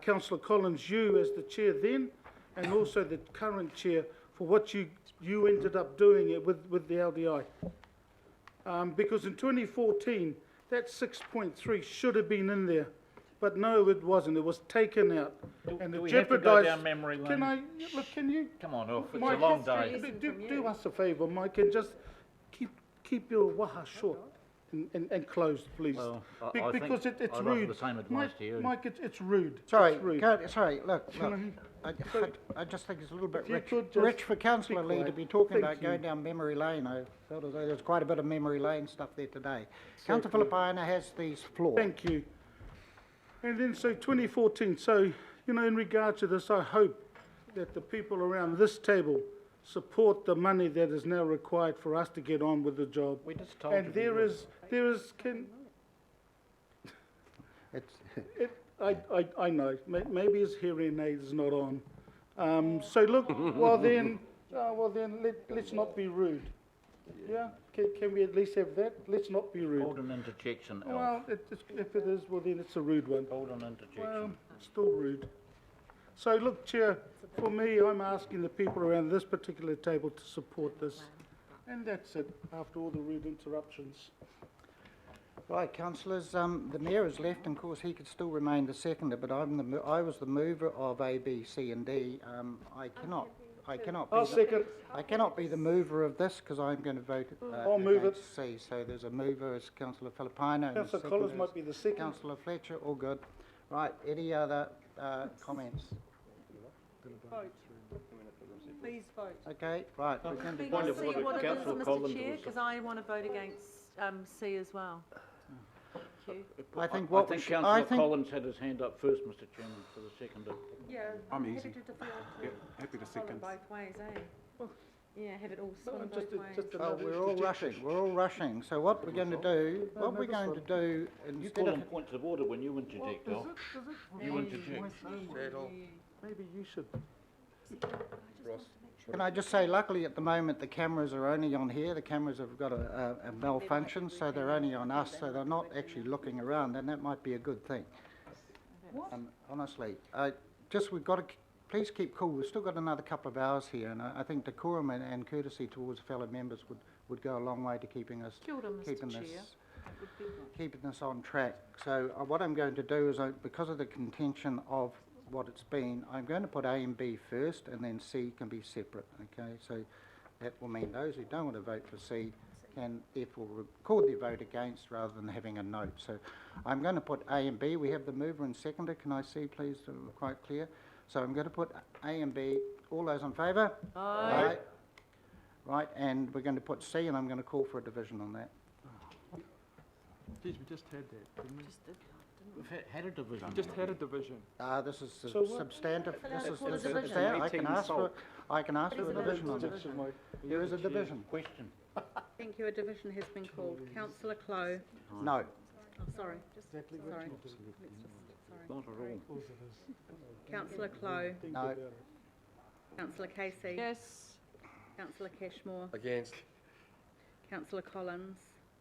Councillor Collins, you as the chair then, and also the current chair, for what you ended up doing it with the LDI. Because in 2014, that 6.3 should have been in there, but no, it wasn't. It was taken out, and it jeopardised. Down memory lane? Can I look? Can you? Come on, off. It's Mike, a long day. Do us a favour, Mike, and just keep your waha short and closed, please. Well, because think it's I'd rude. offer the same advice to you. Mike, it's rude. Sorry, It's rude. sorry, look. I just think it's a little bit If you rich, could just rich for Councillor be Lee to quiet. be talking Thank about you. going down memory lane. I felt as though there's quite a bit of memory lane stuff there today. Councillor Philippina has the floor. Thank you. And then, so 2014, so, in regard to this, I hope that the people around this table support the money that is now required for us to get on with the job. We just told And you there is, I know, maybe his hearing aid is not on. So look, well then, let's not be rude. Yeah, can we at least have that? Let's not be rude. Hold an interjection, Alf. Well, if it is, well then it's a rude one. Hold an interjection. Well, it's still rude. So look, Chair, for me, I'm asking the people around this particular table to support this. And that's it, after all the rude interruptions. Right, councillors, the mayor has left, and of course he could still remain the seconder, but I was the mover of A, B, C and D. I cannot be the mover of this because I'm going to vote I'll move it. against C. So there's a mover as Councillor Filipaino. and Councillor the Collins seconder might is be the second. Councillor Fletcher, all good. Right, any other comments? Vote. Please vote. Okay, right. We're going to Can Point I of see order, what it is, Councillor Mr Collins Chair, was- because I want to vote against C as well. Thank you. I think I what think we should, Councillor I think, Collins had his hand up first, Mr Chairman, for the seconder. Yeah, I'm happy easy. to defer Yeah, happy to second. both ways, eh? Yeah, have it all No, swung just both a- ways. just a- oh, we're all rushing. So what we're going to do, You instead call of, them points of order when you interject, Al. You interject. Maybe you should. can I just say, luckily at the moment the cameras are only on here. The cameras have got a malfunction, so they're only on us, so they're not actually looking around, and that might be a good thing. Honestly, we've got to, please keep cool. We've still got another couple of hours here, and I think decorum and courtesy towards fellow members would go a long way to keeping us, Kia ora, Mr. keeping Chair. this, That would be good. keeping this on track. So what I'm going to do is, because of the contention of what it's been, I'm going to put A and B first, and then C can be separate, okay? So that will mean those who don't want to vote for C can therefore record their vote against rather than having a note. So I'm going to put A and B. We have the mover and seconder. Can I see, please, so we're quite clear? So I'm going to put A and B. All those in favour? Aye. Right, and we're going to put C, and I'm going to call for a division on that. Geez, we just had that, didn't we? We've had a division. We just had a division. This is So what? substantive. This is Call a this is division. substantive. I can 18 ask for salt. a division on this. There is a division. Question. Thank you. A division has been called. Councillor Clow. No. Oh, sorry. Sorry. Not at all. Councillor Clow. No. Councillor Casey. Yes. Councillor Cashmore. Against. Councillor Collins.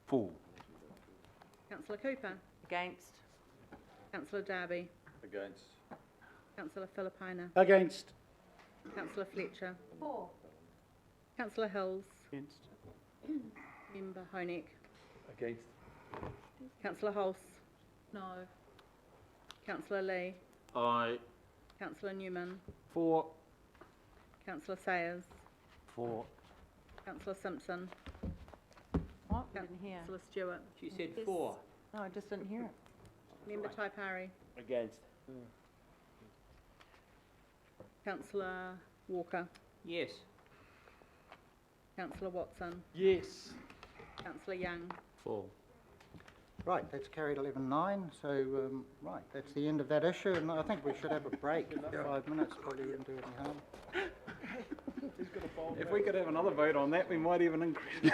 For. Councillor Cooper. Against. Councillor Darby. Against. Councillor Filipaina. Against. Councillor Fletcher. For. Councillor Hills. Against. Member Honeck. Against. Councillor Hulse. No. Councillor Lee. Aye. Councillor Newman. For. Councillor Sayers. For. Councillor Simpson. What? I didn't hear. Councillor Stewart. She said 4. No, I just didn't hear it. Member Taipari. Against. Councillor Walker. Yes. Councillor Watson. Yes. Councillor Young. For. Right, that's carried 11-9. So, right, that's the end of that issue, and I think we should have a break. 5 minutes probably wouldn't do any harm. If we could have another vote on that, we might even increase.